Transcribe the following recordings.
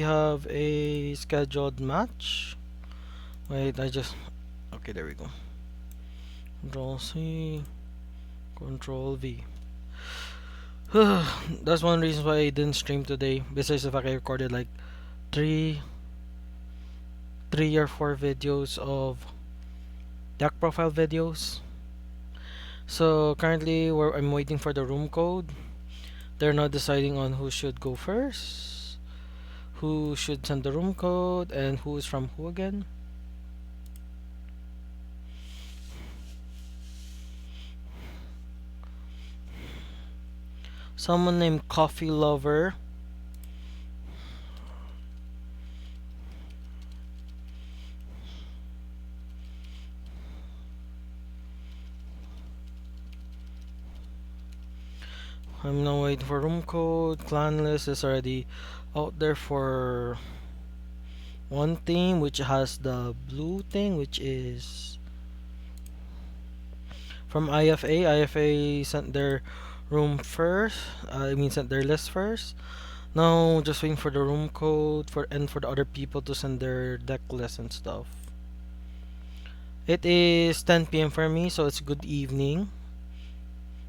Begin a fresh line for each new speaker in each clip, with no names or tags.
have a scheduled match. Wait, okay, there we go. Control C, Control V. That's one reason why I didn't stream today. Besides the fact I recorded like three, 3 or 4 videos of deck profile videos. So currently, I'm waiting for the room code. They're not deciding on who should go first, who should send the room code, and who is from who again. Someone named Coffee Lover. I'm now waiting for room code. Clan list is already out there for one team, which has the blue thing, which is from IFA. IFA sent their room first. Sent their list first. Now just waiting for the room code for the other people to send their deck list and stuff. It is 10 p.m. for me, so it's good evening.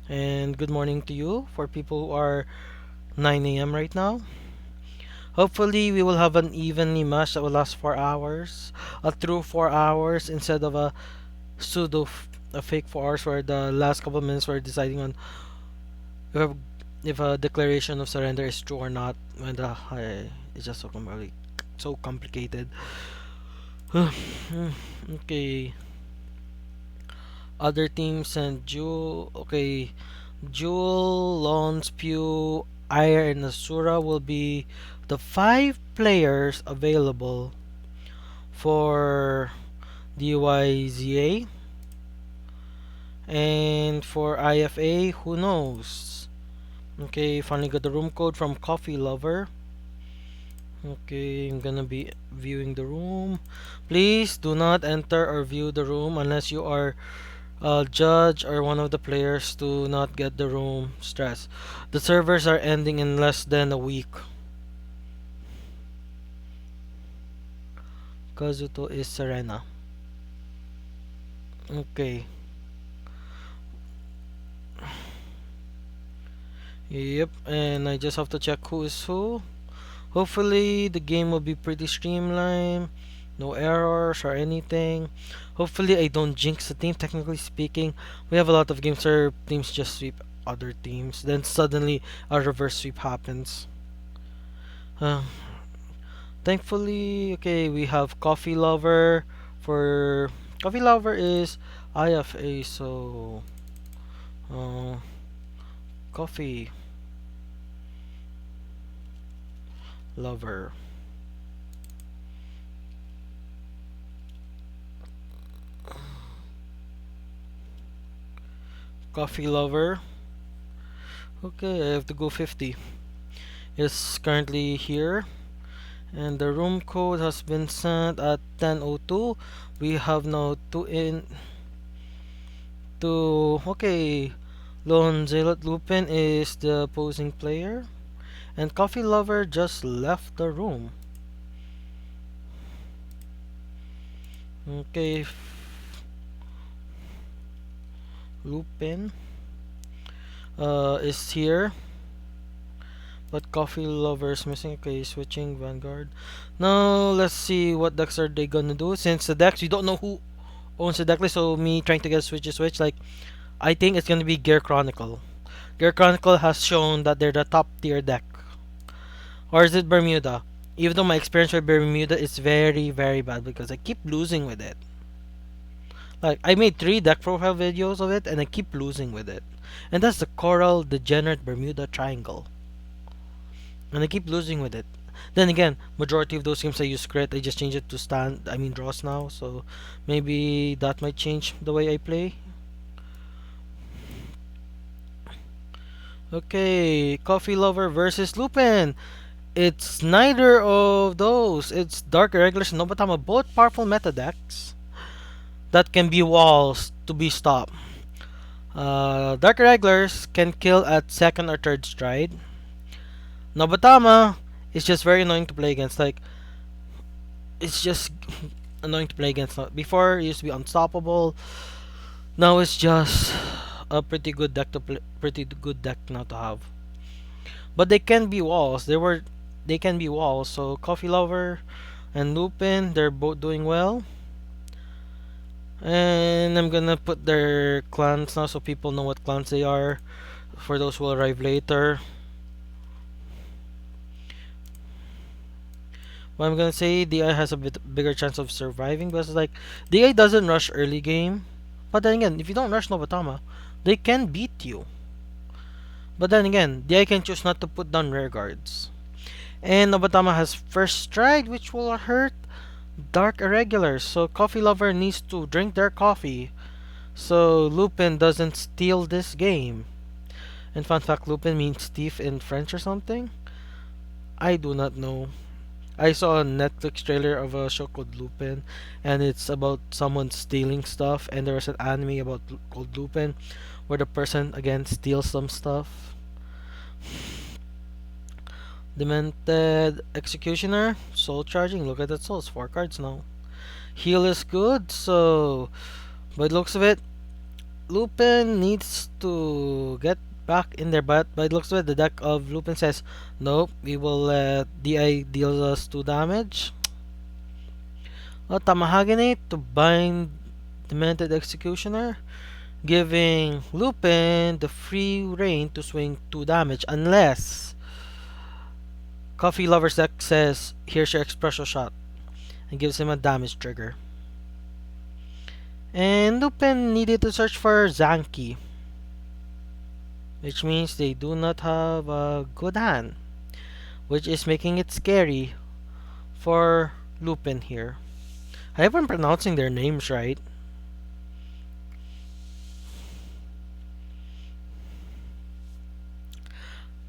And good morning to you for people who are 9 a.m. right now. Hopefully, we will have an evenly match that will last 4 hours. A true 4 hours instead of a a fake 4 hours where the last couple of minutes we're deciding on if a, if a declaration of surrender is true or not. When it's just so complicated. Okay. Other teams and Jewel. Okay. Jewel, Lons, Pew, Ire, and Asura will be the 5 players available for DYZA. And for IFA, who knows? Okay, finally got the room code from Coffee Lover. Okay, I'm gonna be viewing the room. Please do not enter or view the room unless you are a judge or one of the players. Do not get the room stress. The servers are ending in less than a week. Kazuto is Serena. Okay. Yep, and I just have to check who is who. Hopefully the game will be pretty streamlined, no errors or anything. Hopefully I don't jinx the team. Technically speaking, we have a lot of games where teams just sweep other teams, then suddenly a reverse sweep happens. Uh, Thankfully, okay, we have Coffee Lover. For Coffee Lover is IFA, so uh, Coffee Lover. Coffee Lover. Okay, I have to go 50. It's currently here. And the room code has been sent at 10:02. We have now okay. Lone Zealot Lupin is the opposing player. And Coffee Lover just left the room. Okay. Lupin is here. But Coffee Lover is missing. Okay, switching Vanguard. Now let's see what decks are they gonna do. Since the decks, we don't know who owns the deck list, so me trying to get a switch. Like, I think it's gonna be Gear Chronicle. Gear Chronicle has shown that they're the top tier deck. Or is it Bermuda? Even though my experience with Bermuda is very, very bad because I keep losing with it. Like, I made 3 deck profile videos of it and I keep losing with it. And that's the Coral Degenerate Bermuda Triangle. And I keep losing with it. Then again, majority of those games I use crit. I just change it to draws now. So maybe that might change the way I play. Okay, Coffee Lover versus Lupin. It's neither of those. It's Dark Irregulars and Nobatama, both powerful meta decks that can be walls to be stopped. Dark Irregulars can kill at second or third stride. Nobatama It's just very annoying to play against. Like, it's just annoying to play against. Before it used to be unstoppable. Now it's just a pretty good deck to play, pretty good deck now to have. But they can be walls. They can be walls. So Coffee Lover and Lupin, they're both doing well. And I'm gonna put their clans now so people know what clans they are for those who will arrive later. But I'm gonna say DI has a bit bigger chance of surviving because like DI doesn't rush early game. But then again, if you don't rush Nobatama, they can beat you. But then again, DI can choose not to put down rear guards. And Nobatama has first stride, which will hurt Dark Irregulars. So Coffee Lover needs to drink their coffee so Lupin doesn't steal this game. And fun fact, Lupin means thief in French or something? I do not know. I saw a Netflix trailer of a show called Lupin, and it's about someone stealing stuff, and there was an anime about called Lupin, where the person again steals some stuff. Demented Executioner, Soul Charging. Look at that souls, 4 cards now. Heal is good, so by the looks of it, Lupin needs to get back in there, but by the looks of it, the deck of Lupin says, nope, we will let DI deal us 2 damage. Tamahaginate to bind Demented Executioner, giving Lupin the free reign to swing 2 damage, unless Coffee Lover's deck says, here's your Espresso Shot, and gives him a damage trigger. And Lupin needed to search for Zanki, which means they do not have a good hand, which is making it scary for Lupin here. I hope I'm pronouncing their names right.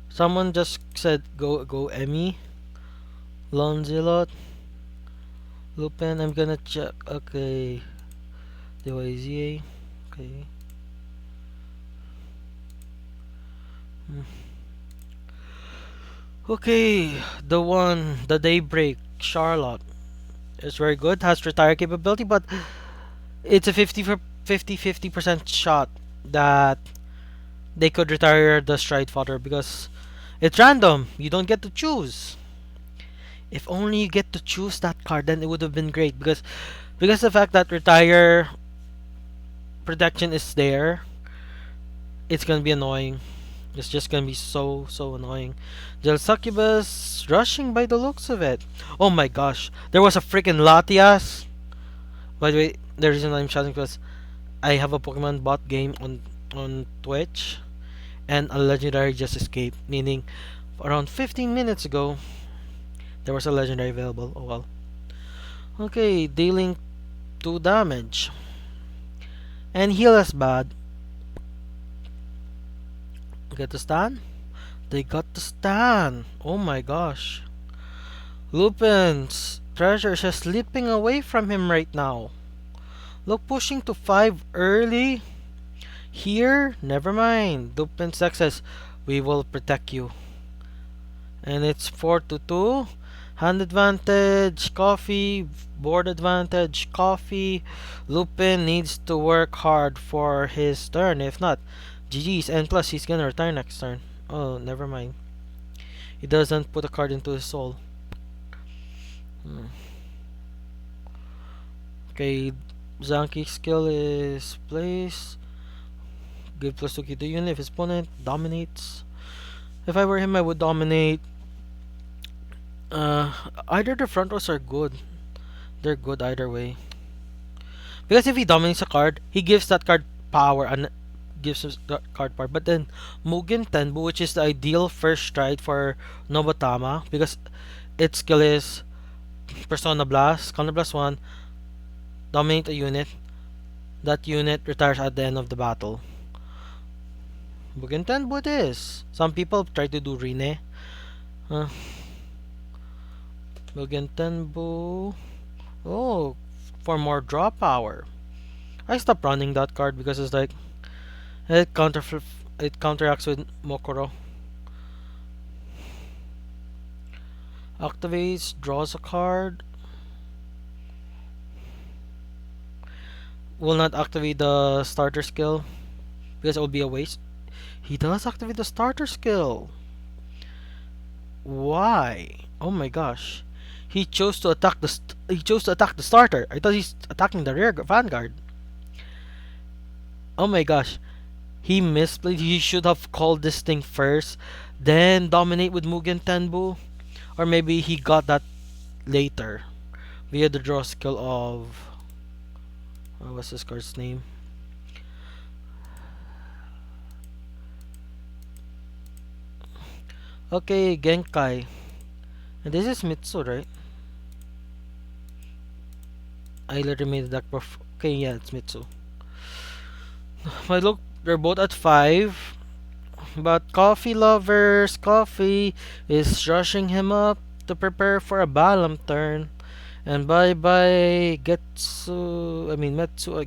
Someone just said go Emmy. Lonzelot. Lupin, I'm gonna check. Okay. DYZA. Okay. Okay, the Daybreak, Charlotte. Is very good, has retire capability, but it's a 50% shot that they could retire the Stride Fodder because it's random. You don't get to choose. If only you get to choose that card, then it would have been great because the fact that retire protection is there, it's gonna be annoying. It's just gonna be so annoying. Gel Succubus rushing by the looks of it. Oh my gosh, there was a freaking Latias. By the way, the reason I'm shouting because I have a Pokemon bot game on Twitch, and a legendary just escaped. Meaning, around 15 minutes ago, there was a legendary available. Oh well. Okay, dealing 2 damage, and heal is bad. Get the stand? They got the stand. Oh my gosh. Lupin's treasure is just slipping away from him right now. Look, pushing to 5 early. Here, never mind. Lupin's deck says, we will protect you. And it's 4-2. Hand advantage, Coffee. Board advantage, Coffee. Lupin needs to work hard for his turn. If not, GG's, and plus he's gonna retire next turn. Oh, never mind. He doesn't put a card into his soul. Okay, Zanki's skill is place. Give plus 2 key to unit if his opponent dominates. If I were him, I would dominate. Either the front rows are good. They're good either way. Because if he dominates a card, he gives that card power and gives us the card power. But then Mugen Tenbu, which is the ideal first stride for Nobatama, because its skill is Persona Blast, Counter Blast 1, dominate a unit. That unit retires at the end of the battle. Mugen Tenbu it is. Some people try to do Rine. Mugen Tenbu. Oh, for more draw power. I stopped running that card because it's like it counteracts with Mokoro. Activates, draws a card. Will not activate the starter skill because it will be a waste. He does activate the starter skill. Why? Oh my gosh. He chose to attack the starter. I thought he's attacking the rear vanguard. Oh my gosh. He misplayed. He should have called this thing first, then dominate with Mugen Tenbu. Or maybe he got that later via the draw skill of what's this card's name? Okay, Genkai. And this is Mitsu, right? I literally made the deck okay, yeah, it's Mitsu. My look, they're both at 5. But Coffee Lovers, Coffee is rushing him up to prepare for a Balam turn. And bye bye Metsu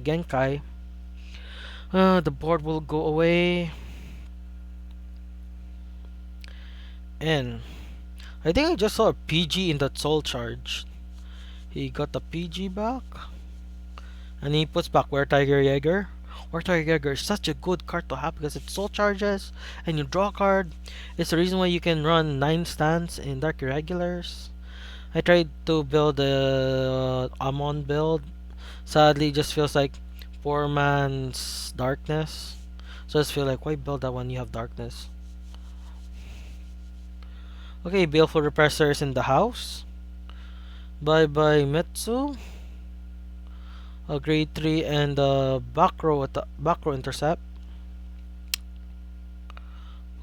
Genkai. The board will go away. And I think I just saw a PG in that soul charge. He got the PG back. And he puts back Where Tiger Jaeger. Where Tiger Jaeger is such a good card to have because it soul charges and you draw a card. It's the reason why you can run 9 stands in Dark Irregulars. I tried to build a Amon build. Sadly, it just feels like poor man's darkness. So I just feel like, why build that when you have darkness? Okay, Baleful Repressor is in the house. Bye bye Metsu. A grade 3 and back row intercept.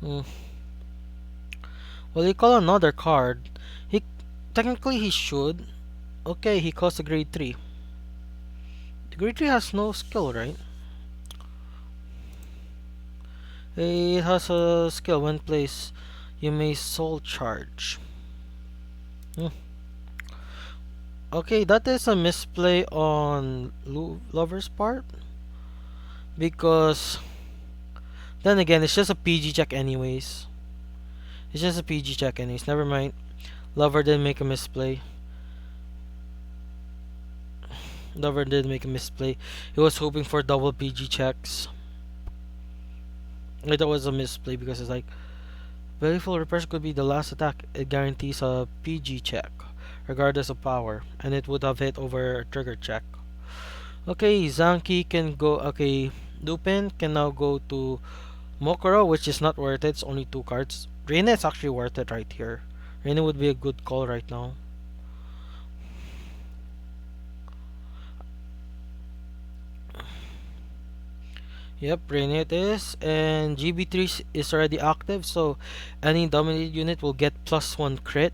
Well, you call another card. He technically he should. Okay, he calls a grade 3. The grade 3 has no skill, right? It has a skill when placed. You may soul charge. Okay, that is a misplay on Lover's part. Because then again, it's just a PG check anyways. It's just a PG check anyways. Never mind. Lover didn't make a misplay. Lover did make a misplay. He was hoping for double PG checks. I thought it was a misplay because it's like Baleful Repressor could be the last attack. It guarantees a PG check, regardless of power, and it would have hit over a trigger check. Okay, Zanki can go. Okay, Lupin can now go to Mokoro, which is not worth it. It's only 2 cards. Reina is actually worth it right here. Reina would be a good call right now. Yep, Reina it is. And GB3 is already active, so any dominated unit will get +1 crit.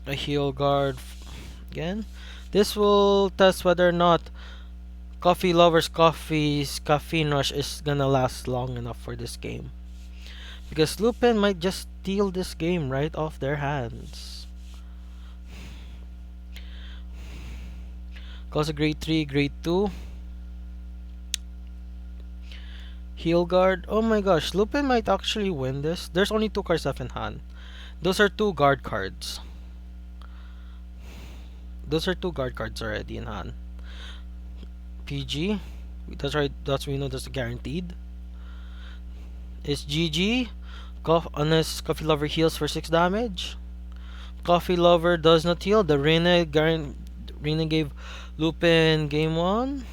A heal guard again. This will test whether or not Coffee Lovers Coffee's caffeine rush is gonna last long enough for this game. Because Lupin might just steal this game right off their hands. Calls a grade 3, grade 2. Heal guard. Oh my gosh, Lupin might actually win this. There's only 2 cards left in hand. Those are 2 guard cards. Those are 2 guard cards already in hand. PG. That's right. That's we know that's guaranteed. It's GG. Unless Coffee Lover heals for 6 damage. Coffee Lover does not heal. The Rena gave Lupin game 1.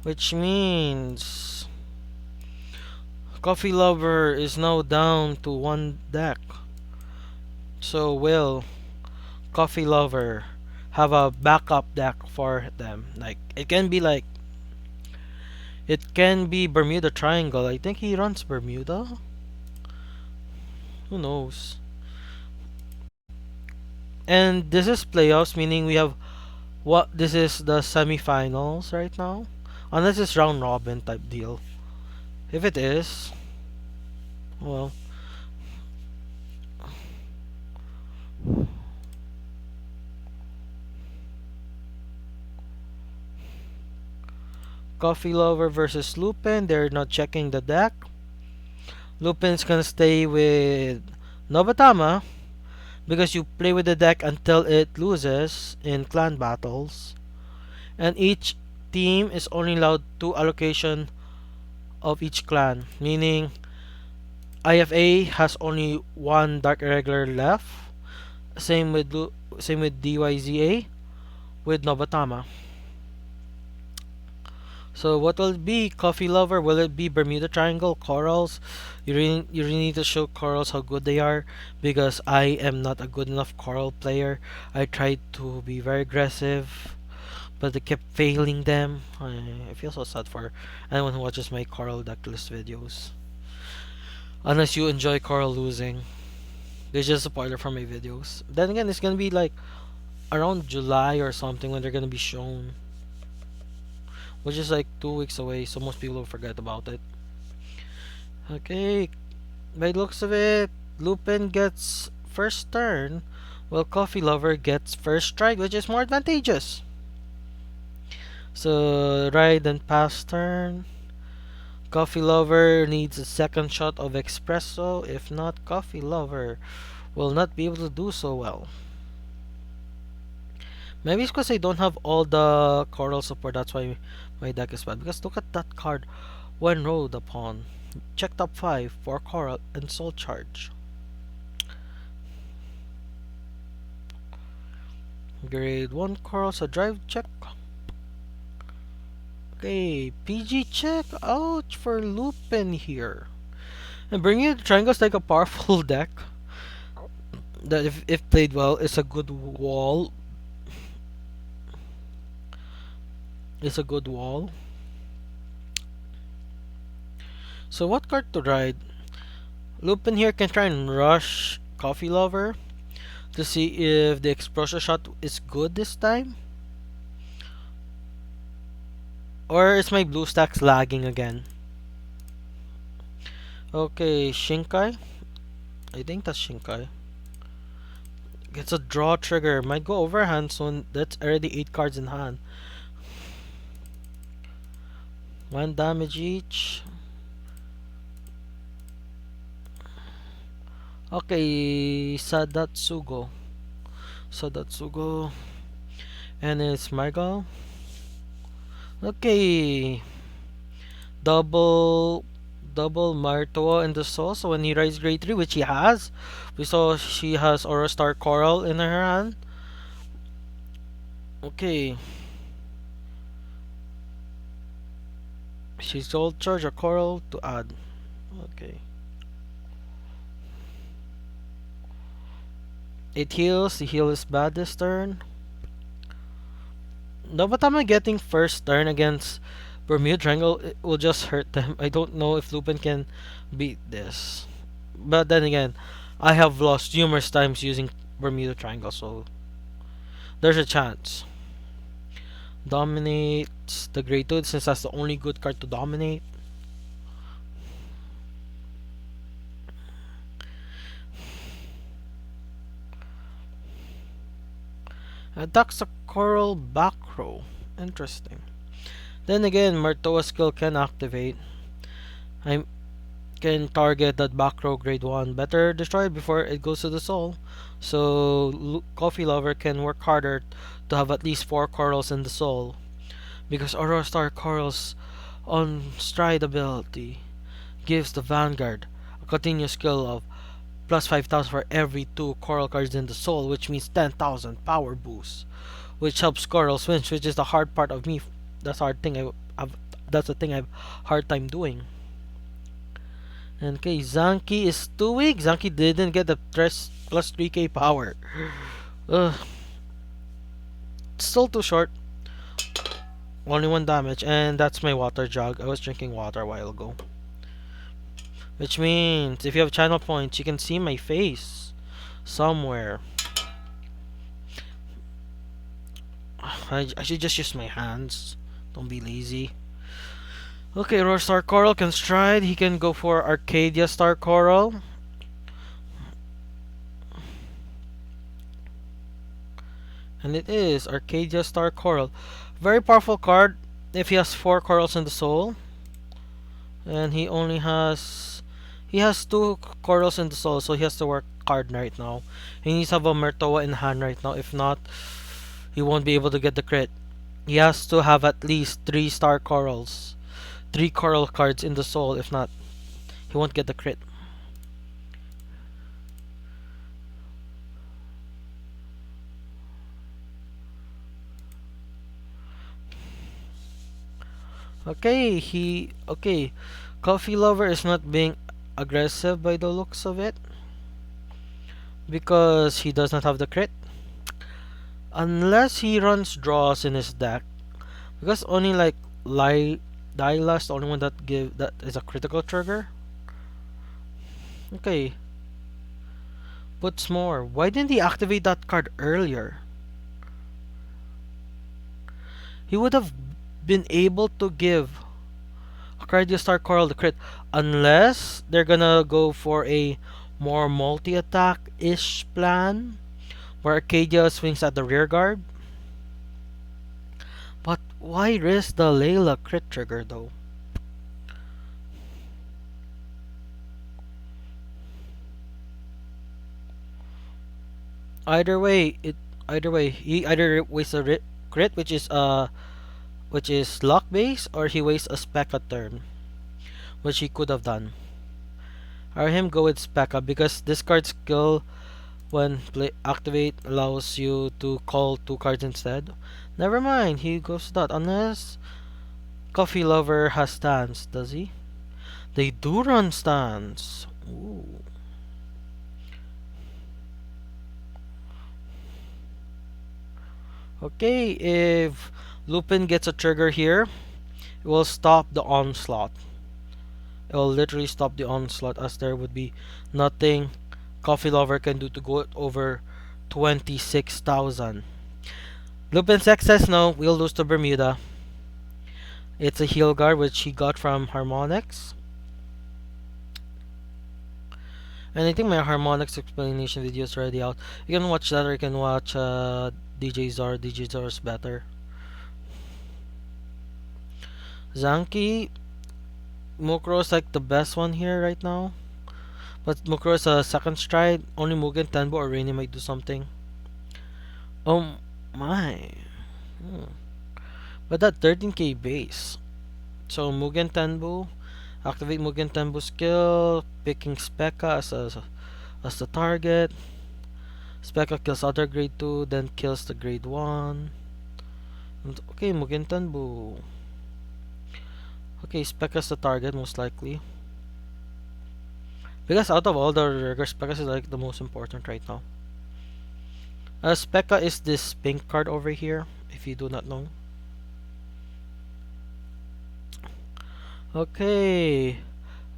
Which means Coffee Lover is now down to 1 deck. So will Coffee Lover have a backup deck for them? Like it can be Bermuda Triangle. I think he runs Bermuda. Who knows? And this is playoffs, meaning we have this is the semifinals right now. Unless it's round robin type deal. If it is, well, Coffee Lover versus Lupin. They're not checking the deck. Lupin's gonna stay with Nobatama because you play with the deck until it loses in clan battles. And each team is only allowed 2 allocation of each clan, meaning IFA has only 1 Dark Irregular left. Same with DYZA with Nobatama. So what will it be? Coffee Lover? Will it be Bermuda Triangle? Corals? You really need to show Corals how good they are because I am not a good enough Coral player. I tried to be very aggressive, but I kept failing them. I feel so sad for anyone who watches my Coral decklist videos. Unless you enjoy Coral losing. This is just a spoiler from my videos. Then again, it's gonna be like around July or something when they're gonna be shown. Which is like 2 weeks away, so most people will forget about it. Okay, by the looks of it, Lupin gets first turn, while Coffee Lover gets first strike, which is more advantageous. So, ride and pass turn. Coffee Lover needs a second shot of espresso. If not, Coffee Lover will not be able to do so well. Maybe it's because I don't have all the coral support, that's why my deck is bad. Because look at that card. When rolled upon. Check top 5 for coral and soul charge. Grade 1 coral, so drive check. Okay, PG check. Ouch for Lupin here. And bringing the triangles like a powerful deck that if played well is a good wall. It's a good wall. So what card to ride? Lupin here can try and rush Coffee Lover to see if the explosion shot is good this time. Or is my blue stacks lagging again? Okay, Shinkai. I think that's Shinkai. Gets a draw trigger. Might go overhand soon. That's already 8 cards in hand. 1 damage each. Okay, Sadatsugo. And it's Margal. Okay. Double Martoa in the soul. So when he rides grade 3, which he has, we saw she has Aura Star Coral in her hand. Okay. She's sold charge a coral to add. Okay. It heals. The heal is bad this turn. No, but am I getting first turn against Bermuda Triangle? It will just hurt them. I don't know if Lupin can beat this. But then again, I have lost numerous times using Bermuda Triangle, so there's a chance. Dominates the Grade 2 since that's the only good card to dominate. Attacks a coral back row. Interesting. Then again, Martoa skill can activate. I can target that back row grade 1. Better destroy it before it goes to the soul. So Coffee Lover can work harder to have at least 4 corals in the soul. Because Aurora Star Corals on stride ability gives the Vanguard a continuous skill of plus 5,000 for every 2 coral cards in the soul, which means 10,000 power boost, which helps corals win, which is the hard part of me. That's the hard thing that's the thing I've hard time doing. And okay, Zanki is too weak. Zanki didn't get the plus 3k power. Still too short. Only 1 damage, and that's my water jug. I was drinking water a while ago. Which means if you have channel points, you can see my face somewhere. I should just use my hands. Don't be lazy. Okay, Aurora Star Coral can stride. He can go for Arcadia Star Coral. And it is Arcadia Star Coral. Very powerful card. if he has 4 corals in the soul, and he has 2 corals in the soul, so he has to work hard right now. He needs to have a Mertoa in hand right now. If not, he won't be able to get the crit. He has to have at least 3 star corals, 3 coral cards in the soul. If not, he won't get the crit. Okay. Coffee Lover is not being aggressive by the looks of it because he does not have the crit. Unless he runs draws in his deck. Because only like Dyla is the only one that is a critical trigger. Okay. Puts more. Why didn't he activate that card earlier? He would have been able to give Cardio Star Coral the crit. Unless they're gonna go for a more multi-attack-ish plan where Arcadia swings at the rear guard. But why risk the Layla crit trigger though? Either way, he either wastes a crit, which is luck base, or he wastes a Specca turn, which he could have done. Or him go with Specca because this card skill when play activate allows you to call 2 cards instead. Never mind, he goes to that unless Coffee Lover has stance, does he? They do run stance. Ooh. Okay, if Lupin gets a trigger here, it will stop the onslaught. It will literally stop the onslaught as there would be nothing Coffee Lover can do to go over 26,000. Lupin's X says no, we'll lose to Bermuda. It's a heal guard which he got from Harmonix. And I think my Harmonix explanation video is already out. You can watch that or you can watch DJZA. DJZA is better. Zanki, Mukro is like the best one here right now. But Mukro is a second stride. Only Mugen, Tenbo, or Rainy might do something. Oh my. But that 13k base. So Mugen Tenbu, activate Mugen Tenbu skill, picking Specca as the target. Specca kills other grade 2, then kills the grade 1. Okay, Mugen Tenbu. Okay, Specca's the target most likely. Because out of all the riggers, Specca is like the most important right now. Specca is this pink card over here, if you do not know. Okay.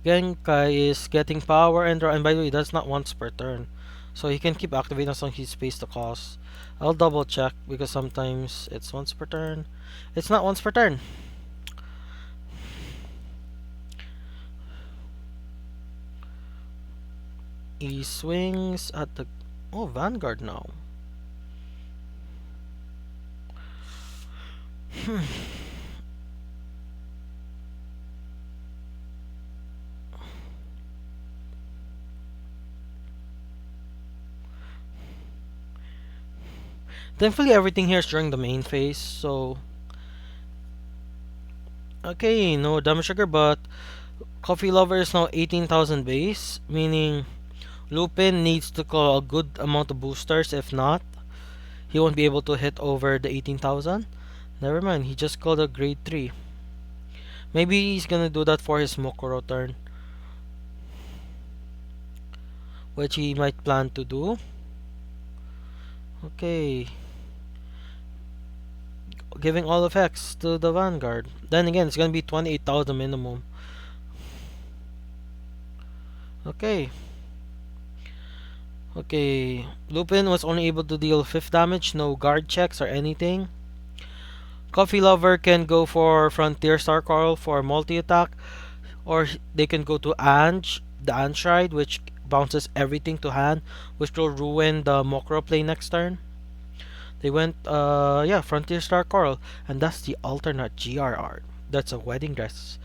Genkai is getting power and by the way, that's not once per turn. So he can keep activating as long as he pays the cost. I'll double check because sometimes it's once per turn. It's not once per turn. He swings at the Vanguard now. Thankfully everything here is during the main phase, so okay, no damage trigger, but Coffee Lover is now 18,000 base, meaning Lupin needs to call a good amount of boosters. If not, he won't be able to hit over the 18,000. Never mind, he just called a grade 3. Maybe he's gonna do that for his Mokoro turn, which he might plan to do. Okay. Giving all effects to the Vanguard. Then again, it's gonna be 28,000 minimum. Okay. Okay. Lupin was only able to deal 5th damage, no guard checks or anything. Coffee Lover can go for Frontier Star Coral for multi-attack, or they can go to Ange, the Ange Ride, which bounces everything to hand, which will ruin the Mokro play next turn. They went, yeah, Frontier Star Coral, and that's the alternate GRR. That's a wedding dress.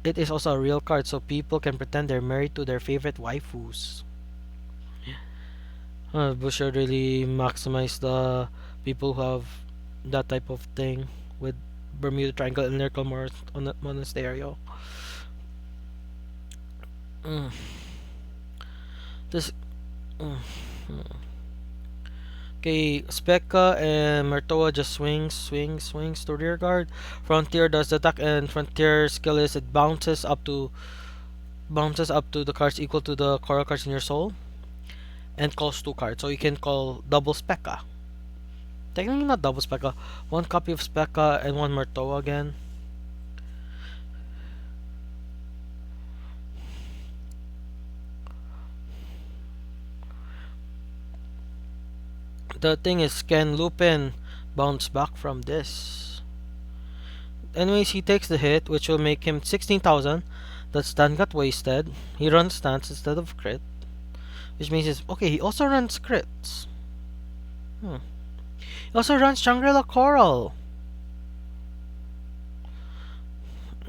It is also a real card, so people can pretend they're married to their favorite waifus. Bush should really maximize the people who have that type of thing with Bermuda Triangle and Lyrical Monasterio. Mm. This. Mm. Okay, Specca and Mertoa just swings to rear guard. Frontier does the attack, and Frontier skill is it bounces up to the cards equal to the coral cards in your soul, and calls 2 cards. So you can call double Specca. Technically not double Specca. One copy of Specca and one Mertoa again. The thing is, can Lupin bounce back from this? Anyways, he takes the hit, which will make him 16,000. That stun got wasted. He runs stance instead of crit, which means it's okay. He also runs crits. Hmm. He also runs Shangri-La Coral.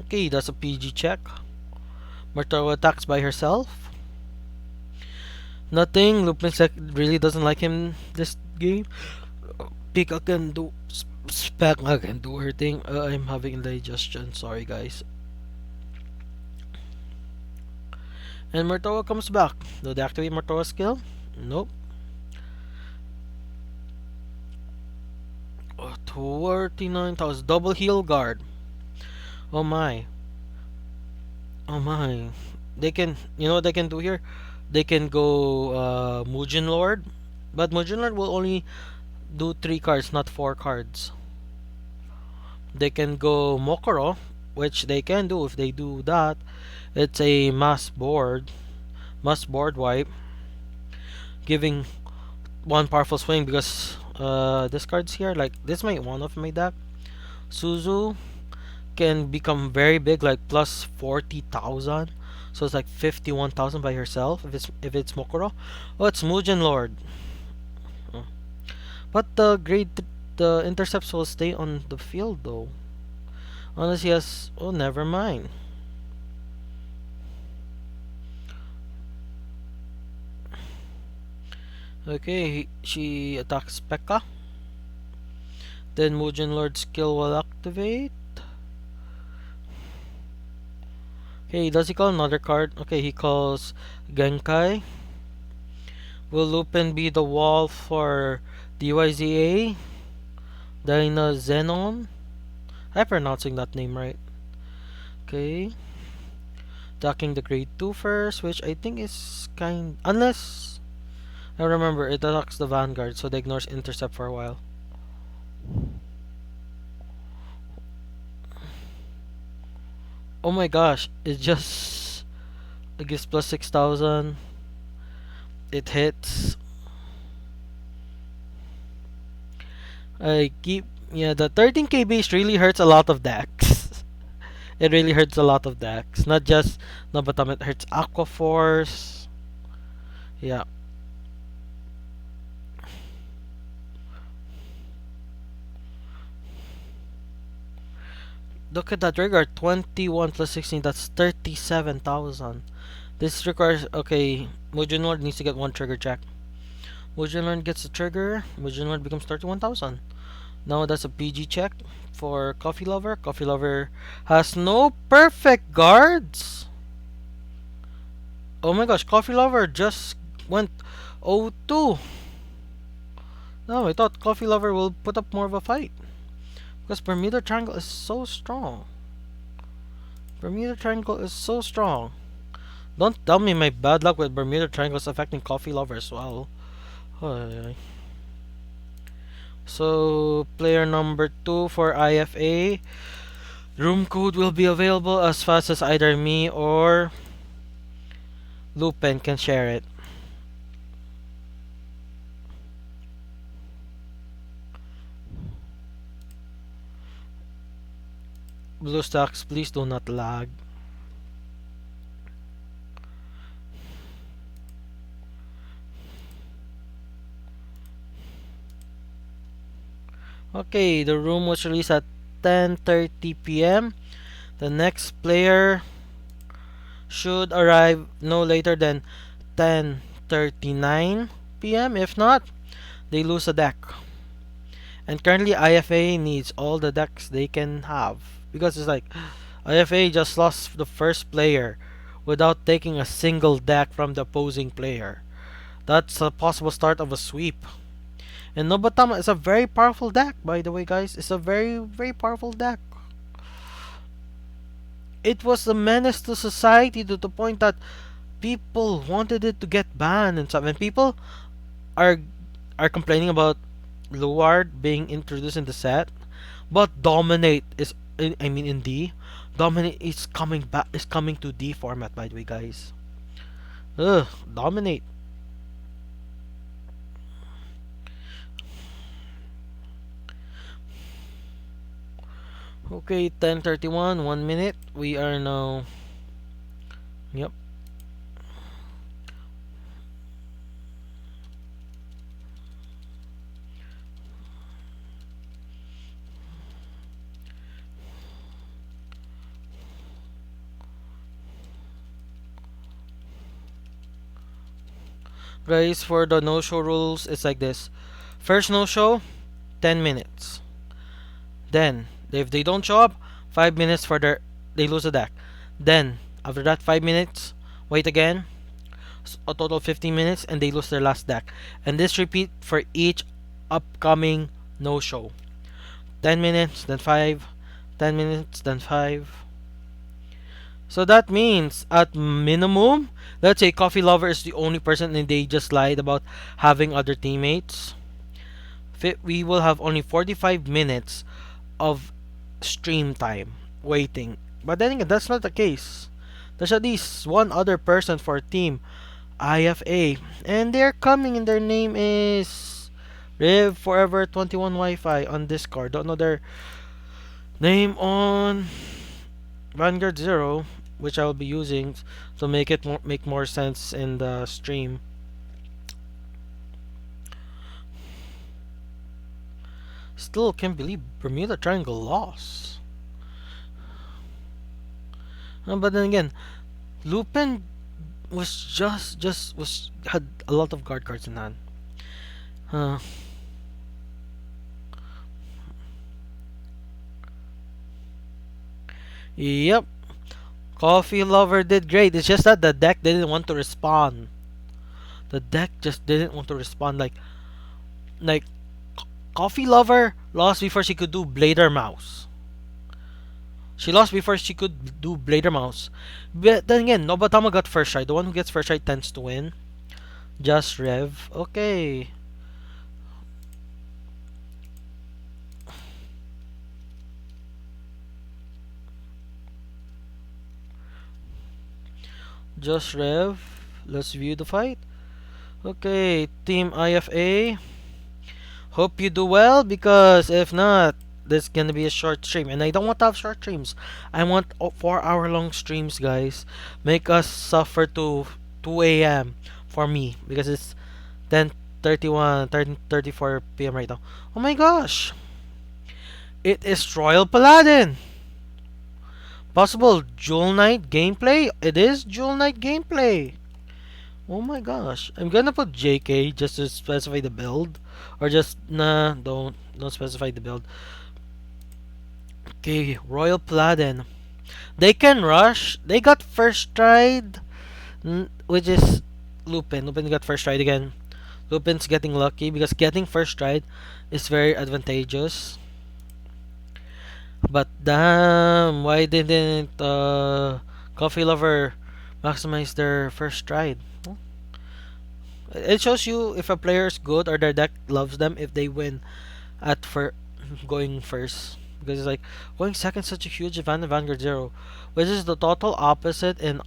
Okay, that's a PG check. Mertoa attacks by herself. Nothing. Lupin really doesn't like him this game. Pika can do. Specca can do her thing. I'm having indigestion. Sorry, guys. And Mertoa comes back. Do they activate Mertoa's skill? Nope. 39,000. Double heal guard. Oh my. Oh my. They can. You know what they can do here? They can go Mujin Lord. But Mujin Lord will only do 3 cards, not 4 cards. They can go Mokoro, which they can do. If they do that, it's a mass board wipe, giving one powerful swing because this cards here, like this might one of my deck. Suzu can become very big, like plus 40,000. So it's like 51,000 by herself if it's Mokoro. Oh, it's Mujin Lord. But the intercepts will stay on the field though. Unless he has. Oh, never mind. Okay, she attacks Pekka. Then Mujin Lord's skill will activate. Okay, does he call another card? Okay, he calls Genkai. Will Lupin be the wall for DYZA? Dyna Zenon? I'm pronouncing that name right. Okay. Attacking the grade 2 first, which I think is kind. Unless. I remember, it attacks the Vanguard, so they ignores intercept for a while. Oh my gosh, it just. It gives plus 6,000. It hits. I keep. Yeah, the 13k base really hurts a lot of decks. It really hurts a lot of decks. Not just Nobatam, it hurts Aqua Force. Yeah. Look at that trigger. 21 plus 16, that's 37,000. This requires. Okay, Mujin Lord needs to get 1 trigger check. Mujin Lord gets a trigger. Mujin Lord becomes 31,000. Now that's a PG check for Coffee Lover. Coffee Lover has no perfect guards. Oh my gosh, Coffee Lover just went 0-2. No, I thought Coffee Lover will put up more of a fight. Because Bermuda Triangle is so strong. Bermuda Triangle is so strong. Don't tell me my bad luck with Bermuda Triangle is affecting Coffee Lover as well. Oh, so, player number 2 for IFA. Room code will be available as fast as either me or Lupin can share it. BlueStacks, please do not lag. Okay, the room was released at 10:30 p.m. The next player should arrive no later than 10:39 p.m. If not, they lose a deck. And currently IFA needs all the decks they can have because it's like IFA just lost the first player without taking a single deck from the opposing player. That's a possible start of a sweep. And Nobatama is a very powerful deck, by the way, guys. It's a very, very powerful deck. It was a menace to society to the point that people wanted it to get banned and stuff. And people are are complaining about Luard being introduced in the set, but Dominate is in D. Dominate is coming back. Is coming to D format, by the way, guys. Ugh, Dominate. Okay, 10:31, 1 minute. We are now. Yep. Guys, for the no show rules, it's like this. First no show, 10 minutes. Then, if they don't show up, 5 minutes for their. They lose the deck. Then, after that 5 minutes, wait again. A total 15 minutes, and they lose their last deck. And this repeat for each upcoming no show. 10 minutes, then 5. 10 minutes, then 5. So that means, at minimum, let's say Coffee Lover is the only person and they just lied about having other teammates. We will have only 45 minutes of stream time waiting. But then again, that's not the case. There's at least one other person for team IFA. And they're coming and their name is Riv Forever 21 Wi-Fi on Discord. Don't know their name on Vanguard Zero, which I'll be using to make more sense in the stream. Still can't believe Bermuda Triangle lost. But then again, Lupin was just was had a lot of guard cards in hand. Yep. Coffee Lover did great. It's just that the deck didn't want to respond. The deck just didn't want to respond. Like Coffee Lover lost before she could do Blader Mouse. She lost before she could do Blader Mouse. But then again, Nobatama got first try. The one who gets first try tends to win. Just Rev. Okay. Just Rev. Let's view the fight. Okay, Team IFA. Hope you do well, because if not, this is gonna be a short stream. And I don't want to have short streams. I want 4 hour long streams, guys. Make us suffer to 2 a.m. for me, because it's 10:31, 34 p.m. right now. Oh my gosh! It is Royal Paladin! Possible Jewel Knight gameplay? It is Jewel Knight gameplay! Oh my gosh. I'm gonna put JK just to specify the build. Or just, nah, don't specify the build. Okay, Royal Paladin. They can rush. They got first tried, which is Lupin. Lupin got first tried again. Lupin's getting lucky because getting first tried is very advantageous. But damn, why didn't Coffee Lover maximize their first stride? It shows you if a player is good or their deck loves them if they win at going first. Because it's like going second is such a huge advantage in Vanguard Zero, which is the total opposite in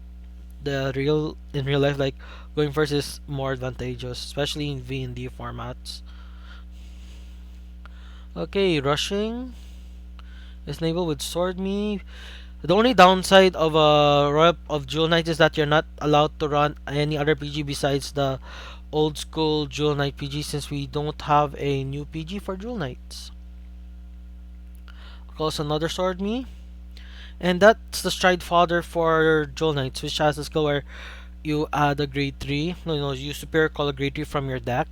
real life. Like going first is more advantageous, especially in V and D formats. Okay, rushing is enabled with Sword Me. The only downside of Jewel Knight is that you're not allowed to run any other PG besides the old school Jewel Knight PG, since we don't have a new PG for Jewel Knights. calls another sword me. And that's the stride fodder for Jewel Knights, which has a skill where you add a grade 3. No, you superior call a grade 3 from your deck.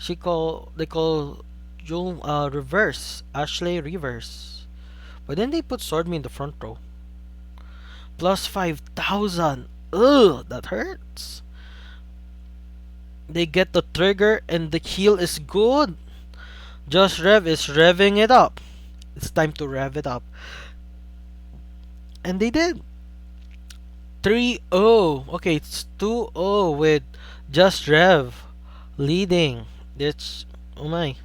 They call Jewel reverse. Ashley reverse. But then they put sword me in the front row. Plus 5,000. Ugh, that hurts. They get the trigger and the heal is good. Just Rev is revving it up. It's time to rev it up. And they did. 3-0. Okay, it's 2-0 with Just Rev leading. It's oh my.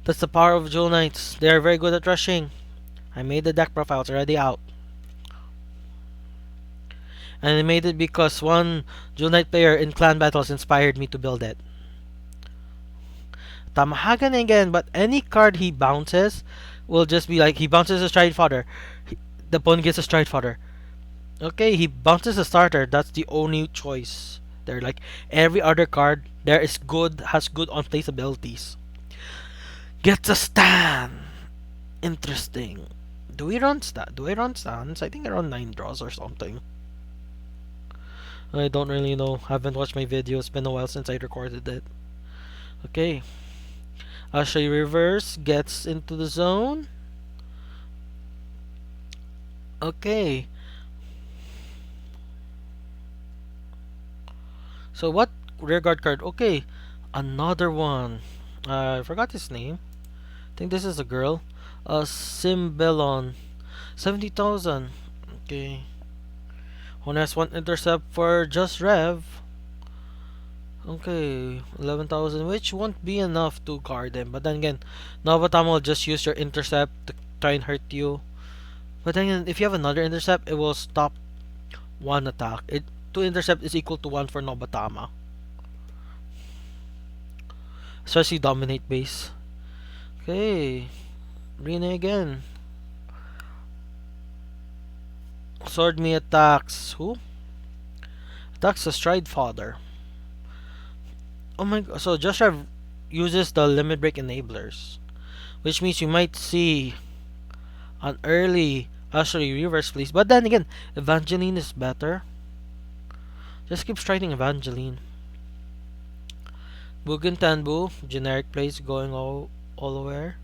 That's the power of Jewel Knights. They are very good at rushing. I made the deck profile. It's already out. And I made it because one Jewel Knight player in clan battles inspired me to build it. Tamahagan again, but any card he bounces will just be like he bounces a stride fodder. The opponent gets a stride fodder. Okay, he bounces a starter. That's the only choice. They're like every other card there is good, has good on place abilities. Gets a stand. Interesting. Do we run stands? I think I run 9 draws or something. I don't really know. Haven't watched my video. It's been a while since I recorded it. Okay. Ashley reverse gets into the zone. Okay. So what rearguard card? Okay. Another one. I forgot his name. I think this is a girl. Simbelon. 70,000. Okay. One has one intercept for Just Rev. Okay, 11,000, which won't be enough to guard him. But then again, Novatama will just use your intercept to try and hurt you. But then again, if you have another intercept, it will stop one attack. 2 intercept is equal to 1 for Novatama. Especially dominate base. Okay, Rina again. Sword me attacks. Who? Attacks the stride fodder. Oh my god. So Just Rev uses the limit break enablers. Which means you might see an early Ashley reverse please. But then again, Evangeline is better. Just keep striking Evangeline. Mugen Tanbu, generic plays going all over.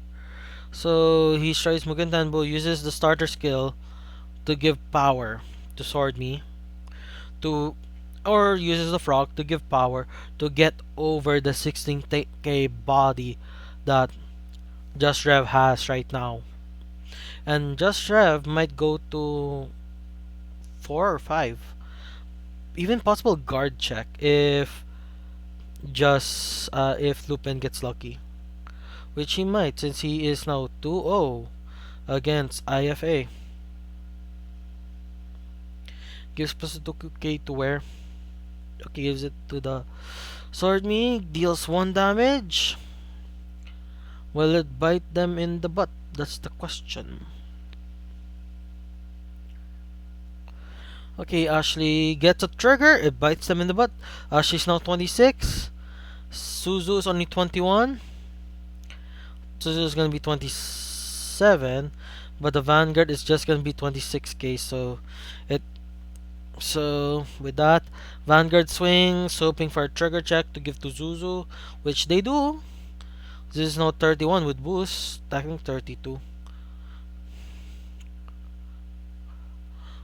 So he strikes Mugen Tanbu, uses the starter skill to give power to Sword Me, to or uses the frog to give power to get over the 16k body that Just Rev has right now. And Just Rev might go to 4 or 5. Even possible guard check if Lupin gets lucky. Which he might since he is now 2-0 against IFA. Gives plus 2k to wear. Okay, gives it to the Sword Me. Deals 1 damage. Will it bite them in the butt? That's the question. Okay, Ashley gets a trigger. It bites them in the butt. Ashley's now 26. Suzu is only 21. Suzu is gonna be 27. But the Vanguard is just gonna be 26k. So with that, Vanguard swings, hoping for a trigger check to give to Zuzu, which they do. This is now 31 with boost, attacking 32.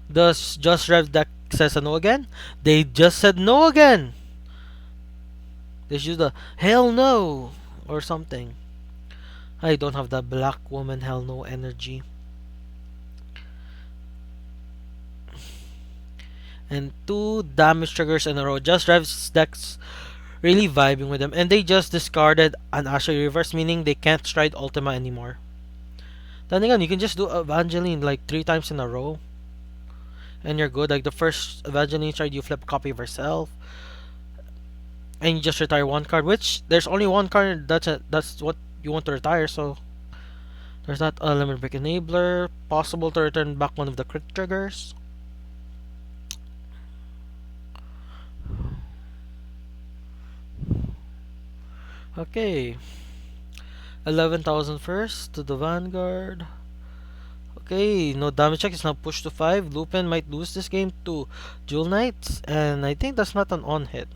Does Just Rev deck says a no again? They just said no again. They should use the hell no or something. I don't have the black woman hell no energy. And 2 damage triggers in a row. Just Rev's deck's really vibing with them. And they just discarded an Ashley reverse, meaning they can't stride Ultima anymore. Then again, you can just do Evangeline like 3 times in a row. And you're good. Like the first Evangeline stride, you flip a copy of herself. And you just retire 1 card, which there's only 1 card that's what you want to retire, so there's that limit break enabler. Possible to return back one of the crit triggers. Okay. 11,000 first to the Vanguard. Okay, no damage check is now pushed to 5. Lupin might lose this game to Jewel Knights, and I think that's not an on hit.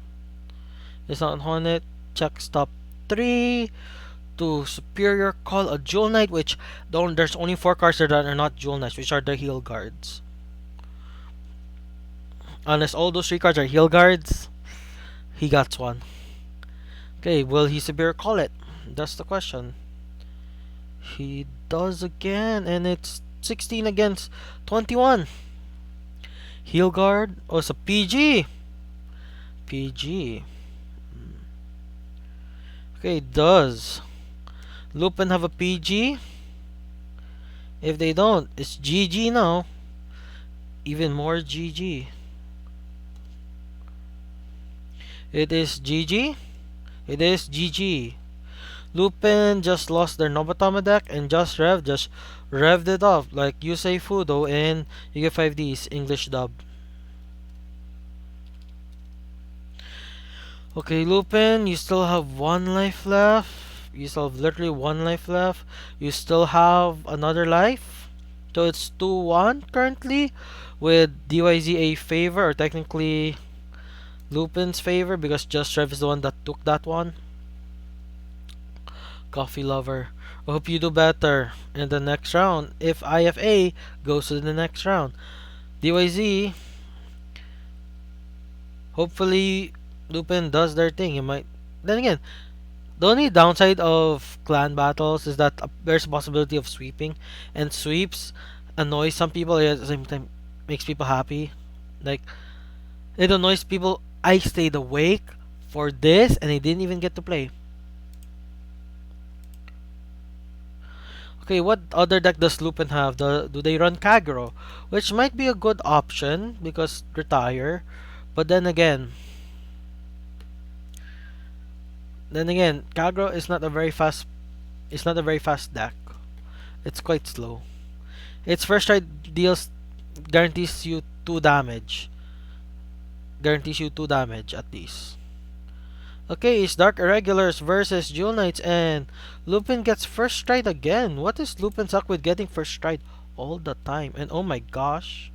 It's not an on hit. Check stop 3 to Superior Call a Jewel Knight, which there's only 4 cards that are not Jewel Knights, which are the heal guards. Unless all those 3 cards are heal guards, he got one. Okay, will he Superior Call it? That's the question. He does again, and it's 16 against 21. Heal guard. Oh, it's a PG. PG. Okay, does Lupin have a PG? If they don't, it's GG now. Even more GG. It is GG. It is GG. Lupin just lost their Nobatama deck and just revved it up like you say Fudo and you get 5Ds English dub. Okay, Lupin, you still have 1 life left. You still have literally 1 life left. You still have another life. So it's 2-1 currently with DYZA favor, or technically Lupin's favor because Just Rev is the one that took that one. Coffee lover. I hope you do better in the next round if IFA goes to the next round. DYZ, hopefully Lupin does their thing. You might. Then again, the only downside of clan battles is that there's a possibility of sweeping, and sweeps annoy some people at the same time makes people happy. Like it annoys people. I stayed awake for this and I didn't even get to play. Okay, what other deck does Lupin have? Do they run Kagero? Which might be a good option because retire. But then again, Kagero is not a very fast. It's not a very fast deck. It's quite slow. Its first strike deals guarantees you 2 damage. Guarantees you 2 damage at least. Okay, it's Dark Irregulars versus Jewel Knights, and Lupin gets first strike again. What is Lupin's luck with getting first strike all the time? And oh my gosh.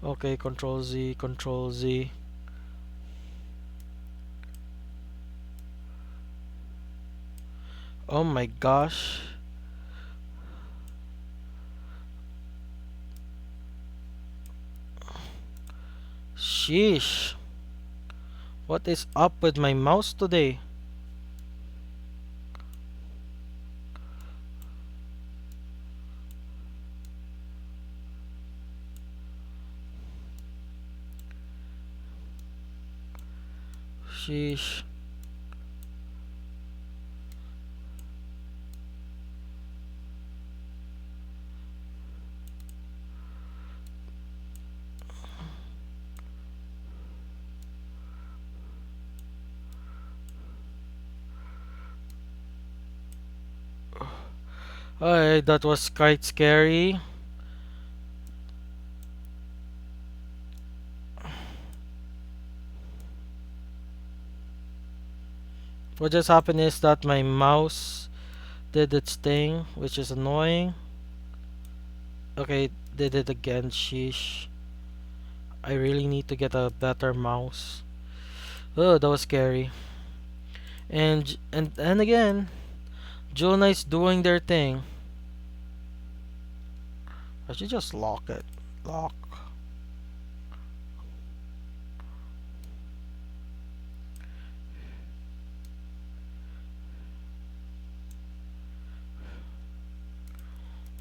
Okay, Control Z, Control Z. Oh my gosh. Sheesh. What is up with my mouse today? Sheesh. Alright, that was quite scary. What just happened is that my mouse did its thing, which is annoying. Okay, did it again, sheesh. I really need to get a better mouse. Oh, that was scary. And again, Jewel Knights doing their thing. I should just lock it. Lock.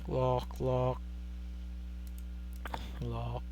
Lock, lock, lock.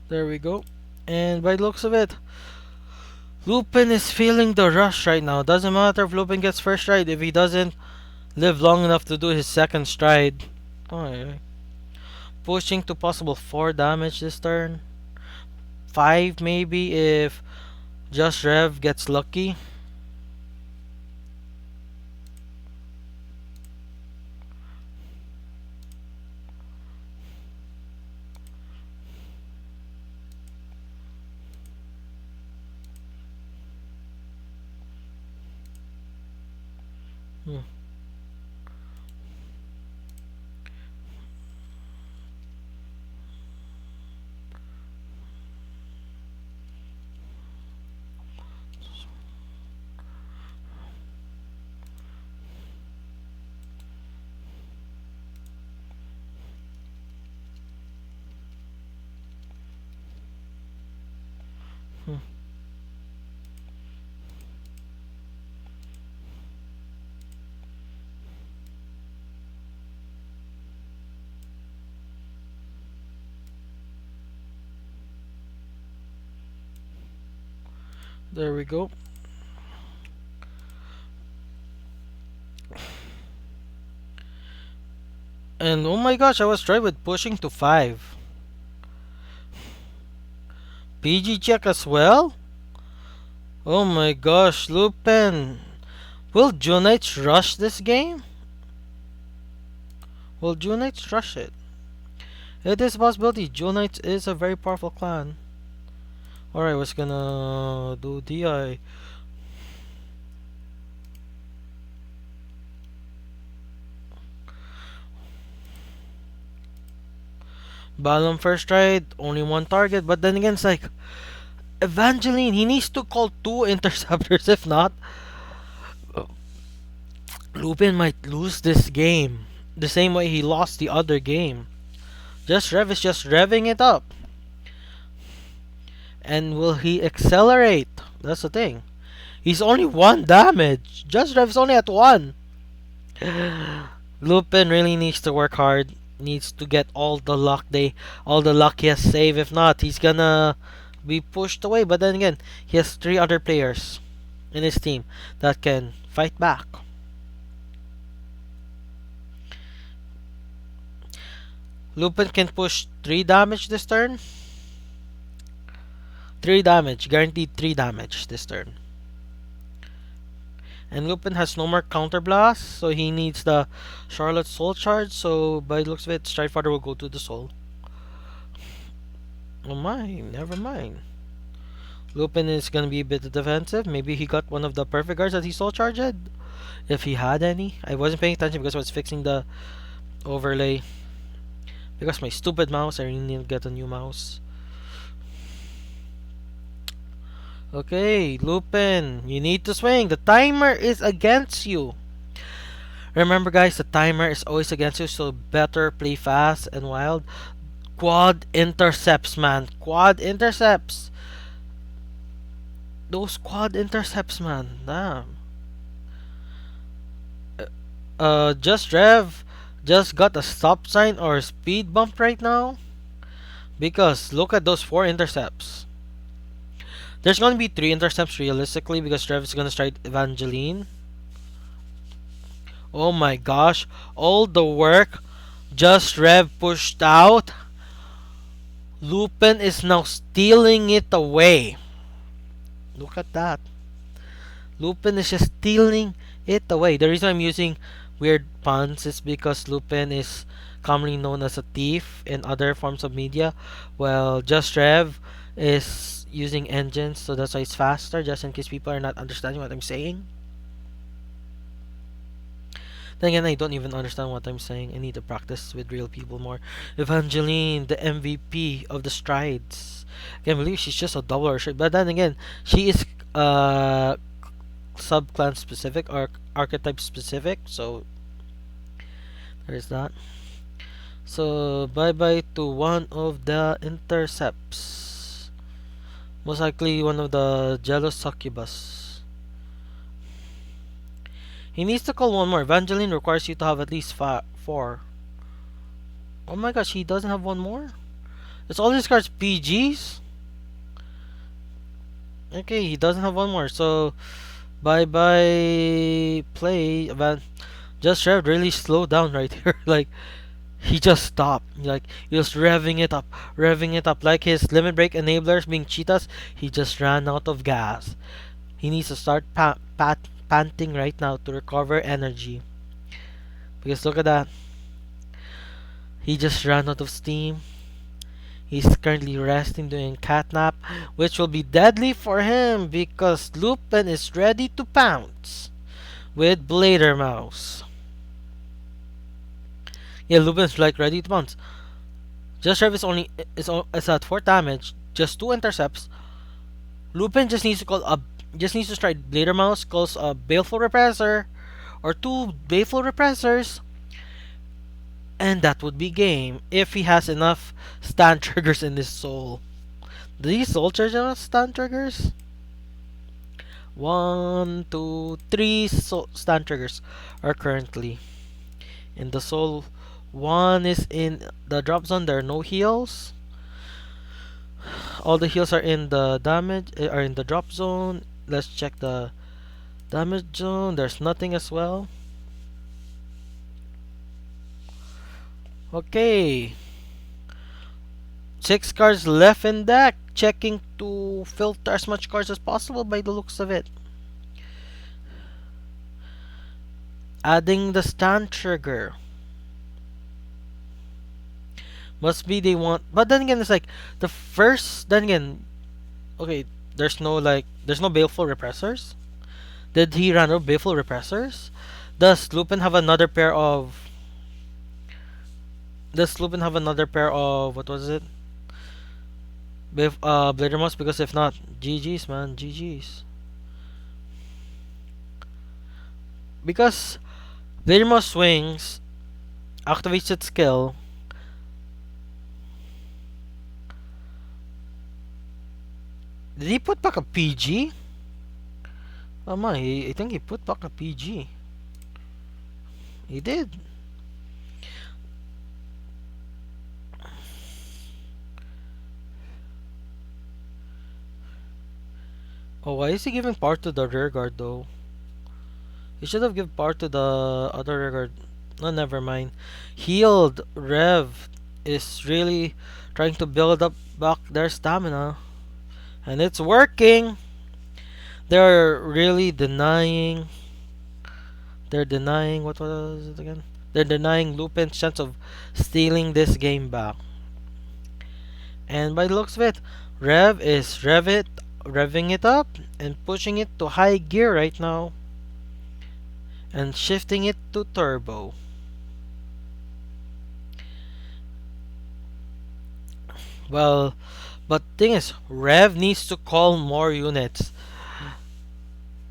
There we go. And by the looks of it, Lupin is feeling the rush right now. Doesn't matter if Lupin gets first stride if he doesn't live long enough to do his second stride. Oh, pushing to possible 4 damage this turn. 5 maybe if Just Rev gets lucky. Hmm. Hmm. There we go. And oh my gosh, I was tried with pushing to 5. PG check as well? Oh my gosh, Lupin. Will Junites rush this game? Will Junites rush it? It is a possibility. Junites is a very powerful clan. Alright, what's gonna do DI? Ballon first stride, only one target, but then again, it's like Evangeline, he needs to call 2 interceptors. If not, Lupin might lose this game the same way he lost the other game. Just Rev is just revving it up. And will he accelerate? That's the thing. He's only 1 damage. Just Rev's only at 1. Lupin really needs to work hard. Needs to get all the luck he has saved. If not, he's gonna be pushed away. But then again, he has 3 other players in his team that can fight back. Lupin can push 3 damage this turn. 3 damage, guaranteed 3 damage this turn. And Lupin has no more counter blast, so he needs the Charlotte Soul Charge. So by the looks of it, Stridefighter will go to the Soul. Oh my, never mind. Lupin is gonna be a bit defensive. Maybe he got one of the perfect guards that he Soul Charged. If he had any. I wasn't paying attention because I was fixing the overlay. Because my stupid mouse, I really need to get a new mouse. Okay, Lupin, you need to swing. The timer is against you. Remember guys, the timer is always against you, so better play fast and wild. Quad intercepts, man. Quad intercepts. Those quad intercepts, man. Damn. Just Rev just got a stop sign or a speed bump right now. Because look at those 4 intercepts. There's gonna be 3 intercepts realistically because Rev is gonna strike Evangeline. Oh my gosh. All the work Just Rev pushed out. Lupin is now stealing it away. Look at that. Lupin is just stealing it away. The reason I'm using weird puns is because Lupin is commonly known as a thief in other forms of media. Well, Just Rev is using engines, so that's why it's faster, just in case people are not understanding what I'm saying. Then again, I don't even understand what I'm saying. I need to practice with real people more. Evangeline, the MVP of the strides. I can't believe she's just a double or shit. But then again, she is sub-clan specific or archetype specific. So, there's that. So, bye-bye to one of the intercepts. Most likely one of the jealous succubus. He needs to call one more. Evangeline requires you to have at least 4. Oh my gosh, he doesn't have one more? It's all his cards PGs? Okay, he doesn't have one more. So bye bye play. But just Rev really slowed down right here. Like he just stopped. Like he was revving it up. Like his limit break enablers being cheetahs. He just ran out of gas. He needs to start panting right now to recover energy. Because look at that. He just ran out of steam. He's currently resting doing catnap, which will be deadly for him because Lupin is ready to pounce with Blader Mouse. Yeah, Lupin's like ready to pounce. Just Rev is at 4 damage, just 2 intercepts. Lupin just needs to strike Blader Mouse, calls a Baleful Repressor or 2 Baleful Repressors, and that would be game if he has enough stun triggers in his soul. Do these soul triggers stun triggers? 1, 2, 3 stun triggers are currently in the soul. One is in the drop zone. There are no heals. All the heals are in the damage are in the drop zone. Let's check the damage zone. There's nothing as well. Okay. 6 cards left in deck. Checking to filter as much cards as possible by the looks of it. Adding the stun trigger. Must be they want, but then again it's like the first. Then again, okay. There's no baleful repressors. Did he run out of baleful repressors? Does Lupin have another pair of? Does Lupin have another pair of what was it? Blader Mouse, because if not, GG's man, GG's. Because Blader Mouse swings, activates its skill. Did he put back a PG? Oh my, I think he put back a PG. He did. Oh, why is he giving power to the rear guard though? He should have given power to the other rear guard. No, never mind. Healed Rev is really trying to build up back their stamina. And it's working! They're really denying. They're denying. What was it again? They're denying Lupin's chance of stealing this game back. And by the looks of it, Rev is revving it up and pushing it to high gear right now. And shifting it to turbo. Well, but thing is, Rev needs to call more units.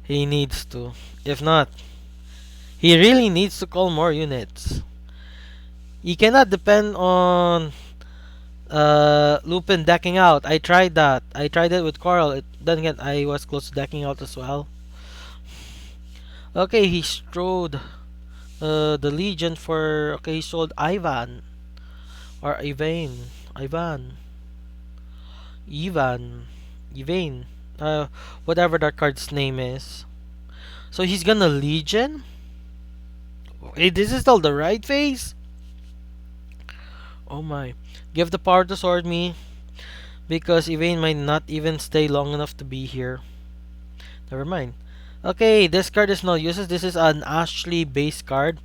He needs to. If not, he really needs to call more units. He cannot depend on Lupin decking out. I tried that. I tried it with Coral. Then again, I was close to decking out as well. Okay, he strode the Legion for. Okay, he sold Ivan. Or Ivan. Ivan. Ivan. Ivan. Whatever that card's name is. So he's gonna Legion? Hey, this is still the right phase? Oh my. Give the power to Sword Me. Because Ivane might not even stay long enough to be here. Never mind. Okay, this card is no uses. This is an Ashley base card.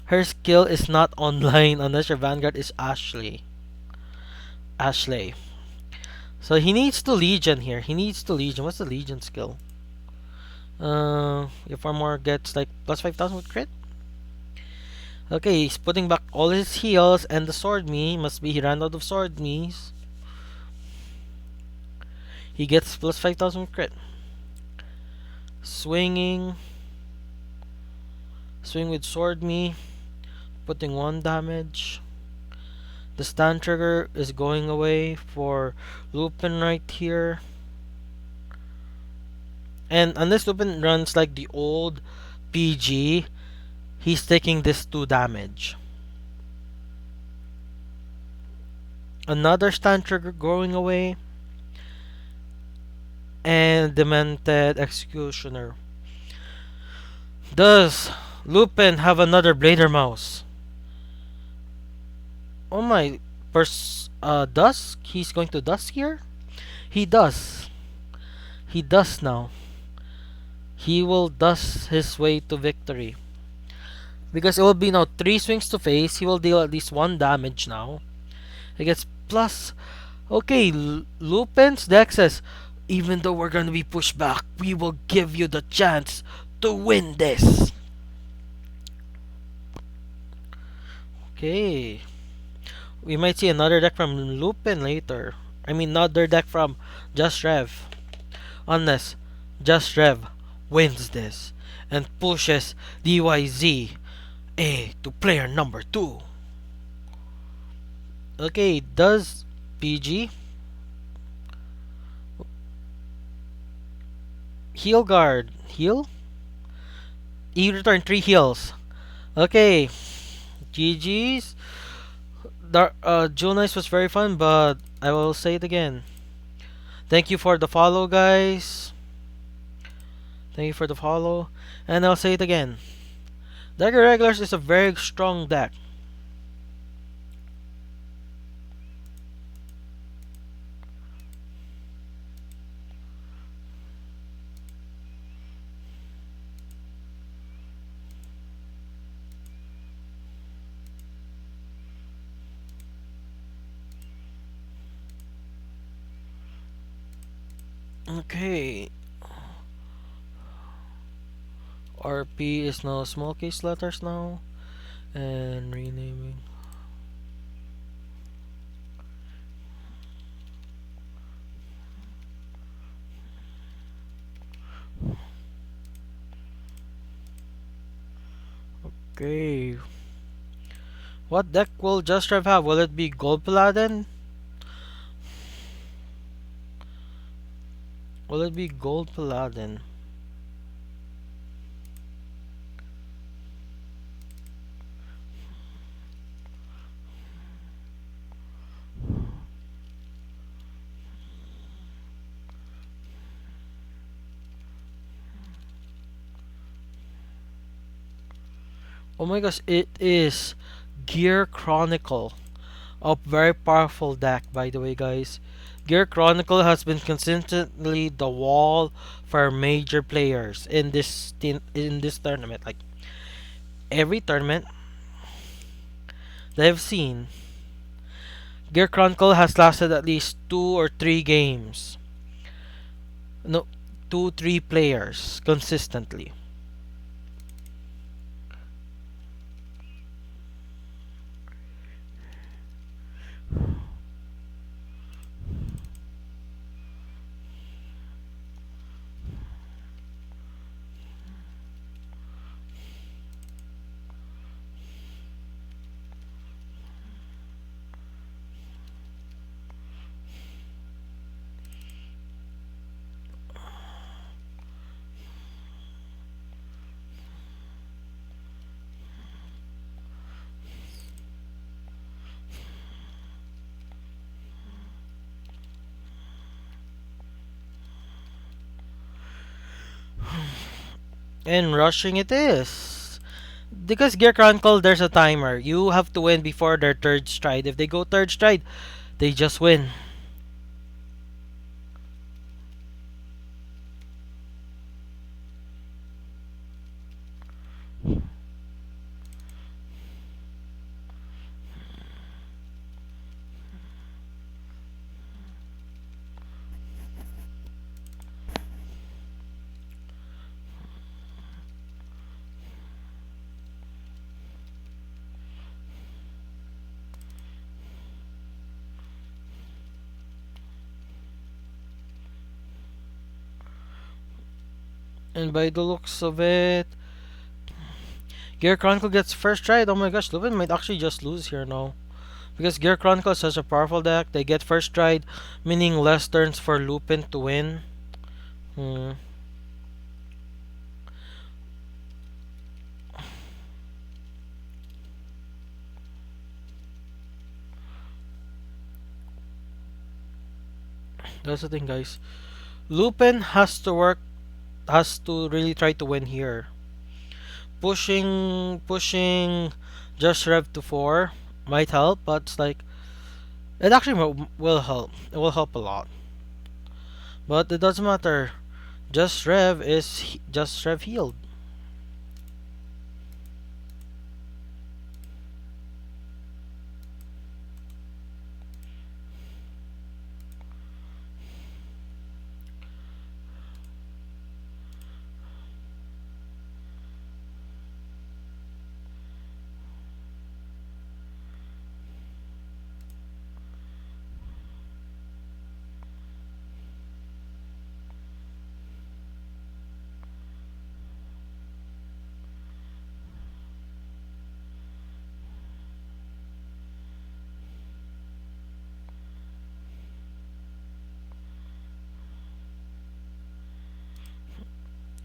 Her skill is not online unless your Vanguard is Ashley. Ashley. So he needs to Legion here. He needs to Legion. What's the Legion skill? If one more gets like plus 5,000 with crit. Okay, he's putting back all his heals and the Sword Me. Must be he ran out of Sword Me's. He gets plus 5,000 with crit. Swinging. Swing with Sword Me. Putting 1 damage. The stun trigger is going away for Lupin right here. And unless Lupin runs like the old PG, he's taking this 2 damage. Another stun trigger going away. and Demented Executioner. Does Lupin have another Blader Mouse? Oh my, Dusk? He's going to Dusk here? He does. He does now. He will dust his way to victory. Because it will be now 3 swings to face. He will deal at least 1 damage now. He gets plus. Okay, Lupin's deck says, even though we're gonna be pushed back, we will give you the chance to win this. Okay. We might see another deck from Lupin later. I mean, another deck from Just Rev. Unless Just Rev wins this and pushes DYZA to player number 2. Okay, does PG heal guard heal? He returned 3 heals. Okay, GG's. June Ice was very fun, but I will say it again. Thank you for the follow, guys. Thank you for the follow. And I'll say it again. Dagger Regulars is a very strong deck. Okay. RP is now small case letters now. And renaming. Okay. What deck will Just Rev have? Will it be Gold Paladin? Will it be Gold Paladin? Oh my gosh, it is Gear Chronicle. A very powerful deck, by the way, guys. Gear Chronicle has been consistently the wall for major players in this tournament. Like every tournament that I've seen, Gear Chronicle has lasted at least 2 or 3 games. No, 2, 3 players consistently. And rushing it is. Because Gear Chronicle, there's a timer. You have to win before their third stride. If they go third stride, they just win. And by the looks of it, Gear Chronicle gets first stride. Oh my gosh, Lupin might actually just lose here now. Because Gear Chronicle is such a powerful deck, they get first stride, meaning less turns for Lupin to win. Hmm. That's the thing, guys. Lupin has to really try to win here. Pushing Just Rev to 4 might help, but it's like it actually will help. It will help a lot. But it doesn't matter. Just Rev healed.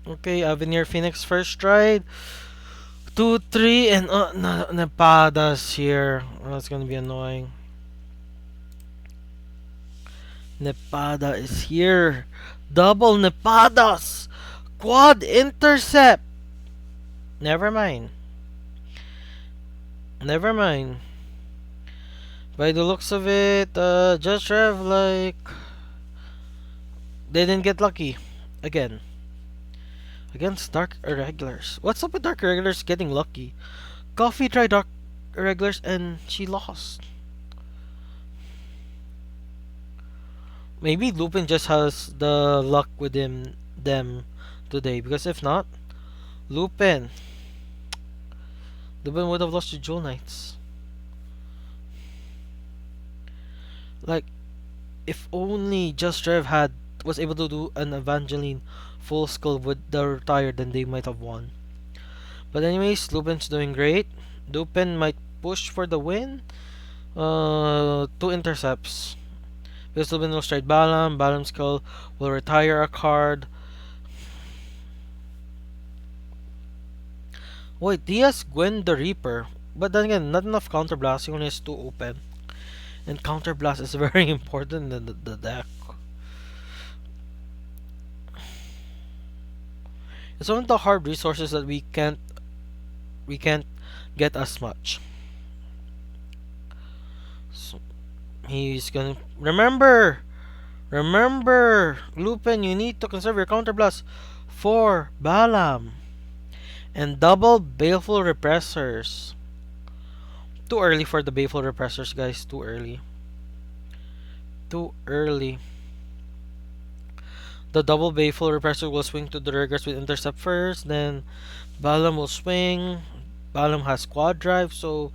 Okay, Avenir Phoenix first tried. 2, 3, and Nepadas here. Oh, that's gonna be annoying. Nepada is here. Double Nepadas! Quad intercept! Never mind. Never mind. By the looks of it, Just Rev, like, they didn't get lucky. Again. Against Dark Irregulars. What's up with Dark Irregulars getting lucky? Coffee tried Dark Irregulars and she lost. Maybe Lupin just has the luck with them today. Because if not, Lupin. Lupin would have lost to Jewel Knights. Like, if only Just Rev was able to do an Evangeline full skull with the retire, then they might have won. But anyways, Lupin's doing great. Lupin might push for the win. 2 intercepts. Because Lupin will strike Balam. Balam's skull will retire a card. Wait, he has Gwen the Reaper. But then again, not enough counterblast. He only has 2 open. And counterblast is very important in the deck. It's one of the hard resources that we can't get as much. So he's gonna remember, Lupin. You need to conserve your counterblast for Balam and double Baleful Repressors. Too early for the Baleful Repressors, guys. Too early. Too early. The double Baleful Repressor will swing to the Riggers with intercept first, then Balam will swing. Balam has quad drive, so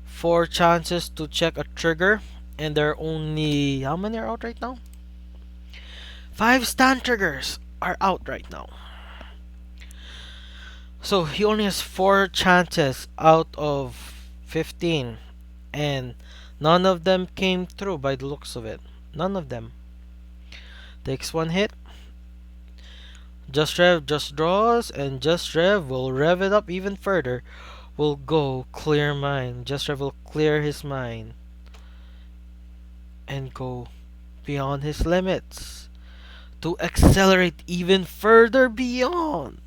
4 chances to check a trigger, and there are only how many are out right now? 5 stand triggers are out right now. So he only has 4 chances out of 15, and none of them came through by the looks of it. None of them. Takes 1 hit. Just Rev just draws, and Just Rev will rev it up even further. Will go clear mind. Just Rev will clear his mind and go beyond his limits to accelerate even further beyond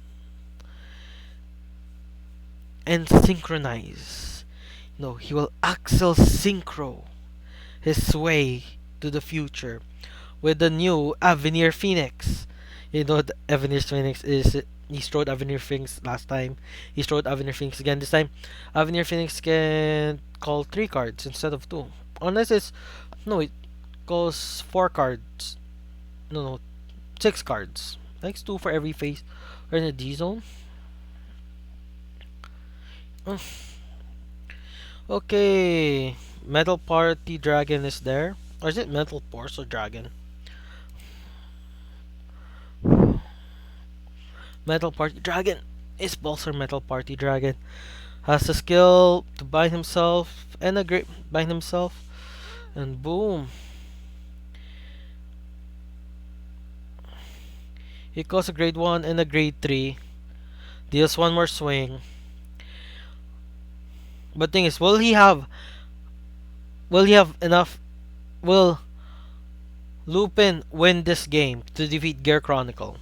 and synchronize. No, he will axle synchro his way to the future with the new Avenir Phoenix. You know what Avenir Phoenix is? He strode Avenir Phoenix last time. He strode Avenir Phoenix again this time. Avenir Phoenix can call 3 cards instead of 2. Unless it's... No, it calls 4 cards. No, 6 cards. Like 2 for every phase. Or in the D zone. Okay. Metal Party Dragon is there. Or is it Metal Porso Dragon? Metal Party Dragon is Pulsar Metal Party Dragon. Has the skill to bind himself and a great bind himself. And boom. He calls a grade 1 and a grade 3. Deals 1 more swing. But thing is, will he have enough? Will Lupin win this game to defeat Gear Chronicle?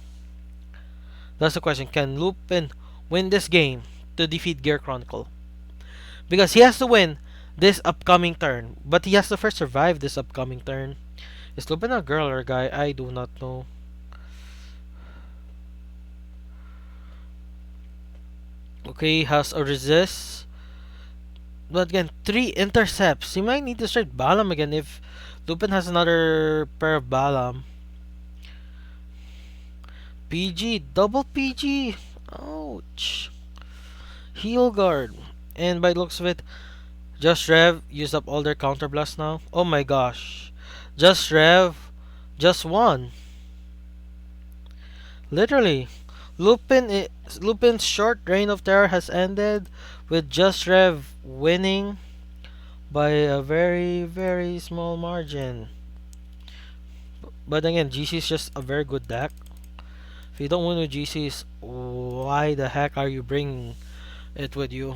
That's the question. Can Lupin win this game to defeat Gear Chronicle? Because he has to win this upcoming turn, but he has to first survive this upcoming turn. Is Lupin a girl or a guy? I do not know. Okay, has a resist. But again, 3 intercepts. He might need to start Balam again if Lupin has another pair of Balam. PG, double PG. Ouch. Heal guard. And by the looks of it, Just Rev used up all their counter blasts now. Oh my gosh. Just Rev just won. Literally. Lupin's short reign of terror has ended with Just Rev winning by a very, very small margin. But again, GC is just a very good deck. If you don't win with GCs, why the heck are you bringing it with you?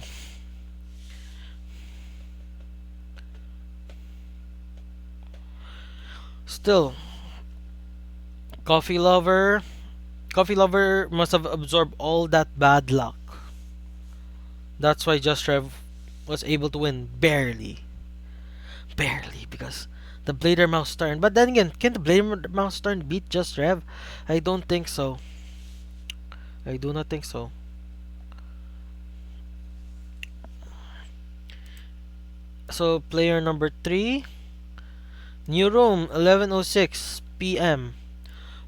Still, Coffee Lover. Coffee Lover must have absorbed all that bad luck. That's why Just Rev was able to win barely. Barely, because the Blader Mouse turn. But then again, can the Blader Mouse turn beat Just Rev? I don't think so. I do not think so. So player number 3, new room 11:06 p.m.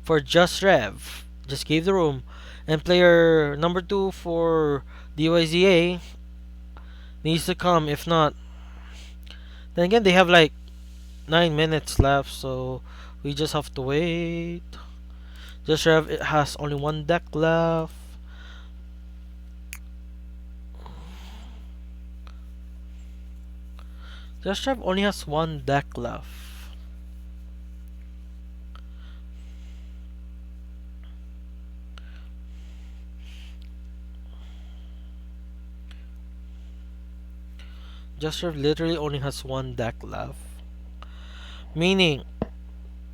for Just Rev. Just gave the room. And player number 2 for DYZA needs to come. If not, then again they have like 9 minutes left, so we just have to wait. Just Rev it has only one deck left. Just Rev only has one deck left. Just Rev literally only has one deck left. Meaning,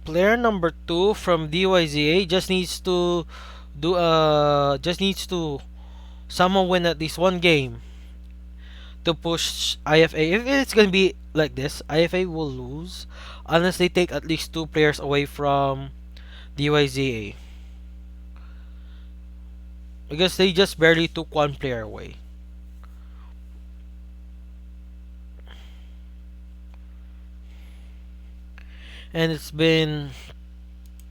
player number 2 from DYZA just needs to somehow win at least one game to push IFA. If it's gonna be like this, IFA will lose unless they take at least 2 players away from DYZA. Because they just barely took 1 player away. And it's been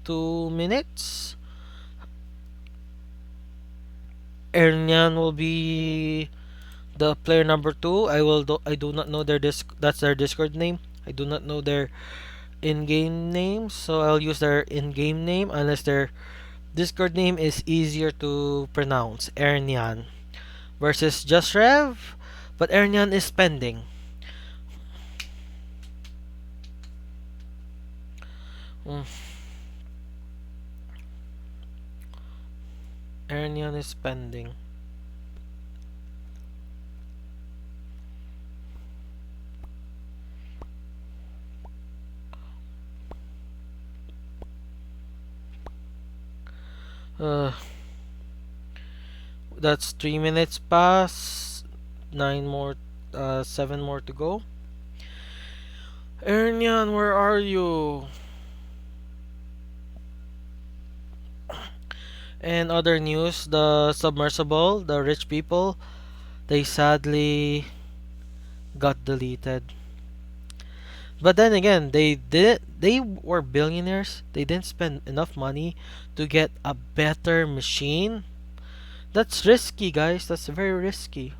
2 minutes. Ernian will be the player number 2. I do not know that's their Discord name. I do not know their in-game name, so I'll use their in-game name unless their Discord name is easier to pronounce. Ernian versus Just Rev, but Ernian is pending. Ernian is pending. That's 3 minutes past. 9 more, 7 more to go. Ernian, where are you? And other news, the submersible, the rich people, they sadly got deleted. But then again, they were billionaires. They didn't spend enough money to get a better machine. That's risky, guys. That's very risky.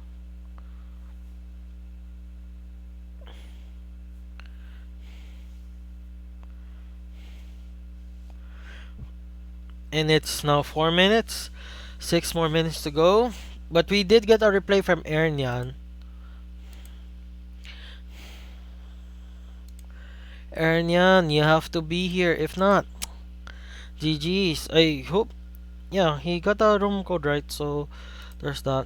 And it's now 4 minutes. 6 more minutes to go. But we did get a replay from Ernian. Ernian, you have to be here. If not, GG's. I hope. Yeah, he got the room code right. So there's that.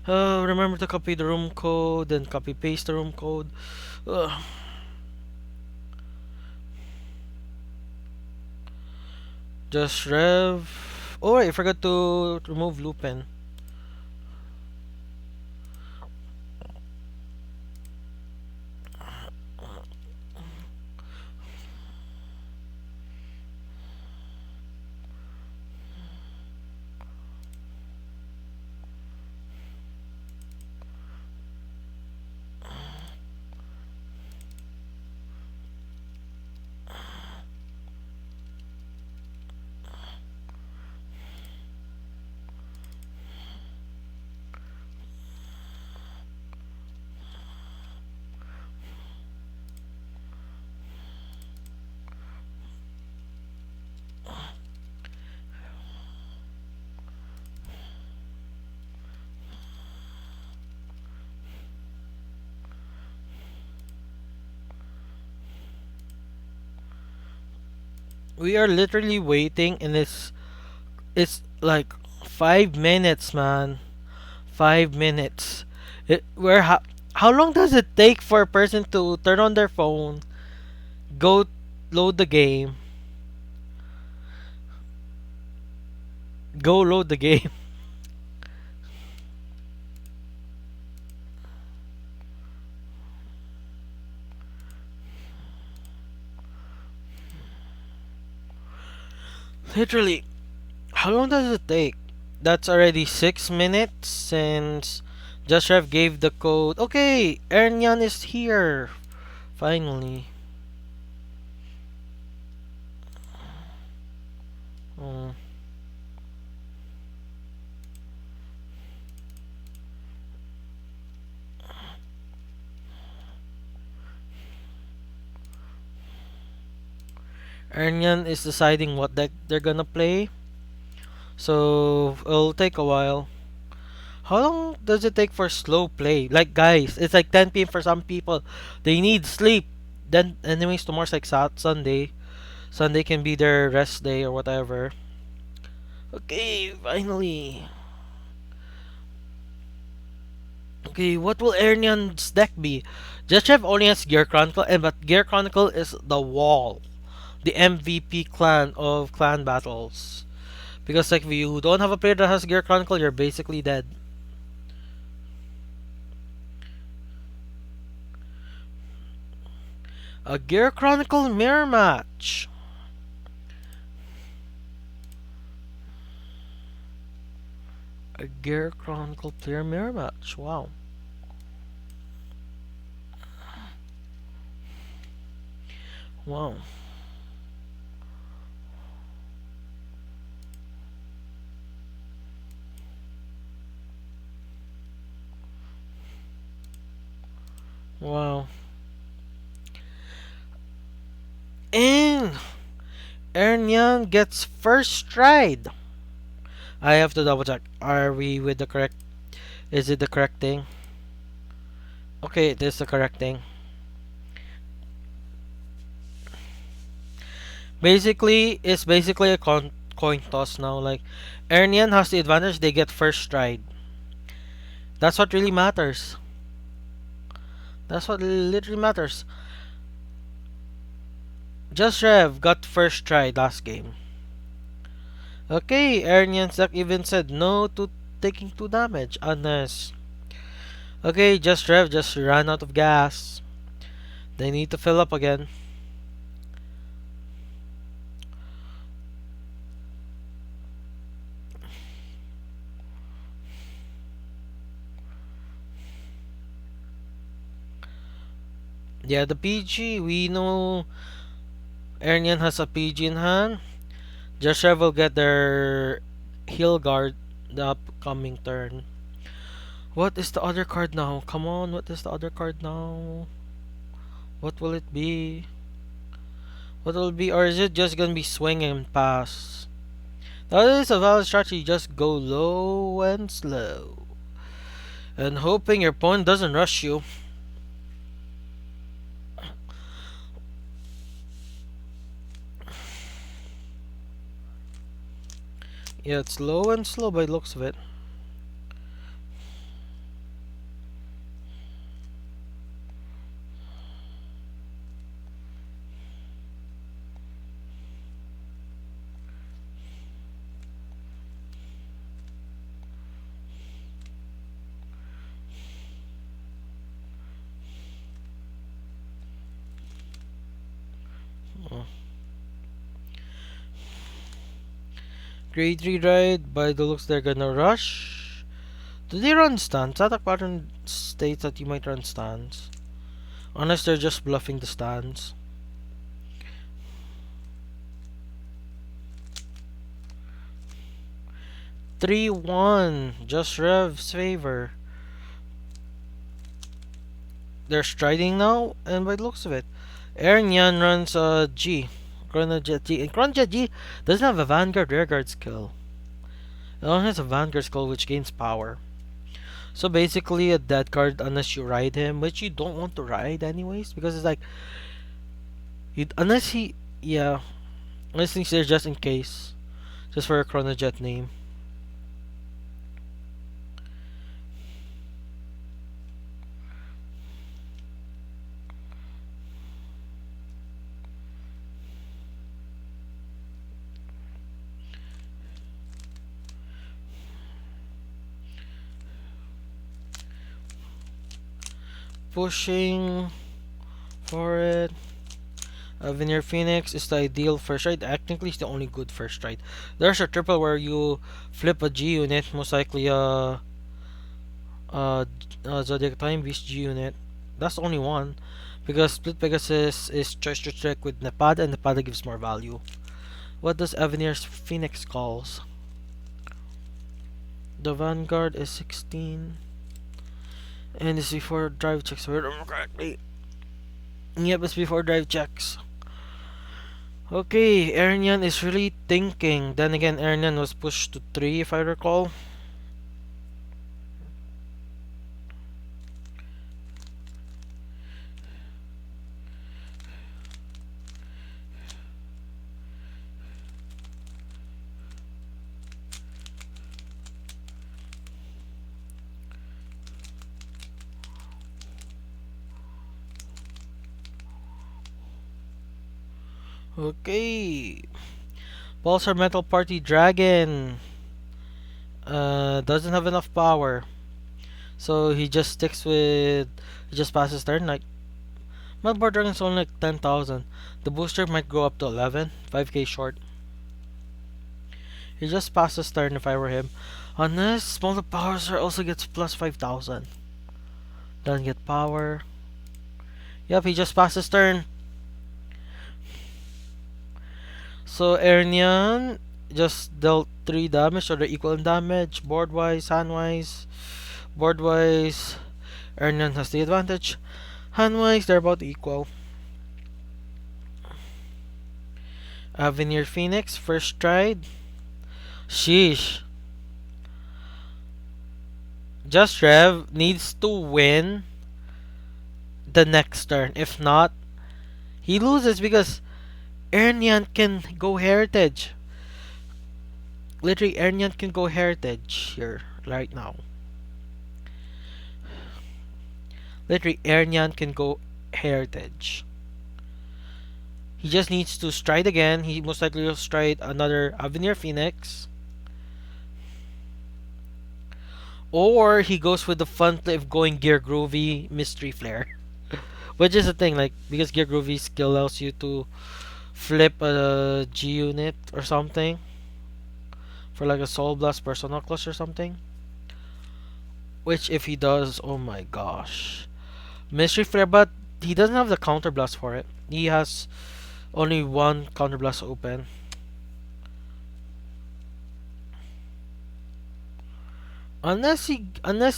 Remember to copy the room code, then copy paste the room code. Just Rev. Oh, I forgot to remove Lupin. We are literally waiting, and it's like 5 minutes, man. 5 minutes. How long does it take for a person to turn on their phone, go load the game, go load the game? Literally, how long does it take? That's already 6 minutes since Jasrev gave the code. Okay, Ernyan is here. Finally. Oh. Ernyan is deciding what deck they're gonna play. So it'll take a while. How long does it take for slow play? Like guys, it's like 10 p.m. for some people. They need sleep. Then anyways, tomorrow's like Sunday. Sunday can be their rest day or whatever. Okay, finally. Okay, what will Ernyan's deck be? Jetchev only has Gear Chronicle, and but Gear Chronicle is the wall, the MVP clan of clan battles. Because like if you don't have a player that has Gear Chronicle, you're basically dead. A Gear Chronicle mirror match. A Gear Chronicle player mirror match. Wow. Wow. Wow. And Ernyan gets first stride. I have to double check. Are we with the correct? Is it the correct thing? Okay, it is the correct thing. Basically, it's basically a coin toss now. Like, Ernyan has the advantage, they get first stride. That's what really matters. That's what literally matters. Just Rev got first stride last game. Okay, Ernyan's deck even said no to taking 2 damage. Unless. Okay, Just Rev just ran out of gas. They need to fill up again. Yeah, the PG, we know Ernyan has a PG in hand. Jashev will get their heal guard the upcoming turn. What is the other card now? Come on, what is the other card now? What will it be? What will it be? Or is it just gonna be swing and pass? That is a valid strategy. Just go low and slow. And hoping your opponent doesn't rush you. Yeah, it's low and slow by the looks of it. Uh, Grade 3 ride. By the looks, they're gonna rush. Do they run stands? Attack pattern states that you might run stands. Unless they're just bluffing the stands. 3-1. Just Rev's favor. They're striding now, and by the looks of it, Aaron runs G. Chronojet G. And Chronojet G doesn't have a Vanguard Rearguard skill. It only has a Vanguard skill which gains power. So basically a dead card unless you ride him, which you don't want to ride anyways, because it's like unless he yeah. Unless he's there just in case. Just for a Chronojet name. Pushing for it. Veneer Phoenix is the ideal first ride. Technically, it's the only good first ride. There's a triple where you flip a G unit, most likely Zodiac Time Beast G unit. That's the only one. Because Split Pegasus is Treasure Trick with Nepada, and Nepada gives more value. What does Avenir's Phoenix calls? The Vanguard is 16. And it's before drive checks, if I remember correctly. Yep, it's before drive checks. Okay, Ernian is really thinking. Then again, Ernian was pushed to 3 if I recall. Okay. Pulsar Metal Party Dragon doesn't have enough power. So he just sticks with he just passes turn like Metal Party Dragon's only like 10,000. The booster might go up to 11, 5k short. He just passes turn if I were him. Unless smaller powers also gets plus 5,000. Doesn't get power. Yep, he just passes turn. So Ernian just dealt 3 damage, so they're equal in damage. Board wise, hand wise. Board wise, Ernian has the advantage. Hand wise, they're about equal. Veneer Phoenix, first tried. Sheesh. Just Rev needs to win the next turn. If not, he loses because Ernian can go heritage. Literally, Ernian can go heritage here right now. Literally, Ernian can go heritage. He just needs to stride again. He most likely will stride another Veneer Phoenix. Or he goes with the fun play of going Gear Groovy Mystery Flare. Which is the thing, like, because Gear Groovy skill allows you to flip a G unit or something. For like a Soul Blast Personal Clutch or something. Which if he does, oh my gosh. Mystery Flare, but he doesn't have the Counter Blast for it. He has only one Counter Blast open. Unless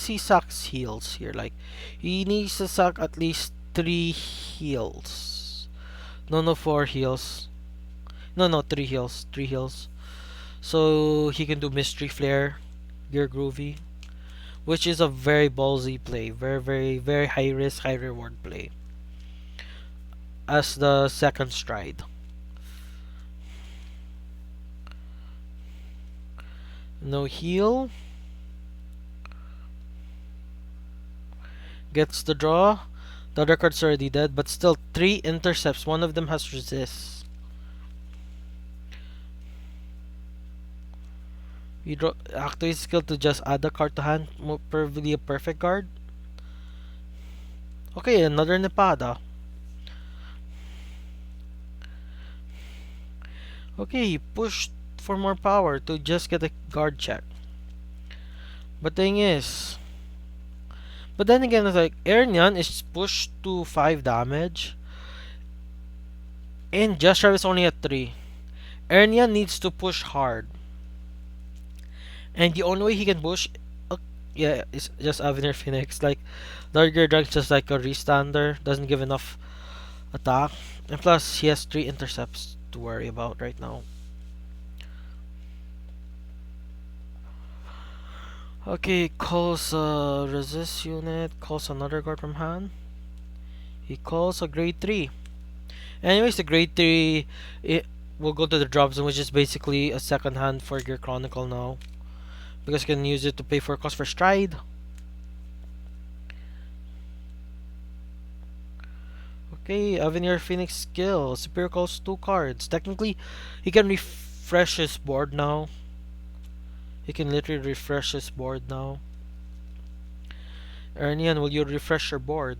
he sucks heals here, like he needs to suck at least 3 heals. No, 4 heals. No, 3 heals. 3 heals. So he can do Mystery Flare, Gear Groovy, which is a very ballsy play, very high risk, high reward play. As the second stride. No heal. Gets the draw. The other card's already dead, but still 3 intercepts. One of them has resist. You draw activate skill to just add a card to hand, preferably a perfect card. Okay, another Nepada. Okay, he pushed for more power to just get a guard check. But thing is, but then again, it's like Ernian is pushed to 5 damage, and Just Rev is only at 3. Ernian needs to push hard, and the only way he can push, yeah, is just Avenir Phoenix. Like, Darker Drag's just like a restander, doesn't give enough attack, and plus he has 3 intercepts to worry about right now. Okay, calls a resist unit, calls another guard from hand. He calls a grade 3. Anyways, the grade 3 it will go to the drop zone, which is basically a second hand for Gear Chronicle now. Because you can use it to pay for cost for stride. Okay, Avenir Phoenix skill. Superior calls 2 cards. Technically, he can refresh his board now. He can literally refresh his board now. Ernian, will you refresh your board?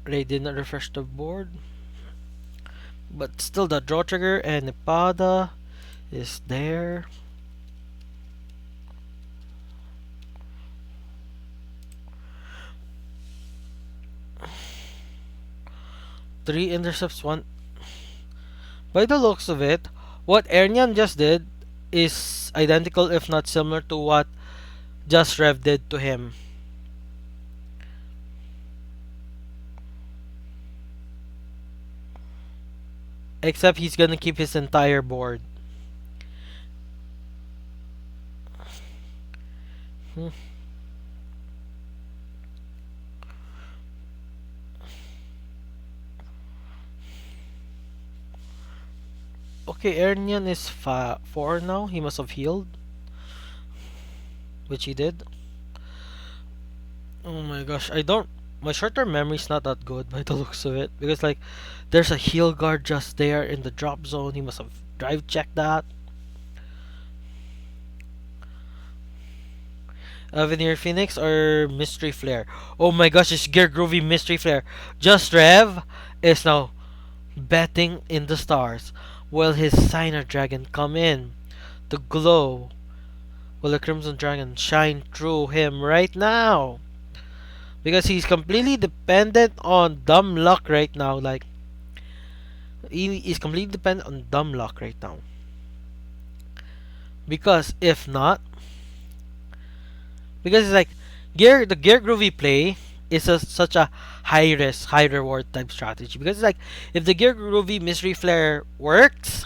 They did not refresh the board. But still, the draw trigger and Nipada is there. Three intercepts, one. By the looks of it, what Ernian just did is identical, if not similar, to what Just Rev did to him. Except he's gonna keep his entire board. Hmm. Okay, Ernian is 4 now. He must have healed, which he did. Oh my gosh, I don't. My short-term memory's not that good by the looks of it, because like, there's a heal guard just there in the drop zone. He must have drive checked that. Avenir Phoenix or Mystery Flare? Oh my gosh, it's Gear Groovy Mystery Flare. Just Rev is now betting in the stars. Will his Signer Dragon come in to glow? Will the Crimson Dragon shine through him right now? Because he's completely dependent on dumb luck right now. Like, he is completely dependent on dumb luck right now. Because if not, because it's like the Gear Groovy play is such a high risk, high reward type strategy. Because it's like, if the Gear Groovy Mystery Flare works,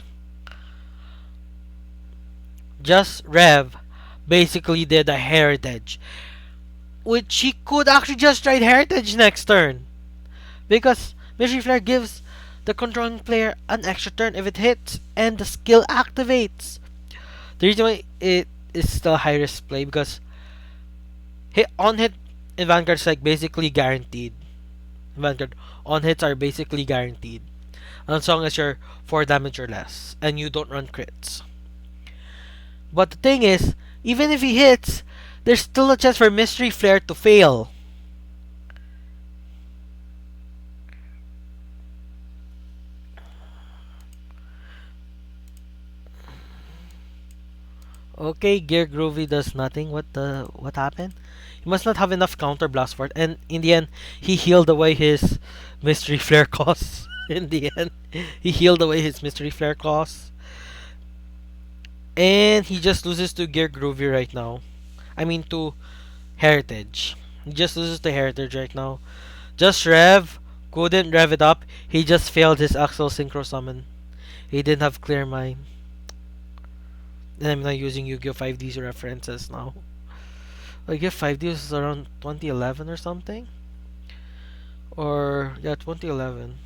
Just Rev basically did a Heritage, which he could actually just trade Heritage next turn. Because Mystery Flare gives the controlling player an extra turn if it hits and the skill activates. The reason why it is still a high risk play, because on hit in Vanguard is like basically guaranteed. Vanguard on hits are basically guaranteed, as long as you're 4 damage or less and you don't run crits. But the thing is, even if he hits, there's still a chance for Mystery Flare to fail. Okay, Gear Groovy does nothing. What happened? He must not have enough counter blast for it, and in the end, he healed away his Mystery Flare costs. In the end, he healed away his Mystery Flare costs, and he just loses to Gear Groovy right now. I mean to Heritage. He just loses to Heritage right now. Just Rev couldn't rev it up. He just failed his Axel Synchro Summon. He didn't have Clear Mind. And I'm not using Yu-Gi-Oh! 5D's references now. I guess 5D was around 2011 or something. Or, yeah, 2011.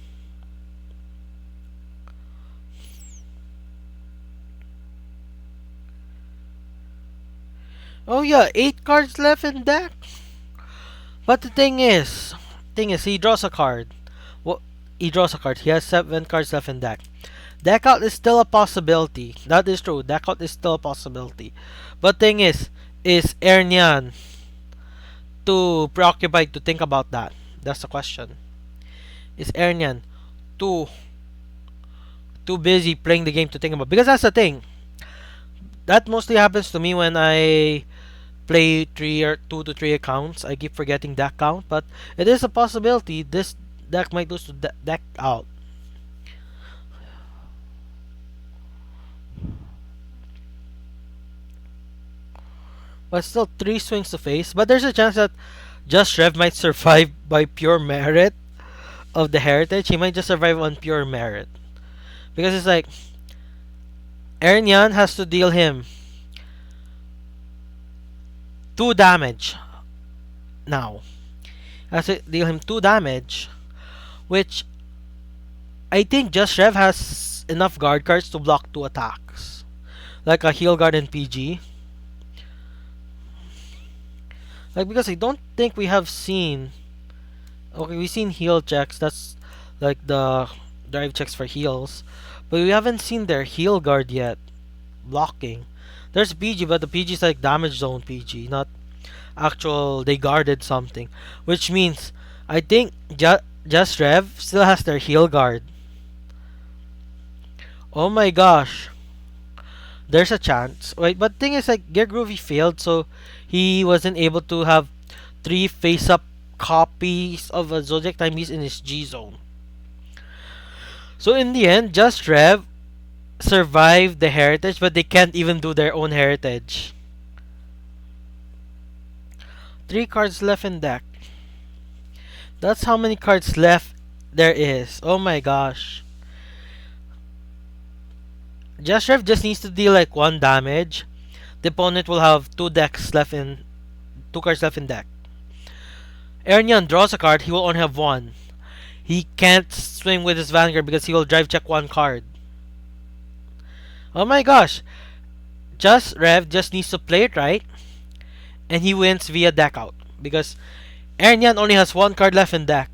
Oh yeah, 8 cards left in deck. But the thing is, he draws a card. Well, he draws a card. He has 7 cards left in deck. Deck out is still a possibility. That is true. Deck out is still a possibility. But thing is, Is Ernian too preoccupied to think about that? That's the question. Is Ernian too too busy playing the game to think about? Because that's the thing. That mostly happens to me when I play three or two to three accounts. I keep forgetting that count, but it is a possibility this deck might lose to deck out. But still three swings to face. But there's a chance that Just Rev might survive by pure merit of the heritage. He might just survive on pure merit. Because it's like Aaron Yan has to deal him 2 damage now. Has to deal him 2 damage, which I think Just Rev has enough guard cards to block 2 attacks. Like a heal guard and PG. Like, because I don't think we have seen. Okay, we've seen heal checks. That's like the drive checks for heals. But we haven't seen their heal guard yet. Blocking. There's PG, but the PG is like damage zone PG, not actual. They guarded something. Which means, I think Just Rev still has their heal guard. Oh my gosh. There's a chance. Wait, but thing is like Gear Groovy failed, so he wasn't able to have 3 face-up copies of a Zodiac Time Beast in his G zone. So in the end, Just Rev survived the heritage, but they can't even do their own heritage. 3 cards left in deck. That's how many cards left there is. Oh my gosh. Just Rev just needs to deal like 1 damage. The opponent will have 2 cards left in deck. Ernian draws a card, he will only have 1. He can't swing with his Vanguard because he will drive check 1 card. Oh my gosh. Just Rev just needs to play it right. And he wins via deck out. Because Ernian only has 1 card left in deck.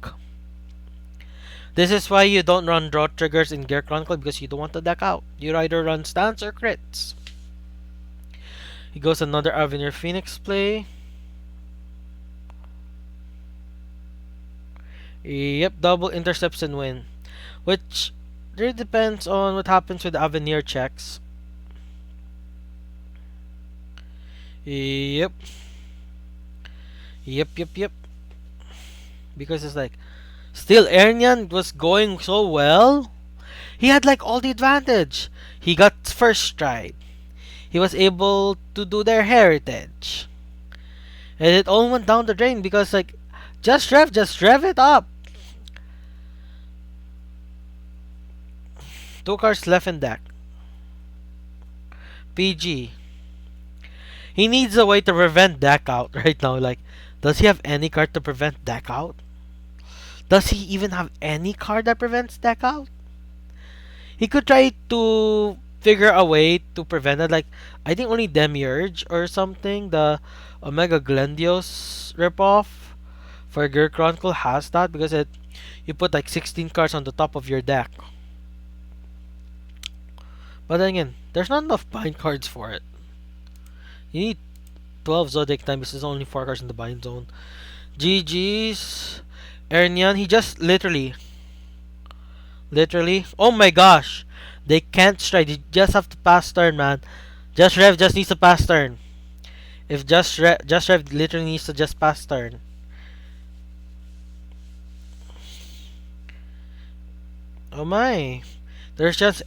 This is why you don't run draw triggers in Gear Chronicle, because you don't want to deck out. You either run stance or crits. He goes another Avenir Phoenix play. Yep, double intercepts and win. Which really depends on what happens with the Avenir checks. Yep. Yep. Because it's like, still Ernian was going so well. He had like all the advantage. He got first stride. He was able to do their heritage. And it all went down the drain because like just rev it up. 2 cards left in deck. PG. He needs a way to prevent deck out right now. Like, does he have any card to prevent deck out? Does he even have any card that prevents deck out? He could try to figure a way to prevent it. Like, I think only Demiurge or something, the Omega Glendios ripoff for Gear Chronicle has that, because you put like 16 cards on the top of your deck. But then again, there's not enough bind cards for it. You need 12 Zodiac Time. This is only 4 cards in the bind zone. GG's. Ernian, he just literally. Oh my gosh. They can't strike. You just have to pass turn, man. Just Rev just needs to pass turn. If Just Rev literally needs to just pass turn. Oh my. There's chance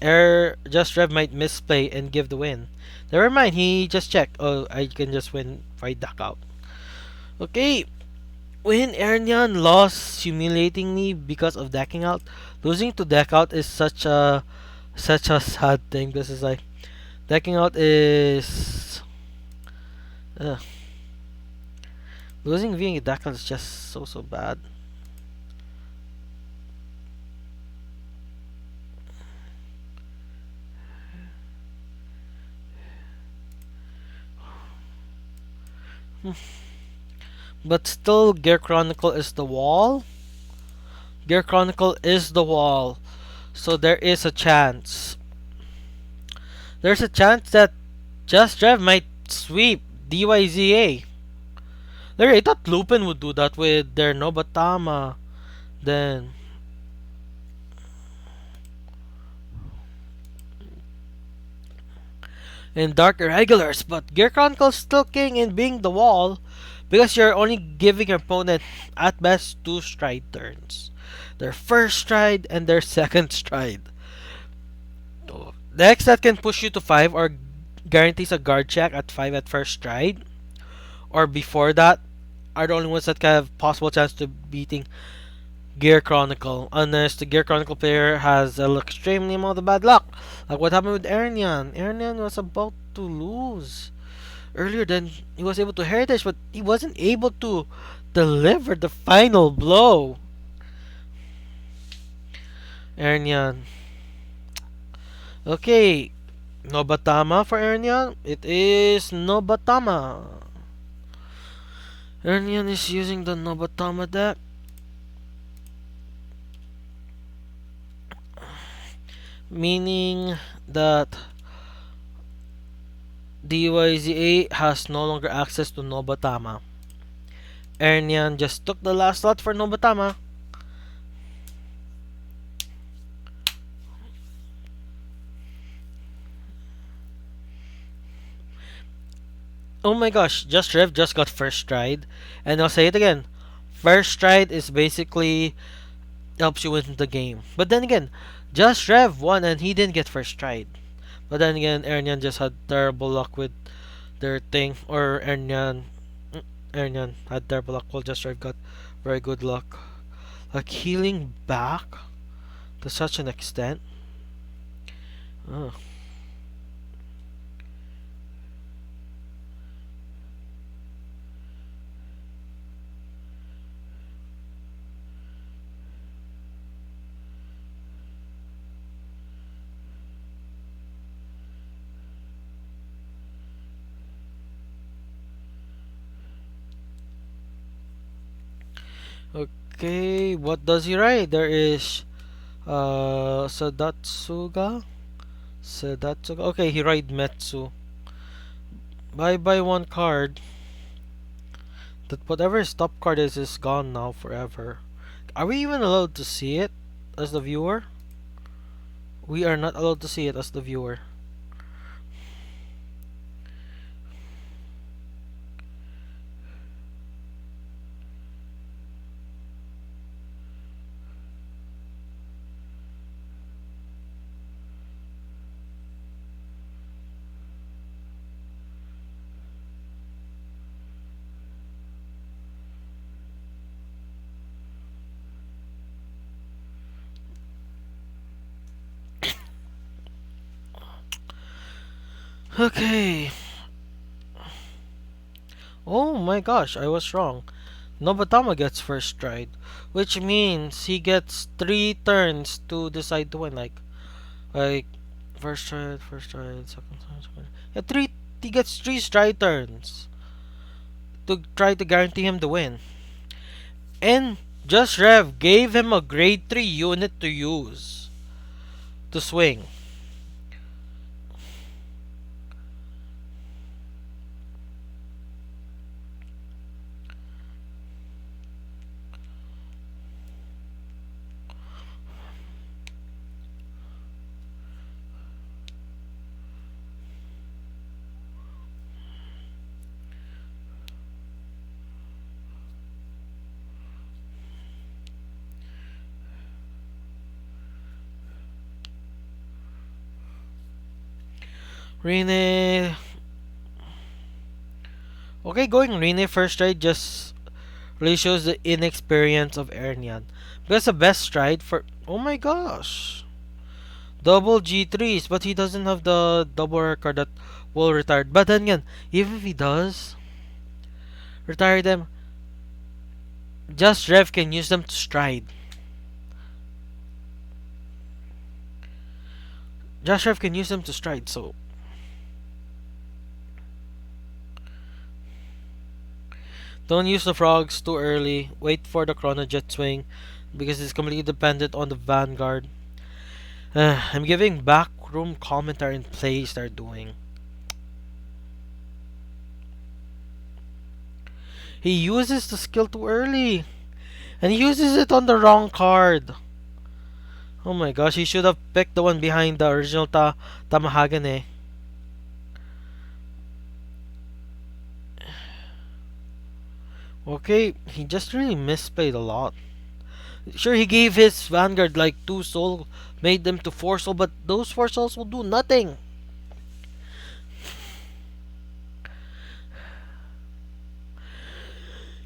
Just Rev might misplay and give the win. Never mind, he just checked. Oh, I can just win if I duck out. Okay. When Ernian lost humiliatingly because of decking out, losing to deck out is such a sad thing. This is like decking out is losing via deck out is just so bad. But still, Gear Chronicle is the wall. Gear Chronicle is the wall. So there is a chance. There's a chance that Just Rev might sweep DYZA. There, I thought Lupin would do that with their Nobatama. Then, in Dark Irregulars, but Gear Chronicles still king in being the wall because you're only giving your opponent at best 2 stride turns. Their first stride and their second stride. Decks that can push you to 5 or guarantees a guard check at 5 at first stride or before that are the only ones that can have possible chance to beating Gear Chronicle, unless the Gear Chronicle player has an extremely amount of bad luck. Like what happened with Ernian. Ernian was about to lose earlier than he was able to heritage, but he wasn't able to deliver the final blow. Ernian. Okay, Nobatama for Ernian. It is Nobatama. Ernian is using the Nobatama deck. Meaning that DYZA has no longer access to Nobatama. Ernian just took the last slot for Nobatama. Oh my gosh, Just Rev just got first stride. And I'll say it again. First stride is basically helps you win the game. But then again, Just Rev won and he didn't get first stride. But then again, Ernian just had terrible luck with their thing. Or Ernian had terrible luck while Just Rev got very good luck. Like healing back to such an extent. Oh. Okay, what does he write? There is Sadatsuga. Sadatsuga. Okay, he write Metsu. Bye 1 card. That whatever his top card is gone now forever. Are we even allowed to see it as the viewer? We are not allowed to see it as the viewer. Okay. Oh my gosh, I was wrong. Nobatama gets first stride, which means he gets 3 turns to decide to win. Like first stride, second stride, yeah, three. He gets 3 stride turns to try to guarantee him the win. And Just Rev gave him a grade 3 unit to use to swing. Rene. Okay, going Rene first stride just really shows the inexperience of Ernian. Because the best stride for. Oh my gosh! Double G3s, but he doesn't have the double rare card that will retire. But then again, even if he does retire them, Just Rev can use them to stride. Just Rev can use them to stride, so. Don't use the frogs too early. Wait for the Chrono Jet swing because it's completely dependent on the Vanguard. I'm giving backroom commentary in plays they're doing. He uses the skill too early. And he uses it on the wrong card. Oh my gosh, he should have picked the one behind the original Tamahagane. Okay, he just really misplayed a lot. Sure, he gave his Vanguard like 2 soul, made them to 4 soul, but those 4 souls will do nothing.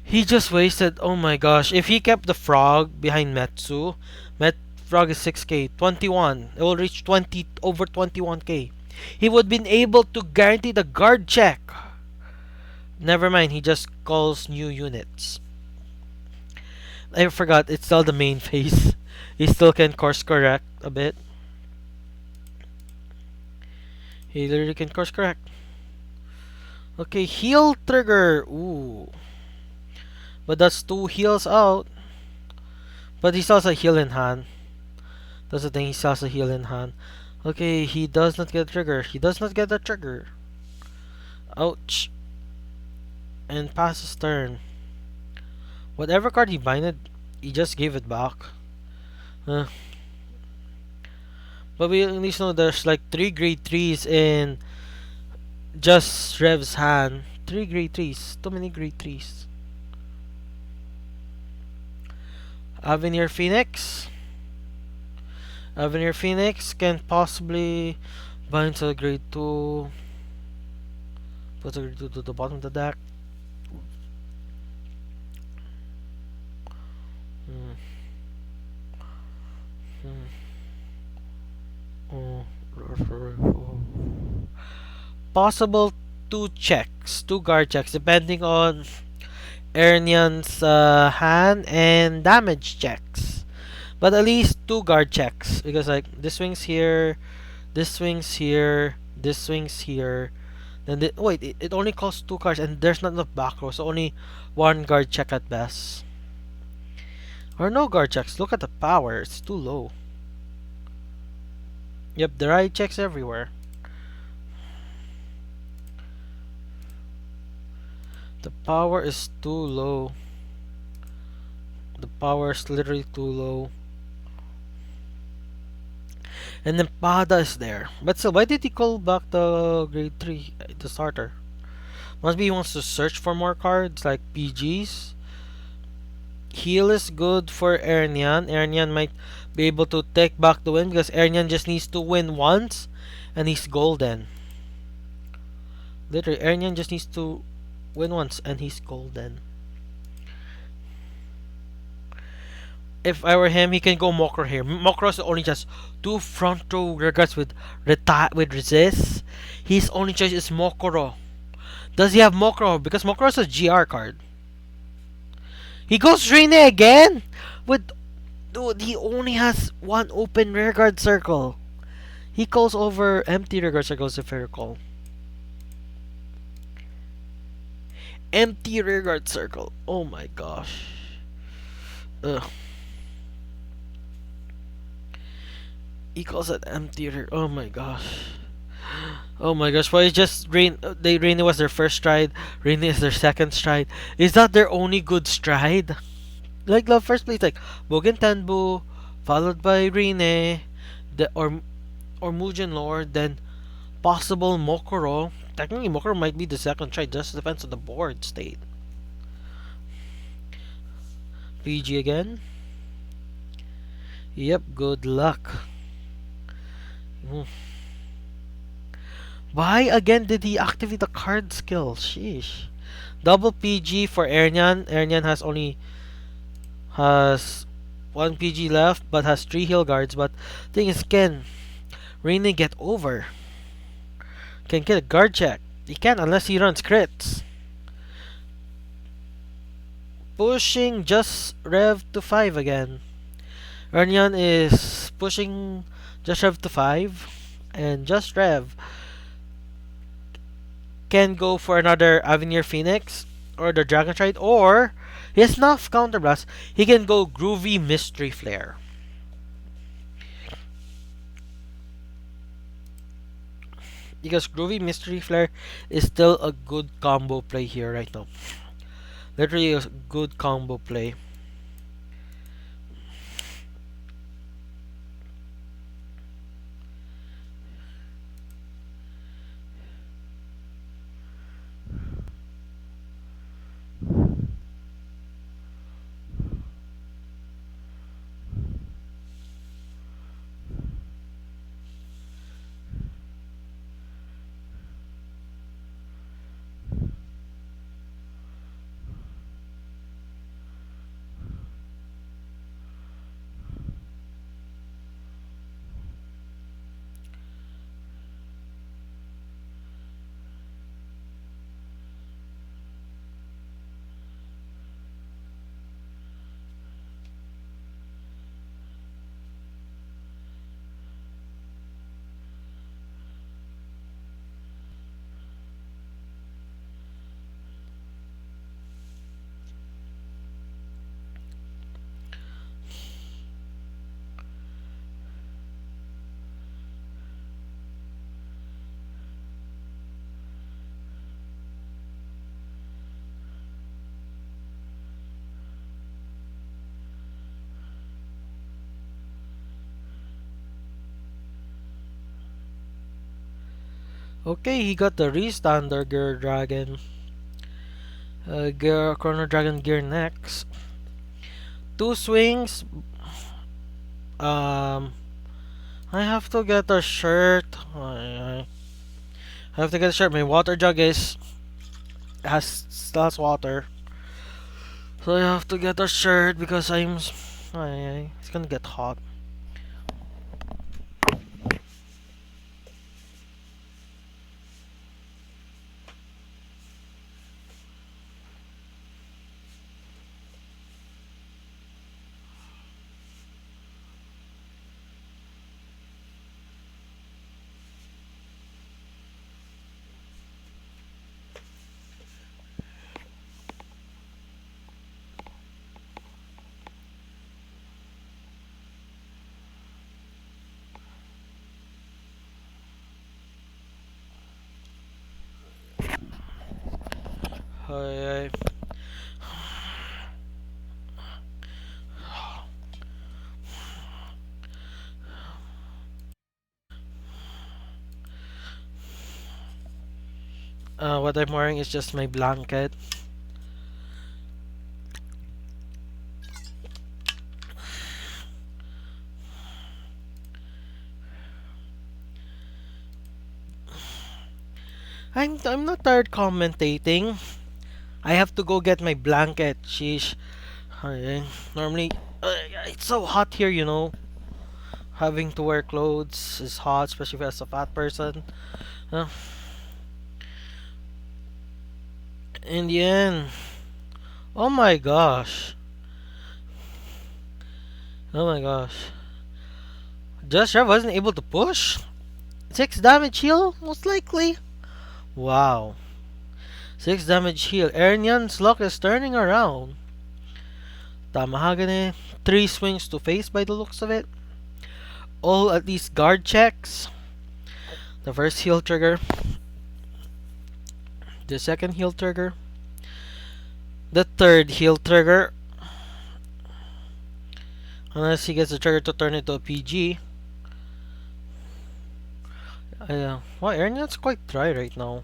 He just wasted, oh my gosh. If he kept the frog behind Metsu, Frog is 6k, 21. It will reach 20, over 21k. He would have been able to guarantee the guard check. Never mind, he just calls new units. I forgot, it's still the main phase. He still can course correct a bit. He literally can course correct. Okay, heal trigger. Ooh. But that's 2 heals out. But he still has a heal in hand. That's the thing, he still has a heal in hand. Okay, he does not get a trigger. He does not get a trigger. Ouch. And passes turn. Whatever card he binded, he just gave it back. But we at least know there's like 3 grade 3s in just Rev's hand. 3 grade 3s. Too many grade 3s. Avenir Phoenix. Avenir Phoenix can possibly bind to grade 2. Put the grade 2 to the bottom of the deck. Possible 2 checks, 2 guard checks, depending on Ernian's hand and damage checks. But at least 2 guard checks, because like this swings here, this swings here, this swings here. Then wait, it only costs 2 cards and there's not enough back row, so only 1 guard check at best. Or no guard checks. Look at the power, it's too low. Yep, there are checks everywhere. The power is too low. The power is literally too low. And then Pada is there. But still, why did he call back the grade 3, the starter? Must be he wants to search for more cards like PGs. Heal is good for Ernian. Ernian might be able to take back the win because Ernian just needs to win once and he's golden. Literally, Ernian just needs to win once and he's golden. If I were him, he can go Mokro here. Mokro is only just 2 front row regards with resist. His only choice is Mokoro. Does he have Mokoro? Because Mokoro is a GR card. He goes Rene again? With dude, he only has 1 open rearguard circle. He calls over empty rearguard circles if I recall. Empty rearguard circle. Oh my gosh. Ugh. He calls it empty rear. Oh my gosh. Oh my gosh. Why just Rain was their first stride, Rain is their second stride. Is that their only good stride? Like the first place like Bogen Tenbu, followed by Rine, or Mujin Lord, then possible Mokoro. Technically Mokoro might be the second stride, just depends on the board state. PG again. Yep, good luck. Why again did he activate the card skill? Sheesh. Double PG for Ernian. Ernian has 1 PG left, but has 3 heal guards. But thing is, can Rainy get over? Can get a guard check? He can't unless he runs crits. Pushing just Rev to 5 again. Ernian is pushing just Rev to 5, and just Rev can go for another Avenir Phoenix or the Dragon Stride, or he has enough counterblast. He can go Groovy Mystery Flare. Because Groovy Mystery Flare is still a good combo play here right now. Literally a good combo play. Okay, he got the Restander Gear Dragon. Gear Chrono Dragon Gear next. Two swings. Um, I have to get a shirt. I have to get a shirt. My water jug is has still has water, so I have to get a shirt because it's gonna get hot. Ay, ay. What I'm wearing is just my blanket. I'm not tired commentating. I have to go get my blanket. Sheesh. Ay, ay. Normally, it's so hot here, you know. Having to wear clothes is hot, especially as a fat person. Uh, in the end, oh my gosh. Oh my gosh. Just Rev wasn't able to push? 6 damage heal? Most likely. Wow. 6 damage heal. Ernyan's luck is turning around. Tamahagane. 3 swings to face by the looks of it. All at least guard checks. The first heal trigger. The second heal trigger. The third heal trigger. Unless he gets the trigger to turn into a PG. Well, Ernyan's quite dry right now.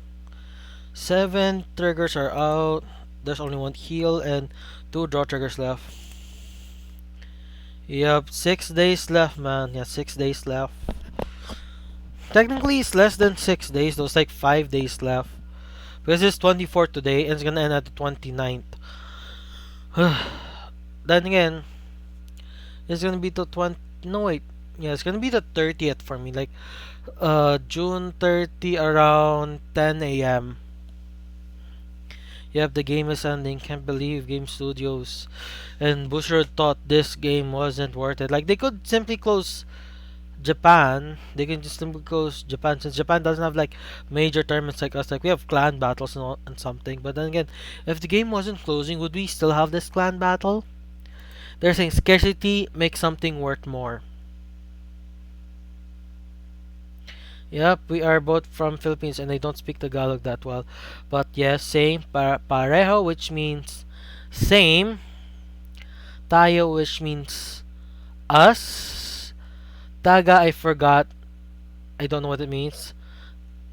7 triggers are out. There's only 1 heal and 2 draw triggers left. Yep, 6 days left, man. Yeah, 6 days left. Technically, it's less than 6 days, though. It's like 5 days left. Because it's 24th today, and it's gonna end at the 29th. Then again, it's gonna be the 20. No, wait. Yeah, it's gonna be the 30th for me. Like, June 30 around 10 a.m. Yep, the game is ending. Can't believe Game Studios and Busher thought this game wasn't worth it. Like, they could simply close Japan. They can just simply close Japan since Japan doesn't have like major tournaments like us. Like, we have clan battles and something. But then again, if the game wasn't closing, would we still have this clan battle? They're saying scarcity makes something worth more. Yep, we are both from Philippines and I don't speak Tagalog that well. But yes, same parejo, which means Same. Tayo, which means us. Taga, I forgot. I don't know what it means.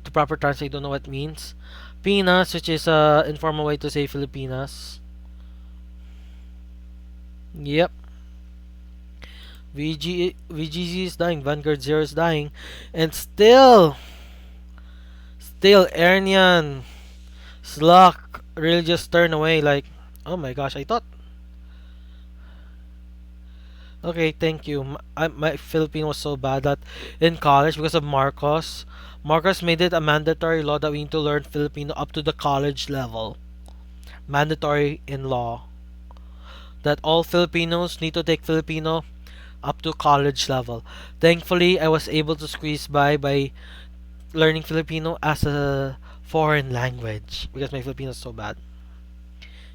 To proper translate, I don't know what it means. Pinas, which is a informal way to say Filipinas. Yep. VGZ is dying. Vanguard Zero is dying. And still, Ernian, Sluck really just turned away. Like, oh my gosh, I thought. Okay, thank you. My Filipino was so bad that in college, because of Marcos made it a mandatory law that we need to learn Filipino up to the college level. Mandatory in law. That all Filipinos need to take Filipino up to college level. Thankfully, I was able to squeeze by learning Filipino as a foreign language because my Filipino is so bad.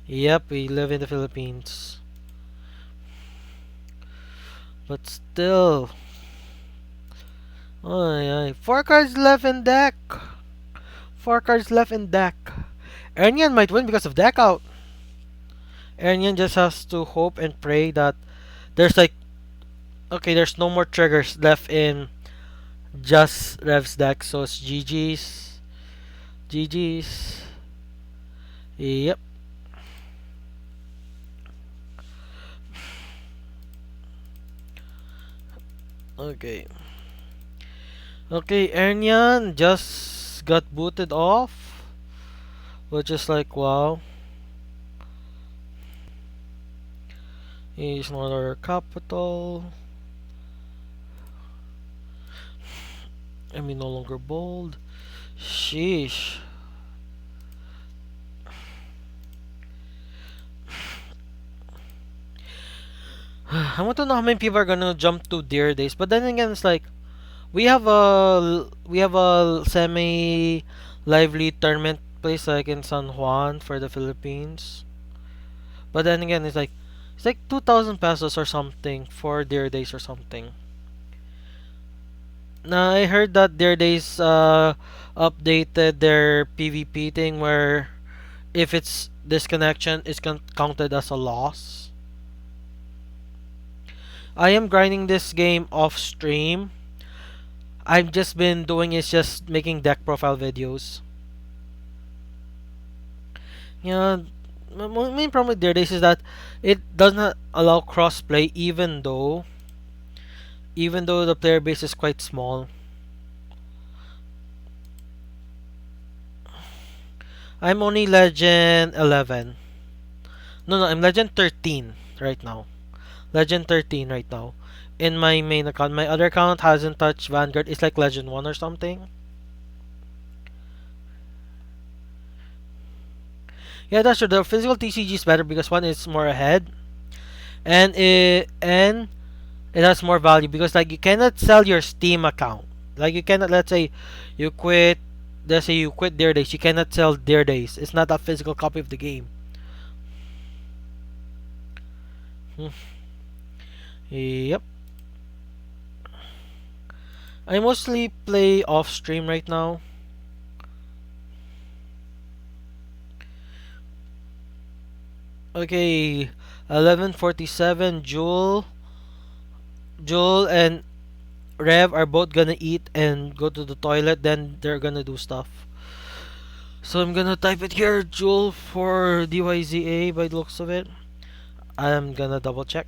Yep, we live in the Philippines. But still. Ay, ay. Four cards left in deck. Four cards left in deck. Ernian might win because of deck out. Ernian just has to hope and pray that there's like, okay, there's no more triggers left in just Rev's deck. So it's GG's. GG's. Yep. Okay. Okay, Ernian just got booted off. Which is like, wow. He's no longer capital. I mean, no longer bold. Sheesh. I want to know how many people are gonna jump to Deer Days, but then again, it's like we have a semi lively tournament place like in San Juan for the Philippines. But then again, it's like 2,000 pesos or something for Deer Days or something. Now I heard that Deer Days updated their PvP thing where if it's disconnection, it's counted as a loss. I am grinding this game off stream. I've just been doing is just making deck profile videos. Yeah, main problem with Dear Days is that it does not allow crossplay even though the player base is quite small. I'm only Legend 11. No, I'm Legend 13 right now. Legend 13 right now. In my main account. My other account hasn't touched Vanguard. It's like Legend 1 or something. Yeah, that's true. The physical TCG is better because one is more ahead. And it has more value because like you cannot sell your Steam account. Like you cannot, you quit let's say you quit Dear Days, you cannot sell Dear Days. It's not a physical copy of the game. Hmm. Yep. I mostly play off stream right now. Okay, 11:47. Jewel and Rev are both gonna eat and go to the toilet. Then they're gonna do stuff. So I'm gonna type it here, Jewel for DYZA by the looks of it. I'm gonna double check.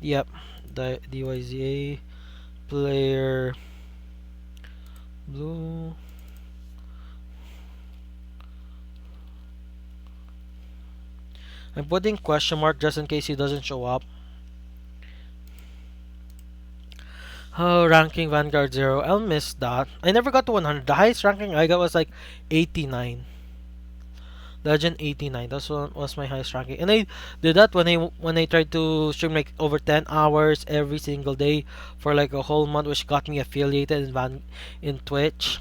Yep, the DYZA player blue. I'm putting question mark just in case he doesn't show up. Oh, ranking Vanguard 0. I'll miss that. I never got to 100. The highest ranking I got was like 89. Legend 89. That was my highest ranking. And I did that when I tried to stream like over 10 hours every single day for like a whole month, which got me affiliated in Twitch.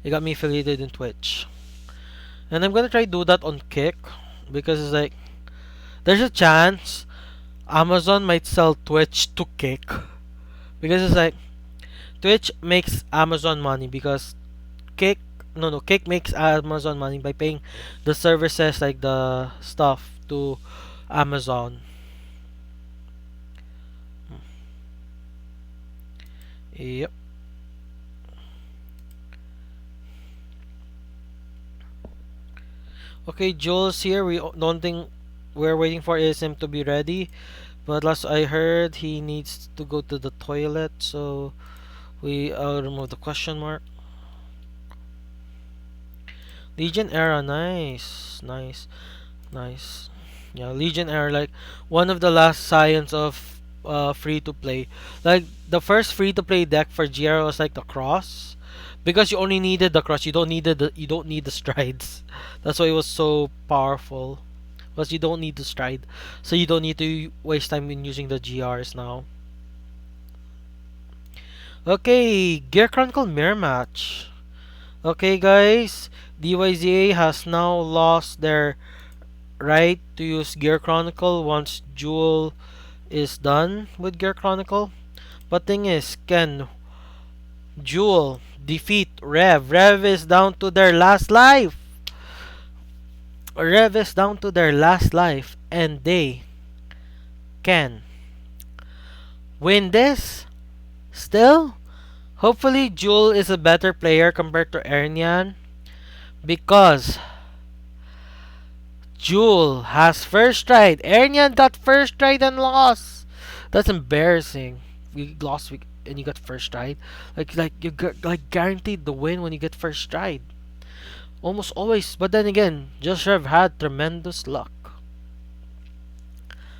It got me affiliated in Twitch. And I'm gonna try to do that on Kick because it's like there's a chance Amazon might sell Twitch to Kick because it's like Twitch makes Amazon money because Kick no, Cake makes Amazon money by paying the services like the stuff to Amazon. Yep. Okay, Jules here. We don't think we're waiting for him to be ready, but last I heard he needs to go to the toilet, so we remove the question mark. Legion era, nice, nice, nice. Yeah, Legion era, like one of the last science of free to play. Like the first free to play deck for GR was like the cross, because you only needed the cross. You don't need the strides. That's why it was so powerful. Because you don't need to stride, so you don't need to waste time in using the GRs now. Okay, Gear Chronicle mirror match. Okay, guys, DYZA has now lost their right to use Gear Chronicle once Jewel is done with Gear Chronicle. But thing is, can Jewel defeat Rev? Rev is down to their last life. Rev is down to their last life, and they can win this still. Hopefully, Jewel is a better player compared to Ernian, because Jewel has first ride. Ernian got first ride and lost. That's embarrassing. We lost and you got first ride. Like you got like guaranteed the win when you get first ride. Almost always. But then again, Just Rev had tremendous luck.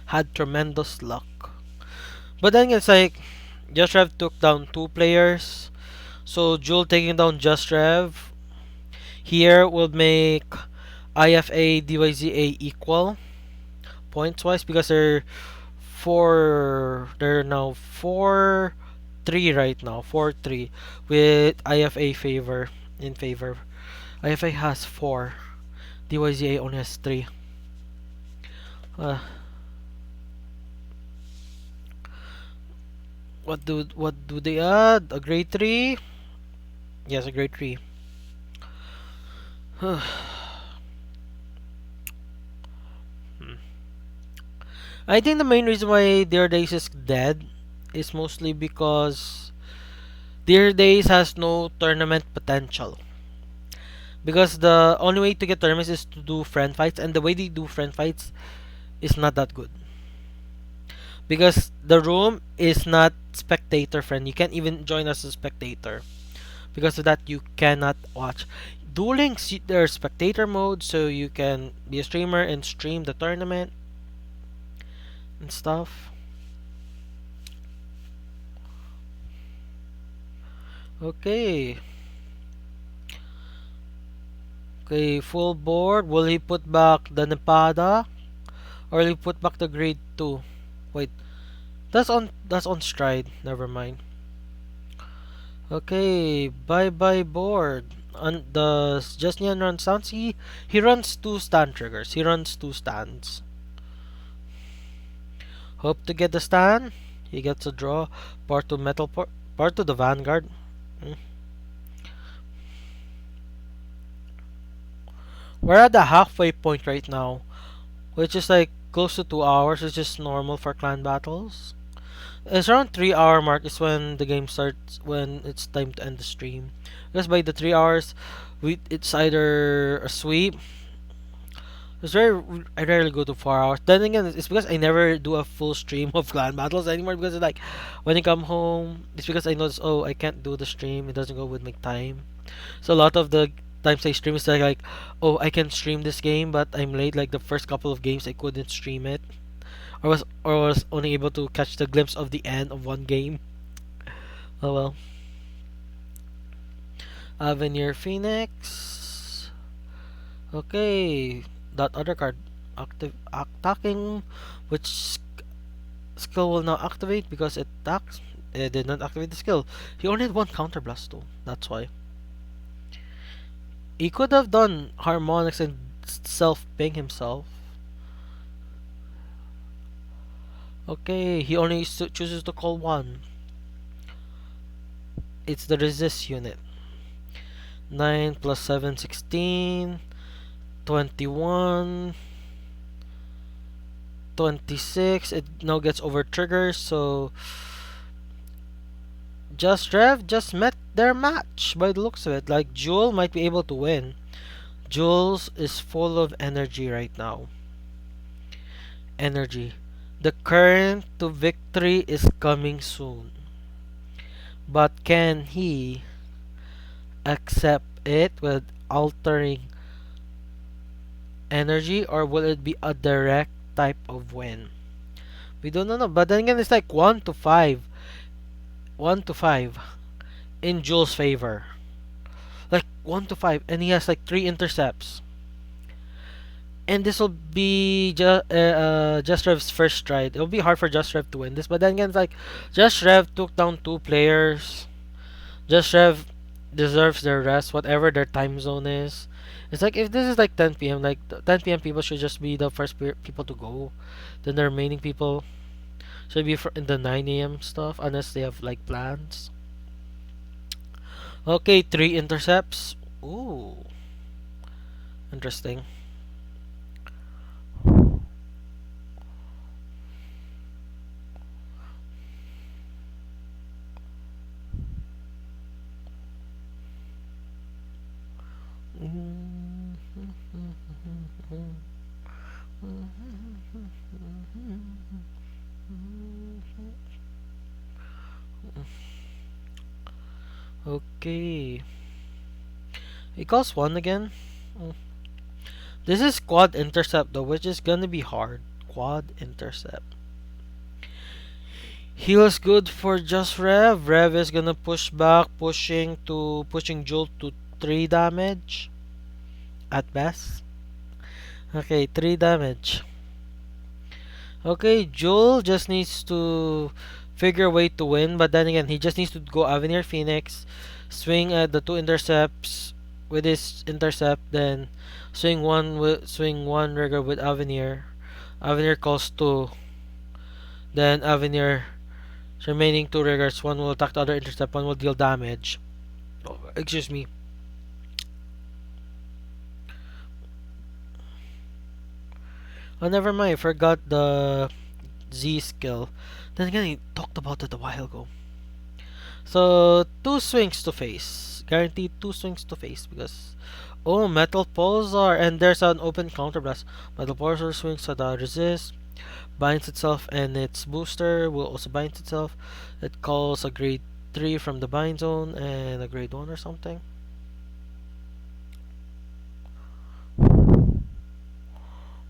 Had tremendous luck. But then it's like Just Rev took down two players. So Jewel taking down Just Rev here will make IFA DYZA equal points wise, because they're now 4-3 right now, 4-3 with IFA favor in favor. IFA has 4, DYZA only has 3. uh, what do they add? A grade 3? Yes, a grade 3. I think the main reason why Dear Days is dead is mostly because Dear Days has no tournament potential. Because the only way to get tournaments is to do friend fights, and the way they do friend fights is not that good. Because the room is not spectator friendly. You can't even join as a spectator. Because of that, you cannot watch. Dueling, there's spectator mode, so you can be a streamer and stream the tournament and stuff. Okay. Okay, full board. Will he put back the Nepada? Or will he put back the grade 2? Wait. That's on stride. Never mind. Okay, bye bye board. Does Justinian run sounds? He runs 2 stand triggers. He runs 2 stands. Hope to get the stand. He gets a draw. Part to metal part to the Vanguard. We're at the halfway point right now, which is like close to 2 hours, which is normal for clan battles. It's around 3 hour mark is when the game starts, when it's time to end the stream. Because by the 3 hours, it's either a sweep. I rarely go to 4 hours. Then again, it's because I never do a full stream of clan battles anymore. Because it's like when I come home, it's because I notice, oh, I can't do the stream. It doesn't go with my time. So a lot of the times I stream is like, oh, I can stream this game, but I'm late. Like the first couple of games, I couldn't stream it, or was only able to catch the glimpse of the end of one game. Oh well. Avenir Phoenix. Okay, that other card active attacking, which skill will now activate because it attacks. It did not activate the skill. He only had one counter blast though. That's why. He could have done harmonics and self ping himself. Okay, he only chooses to call one. It's the resist unit. 9 plus 7, 16. 21. 26. It now gets over triggers, so Just Rev just met their match by the looks of it. Like, Jewel might be able to win. Jules is full of energy right now. Energy. The current to victory is coming soon. But can he accept it with altering energy, or will it be a direct type of win? We don't know. But then again, it's like 1 to 5. 1 to 5 in Jules' favor. Like 1 to 5, and he has like 3 intercepts. And this will be Just Rev's first stride. It'll be hard for Just Rev to win this, but then again, it's like Just Rev took down 2 players. Just Rev deserves their rest, whatever their time zone is. It's like if this is like 10 p.m., like 10 p.m. people should just be the first people to go. Then the remaining people should be in the 9 a.m. stuff, unless they have like plans. Okay, 3 intercepts. Ooh, interesting. Okay. He calls 1 again. Mm. This is quad intercept though, which is gonna be hard. Quad intercept. Heals good for Just Rev. Rev is gonna push back, pushing Jolt to 3 damage at best. Okay, 3 damage. Okay, Joel just needs to figure a way to win, but then again, he just needs to go Avenir Phoenix, swing at the 2 intercepts with his intercept, then swing one rigger with Avenir. Avenir calls 2, then Avenir remaining 2 riggers. One will attack the other intercept, one will deal damage. Oh, excuse me. Oh, never mind. I forgot the Z skill. Then again, I talked about it a while ago. So, 2 swings to face. Guaranteed 2 swings to face because... Oh, Metal Pulsar! And there's an open counterblast. Metal Pulsar swings at the resist. Binds itself and its booster will also bind itself. It calls a grade 3 from the bind zone and a grade 1 or something.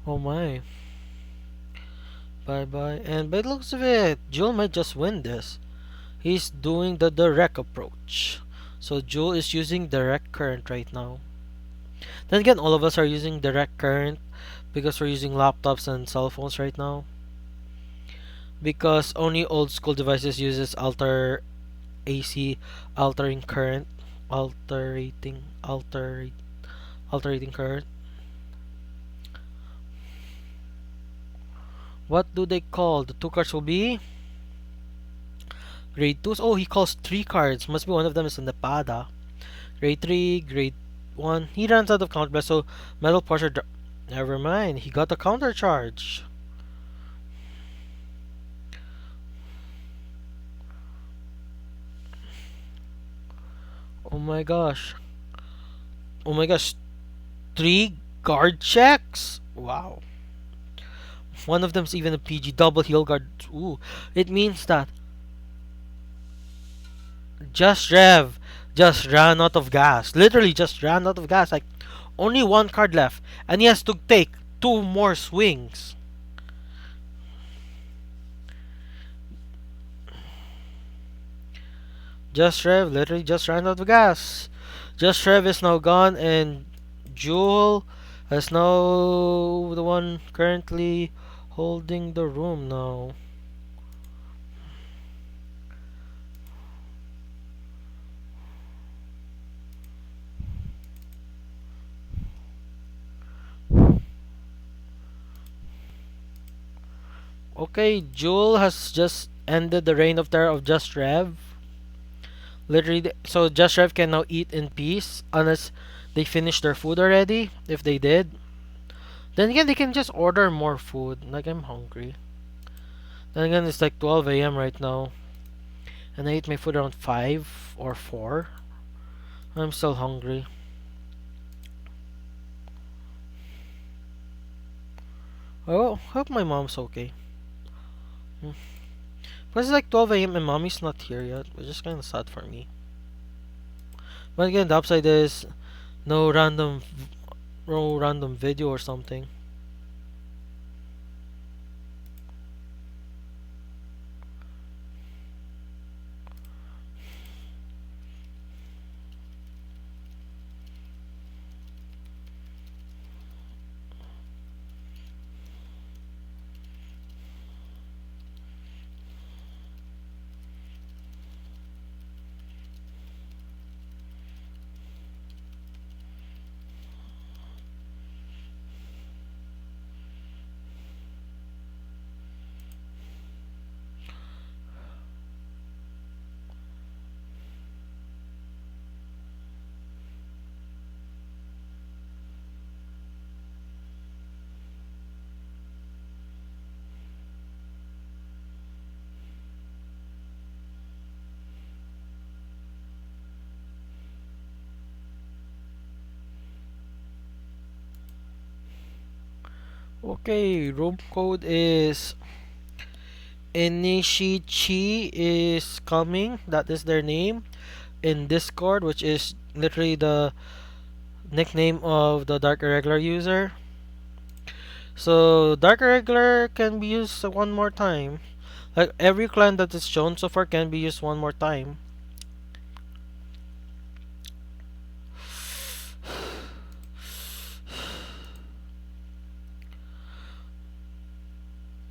Oh my. Bye bye. And by the looks of it, Jewel might just win this. He's doing the direct approach. So Jewel is using direct current right now. Then again, all of us are using direct current because we're using laptops and cell phones right now. Because only old school devices uses AC altering current, alterating current. What do they call? The 2 cards will be grade 2s. Oh, he calls 3 cards. Must be one of them is in the Pada. Grade 3, grade 1. He runs out of counterblast, so Metal Pusher. Never mind. He got a counter charge. Oh my gosh. Oh my gosh. 3 guard checks? Wow. One of them's even a PG double heal guard. Ooh. It means that Just Rev just ran out of gas. Literally just ran out of gas. Like only 1 card left. And he has to take 2 more swings. Just Rev literally just ran out of gas. Just Rev is now gone and Jewel is now the one currently holding the room now. Okay, Jewel has just ended the reign of terror of Just Rev. Literally, so Just Rev can now eat in peace unless they finish their food already. If they did, then again they can just order more food. Like I'm hungry. Then again, it's like 12 a.m. right now, and I ate my food around 5 or 4. I'm still hungry. Oh, hope my mom's okay. Hmm. But it's like 12 a.m. and mommy's not here yet, which is kind of sad for me. But again, the upside is no random, no random video or something. Okay, room code is Inishichi is coming. That is their name in Discord, which is literally the nickname of the Dark Irregular user. So Dark Irregular can be used one more time. Like every clan that is shown so far can be used one more time.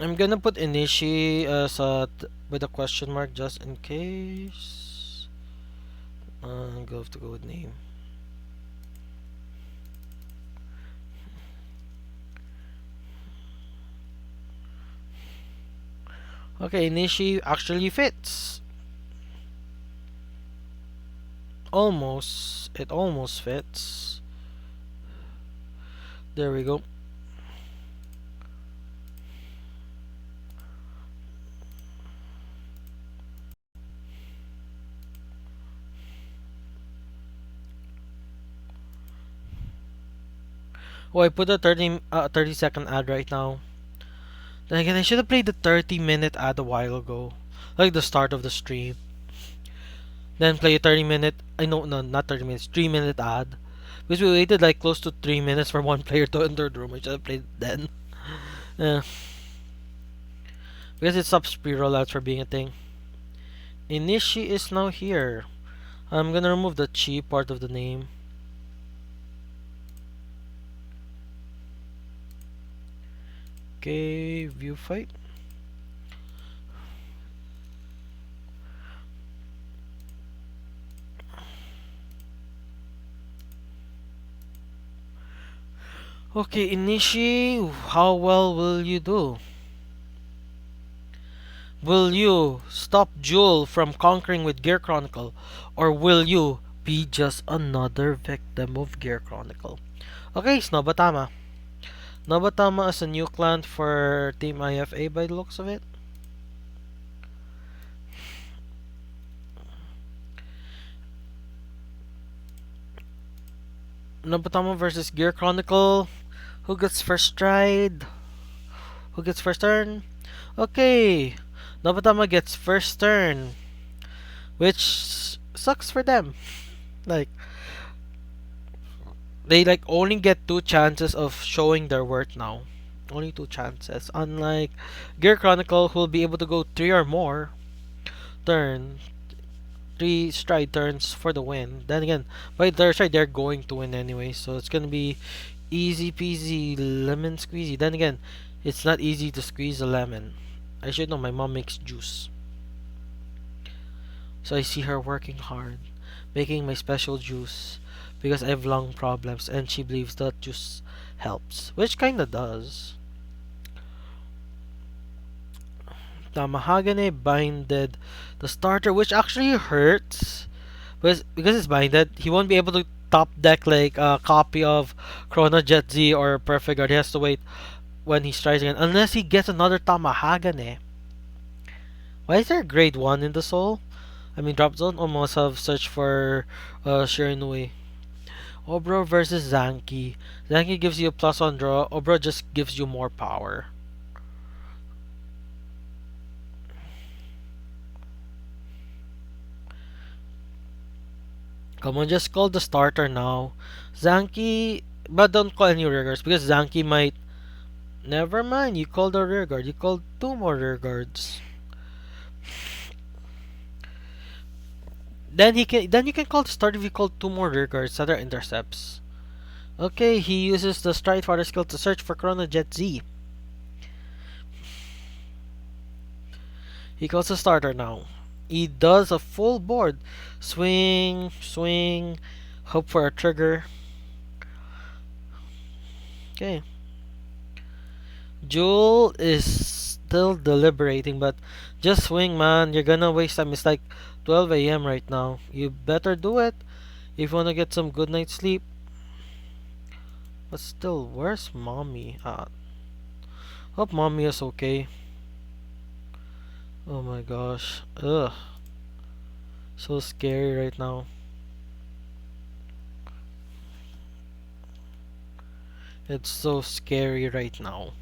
I'm gonna put Inishi as with a question mark just in case. Go have to go with name. Okay, Inishi actually fits. Almost. It almost fits. There we go. Oh, I put a 30-second ad right now. Then again, I should have played the 30-minute ad a while ago. Like the start of the stream. Then play a 30-minute. I know, no, not 30 minutes. 3-minute ad. Because we waited like close to 3 minutes for one player to enter the room. I should have played it then. Yeah. Because it stops pre-rollouts for being a thing. Inishi is now here. I'm gonna remove the chi part of the name. Okay, view fight. Okay, Inishi, how well will you do? Will you stop Jewel from conquering with Gear Chronicle? Or will you be just another victim of Gear Chronicle? Okay, it's Nobatama. Nobatama is a new clan for Team IFA by the looks of it. Nobatama versus Gear Chronicle. Who gets first stride? Who gets first turn? Okay, Nobatama gets first turn, which sucks for them. Like they like only get 2 chances of showing their worth now. Only 2 chances. Unlike Gear Chronicle, who will be able to go 3 or more turn, 3 stride turns for the win. Then again, by their stride, they're going to win anyway. So it's gonna be easy peasy lemon squeezy. Then again, it's not easy to squeeze a lemon. I should know. My mom makes juice, so I see her working hard, making my special juice because I have lung problems, and she believes that juice helps, which kinda does. The mahogany binded the starter, which actually hurts because it's binded, he won't be able to top deck like a copy of Chrono Jet Z or Perfect Guard. He has to wait when he strikes again, unless he gets another Tamahagane. Why is there grade 1 in the soul? I mean, drop zone almost have searched for Shirinui. Obro versus Zanki. Zanki gives you a plus on draw. Obro just gives you more power. Come on, just call the starter now. Zanki, but don't call any rear guards because Zanki might. Never mind, you called a rear guard. You called two more rear guards. Then you can call the start if you call two more rear guards that are intercepts. Okay, he uses the Stride Fighter skill to search for Chrono Jet Z. He calls a starter now. He does a full board. Swing, swing, hope for a trigger. Okay. Jewel is still deliberating, but just swing, man. You're gonna waste time. It's like 12 a.m. right now. You better do it if you wanna get some good night's sleep. But still, where's mommy at? Hope mommy is okay. Oh my gosh. Ugh. So scary right now. It's so scary right now.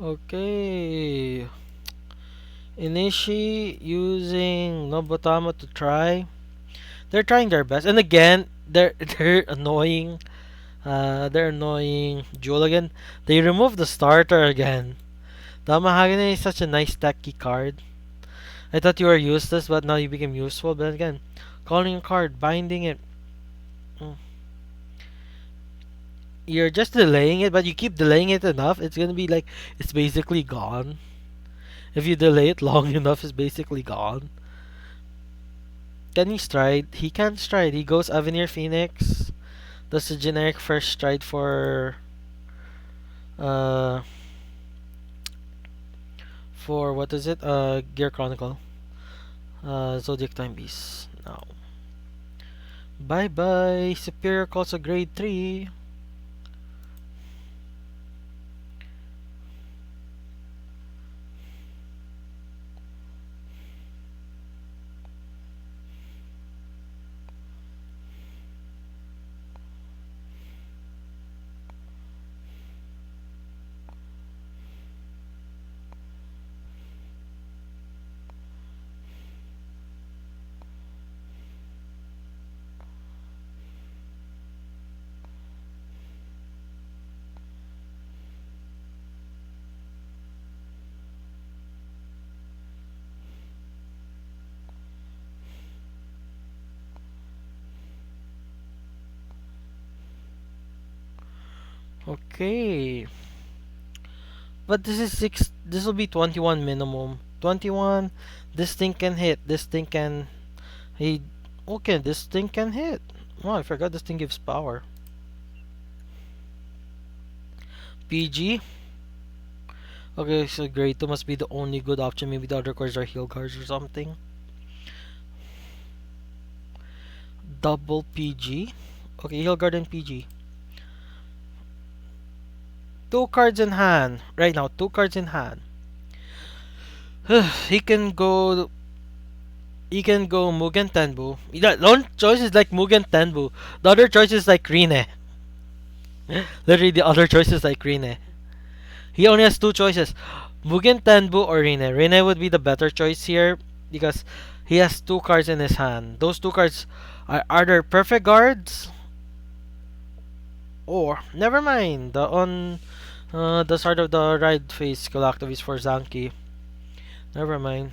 Okay. Inishi using Nobutama to try. They're trying their best. And again, they're annoying. They're annoying Jewel again. They removed the starter again. Damahagane is such a nice techy card. I thought you were useless, but now you became useful. But again, calling a card, binding it. Mm. You're just delaying it, but you keep delaying it enough, it's gonna be like it's basically gone. If you delay it long enough, it's basically gone. Can he stride? He can't stride. He goes Avenir Phoenix. Does the generic first stride uh for what is it? Gear Chronicle. Zodiac Time Beast. Now. Bye bye. Superior calls a grade 3. Okay. But this is 6. This will be 21 minimum. 21. This thing can hit. This thing can. He. Okay, this thing can hit. Oh, I forgot this thing gives power. PG. Okay, so grade 2 must be the only good option. Maybe the other cards are heal cards or something. Double PG. Okay, heal guard and PG. Two cards in hand. Right now, two cards in hand. he can go. He can go Mugen Tenbu. The one choice is like Mugen Tenbu. The other choice is like Rine. Literally, the other choice is like Rine. He only has two choices: Mugen Tenbu or Rine. Rine would be the better choice here because he has two cards in his hand. Those two cards are either perfect guards or never mind. The start of the ride phase skill activates for Zanki. Never mind.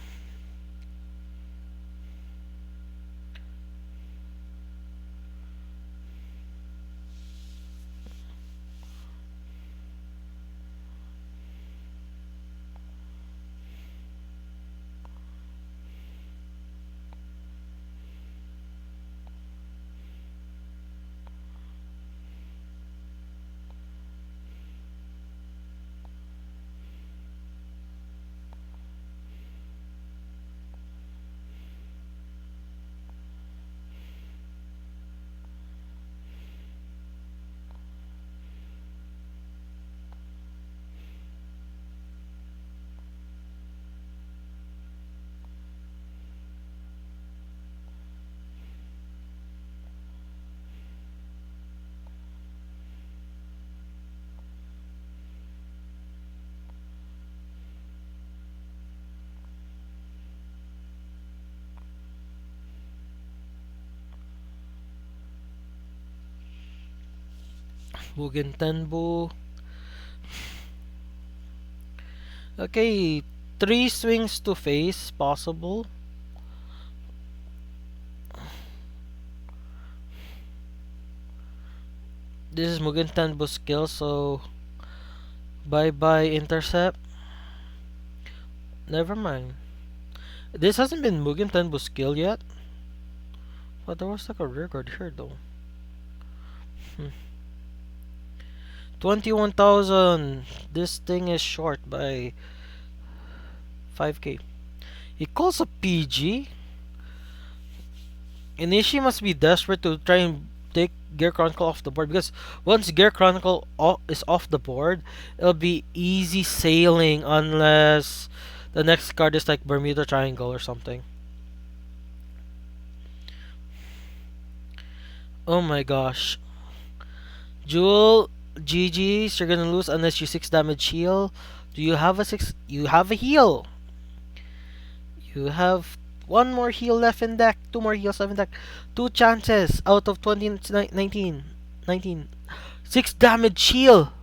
Mugen Tenbu. Okay, 3 swings to face possible. This is Mugen Tenbu skill, so bye bye intercept. Never mind. This hasn't been Mugen Tenbu skill yet. But there was like a record here though. 21,000. This thing is short by 5k. He calls a PG. Inishi must be desperate to try and take Gear Chronicle off the board, because once Gear Chronicle is off the board, it'll be easy sailing unless the next card is like Bermuda Triangle or something. Oh my gosh. Jewel, GG's, you're gonna lose unless you 6 damage heal. Do you have a 6? You have a heal. You have one more heal left in deck, 2 more heals left in deck. 2 chances out of 20, 19. 6 damage heal.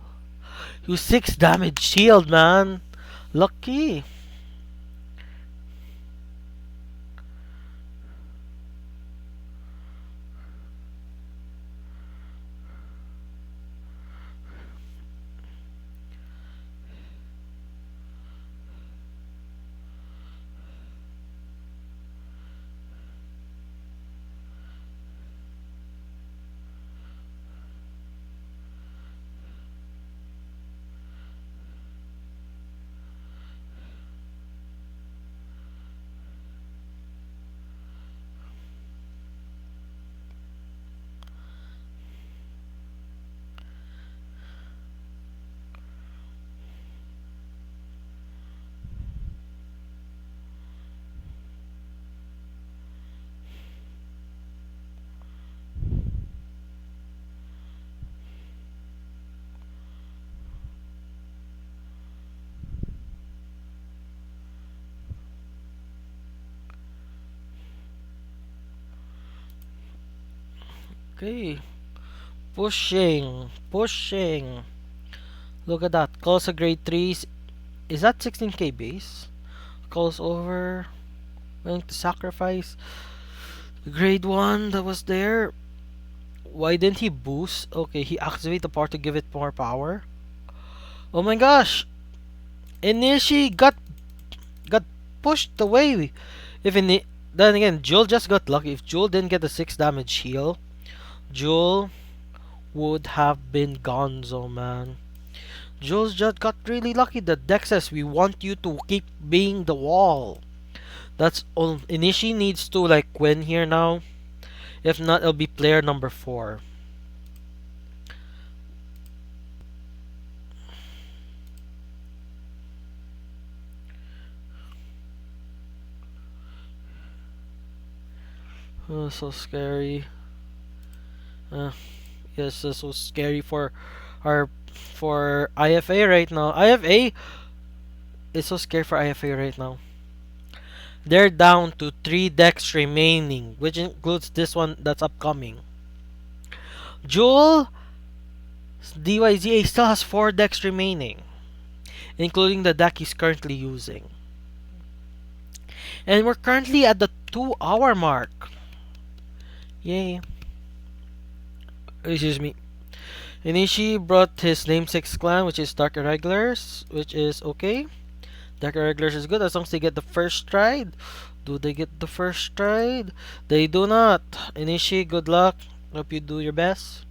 You 6 damage shield, man. Lucky. Okay. Pushing. Look at that. Calls a grade 3. Is that 16k base? Calls over. Willing to sacrifice. Grade 1 that was there. Why didn't he boost? Okay, he activated the part to give it more power. Oh my gosh! Inishi got pushed away. If then again, Jewel just got lucky. If Jewel didn't get the 6 damage heal, Jewel would have been gonzo, man. Jules just got really lucky. The deck says we want you to keep being the wall. That's all. Inishi needs to like win here now. If not, it'll be player number 4. Oh, so scary. Yes, so scary for our for IFA right now. IFA is so scary for IFA right now. They're down to 3 decks remaining, which includes this one that's upcoming. Jewel DYZA still has 4 decks remaining, including the deck he's currently using. And we're currently at the 2 hour mark. Yay. Excuse me. Inishi brought his namesake's clan, which is Dark Irregulars, which is okay. Dark Irregulars is good as long as they get the first stride. Do they get the first stride? They do not. Inishi, good luck. Hope you do your best.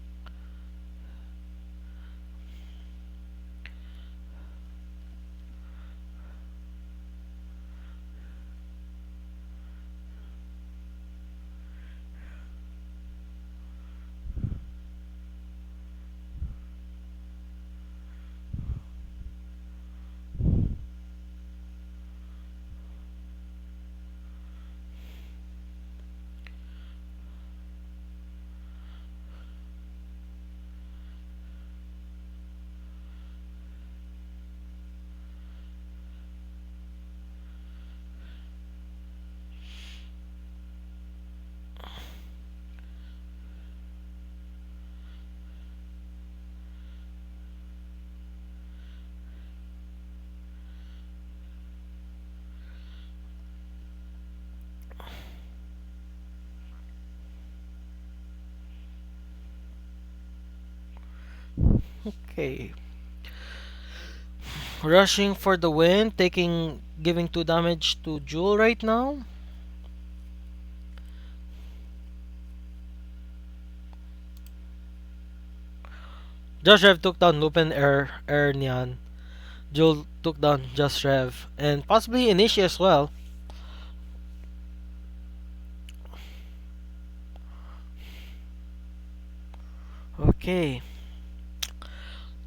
Okay. Rushing for the win, giving 2 damage to Jewel right now. Just Rev took down Lupin Nyan. Jewel took down Just Rev. And possibly Inishi as well. Okay.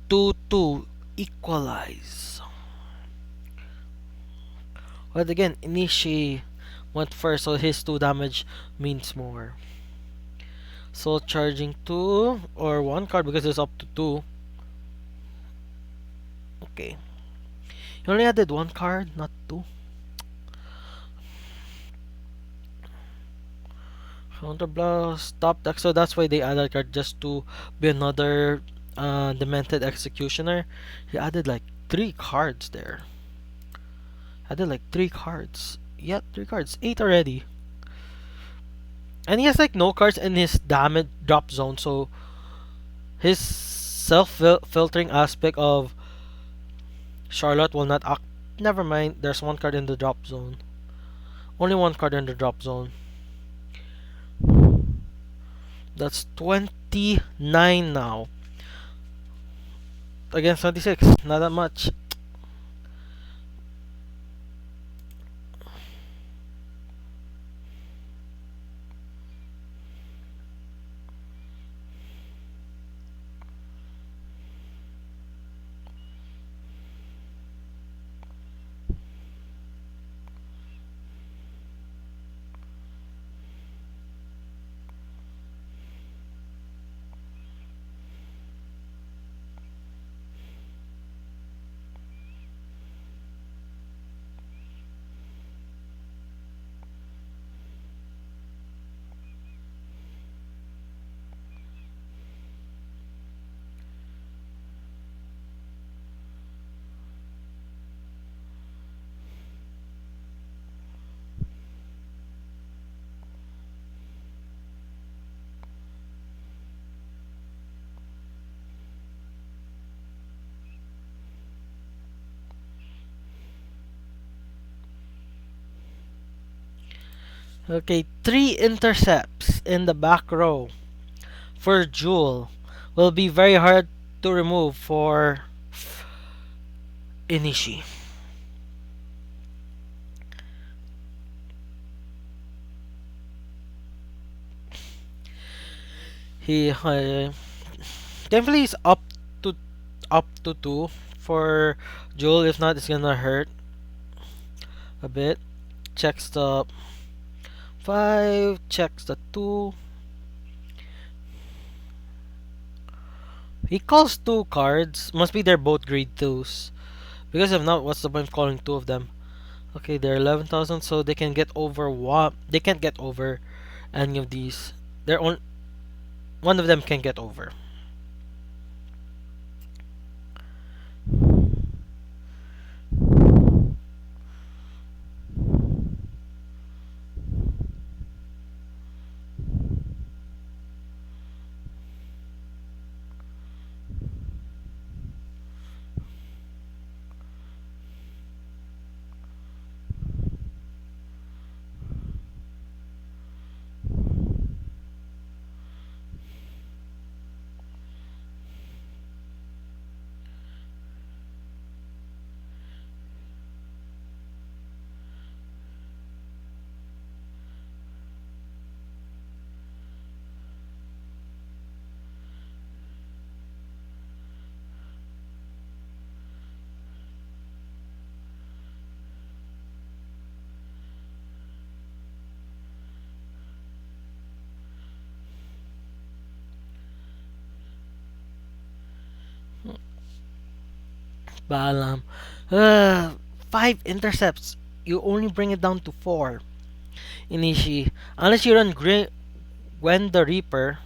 2-2. Equalize. But again, Inishi went first, so his 2 damage means more. So charging 2 or 1 card because it's up to 2. Okay. You only added 1 card, not 2. Counterblast, top deck, so that's why they added card just to be another Demented Executioner. He added like 3 cards there. Added like 3 cards. Yeah, 3 cards. 8 already. And he has like no cards in his damage drop zone, so his self-filtering aspect of Charlotte will not act. Never mind, there's 1 card in the drop zone. Only 1 card in the drop zone. That's 29 now. Against 26, not that much. Okay, 3 intercepts in the back row for Jewel will be very hard to remove for Inishi. He thankfully is up to 2 for Jewel. If not, it's gonna hurt a bit. Checks the 5, checks the 2. He calls 2 cards. Must be they're both grade 2s. Because if not, what's the point of calling 2 of them? Okay, they're 11,000, so they can get over one. They can't get over any of these. They're on. One of them can get over. Balam. 5 intercepts. You only bring it down to 4. Inishi. Unless you run Gwen the Reaper.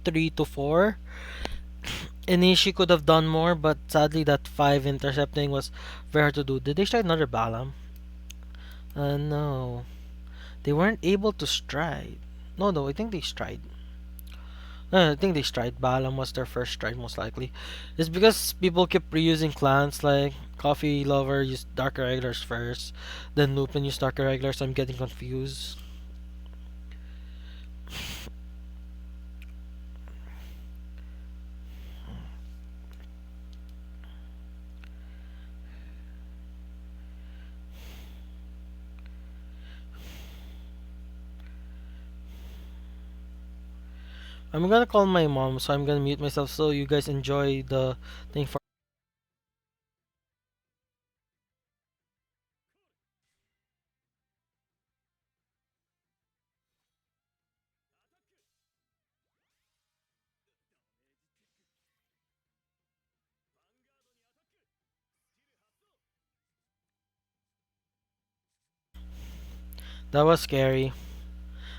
3 to 4. Inishi could have done more, but sadly that 5 intercepting was very hard to do. Did they strike another Balam? No. They weren't able to stride. No, I think they stride. I think they stride. Balam was their first stride, most likely. It's because people keep reusing clans, like Coffee Lover used Darker Regulars first, then Lupin used Darker Regulars, so I'm getting confused. I'm gonna call my mom, so I'm gonna mute myself so you guys enjoy the thing for. That was scary.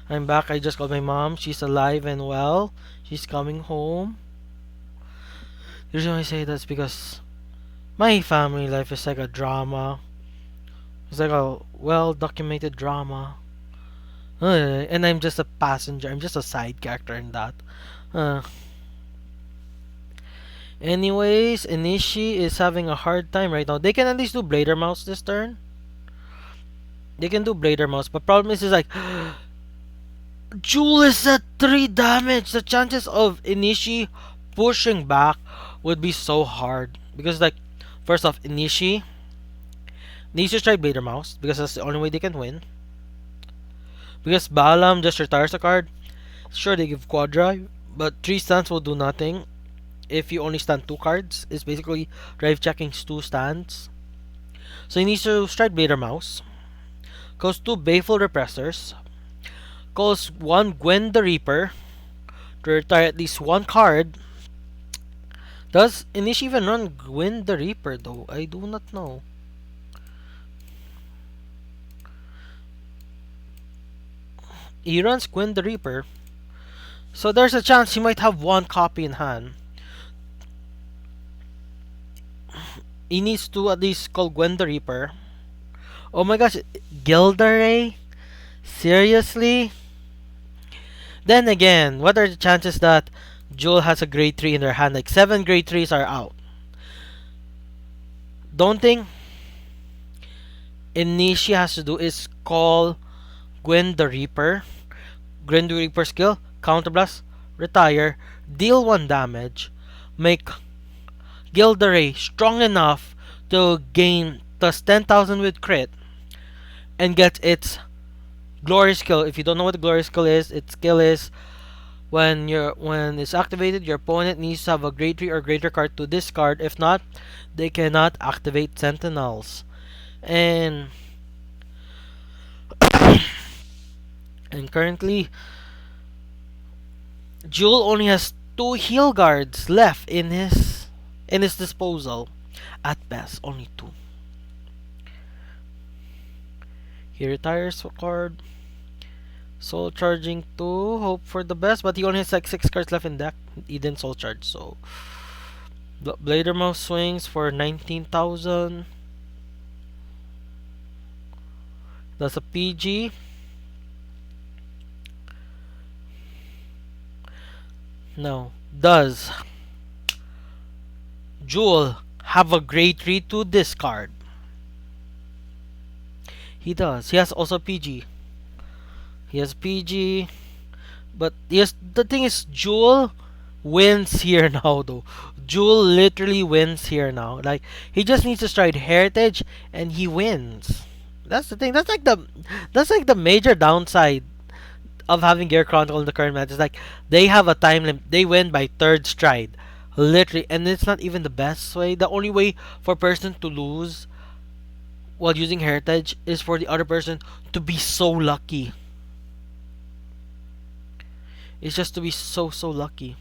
I'm back. I just called my mom. She's alive and well. She's coming home. The reason why I say that's because my family life is like a drama. It's like a well documented drama. And I'm just a passenger. I'm just a side character in that. Uh, Anyways, Inishi is having a hard time right now. They can at least do Blader Mouse this turn. They can do Blader Mouse, but problem is like Jewel is at 3 damage. The chances of Inishi pushing back would be so hard. Because like first off, Inishi needs to try Blader Mouse because that's the only way they can win. Because Balam just retires a card. Sure, they give quad drive, but 3 stands will do nothing. If you only stand 2 cards, it's basically drive checking 2 stands. So he needs to strike Blader Mouse. Goes 2 Baleful Repressors. Calls 1 Gwen the Reaper to retire at least 1 card. Does Inish even run Gwen the Reaper though? I do not know. He runs Gwen the Reaper. So there's a chance he might have 1 copy in hand. He needs to at least call Gwen the Reaper. Oh my gosh, Gilderay? Seriously? Then again, what are the chances that Jewel has a grade 3 in their hand? Like 7 grade 3s are out. Don't think Inishi has to do is call Gwen the Reaper. Gwen the Reaper skill, counterblast, retire, deal 1 damage, make Gilderay strong enough to gain plus 10,000 with crit, and get its glory skill. If you don't know what the glory skill is, its skill is when it's activated, your opponent needs to have a grade 3 or greater card to discard. If not, they cannot activate sentinels. And and currently Jewel only has two heal guards left in his disposal. At best, only two. He retires a card. Soul charging two. Hope for the best, but he only has like six cards left in deck. He didn't soul charge, so Bladermouth swings for 19,000. That's a PG. Now, does Jewel have a grade 3 to discard? He does. He has also PG. He has PG. But yes, the thing is, Jewel wins here now though. Jewel literally wins here now. Like he just needs to stride Heritage and he wins. That's the thing. That's like the major downside of having Gear Chronicle in the current match. It's like they have a time limit. They win by third stride. Literally, and it's not even the best way. The only way for a person to lose while using Heritage is for the other person to be so lucky. It's just to be so lucky.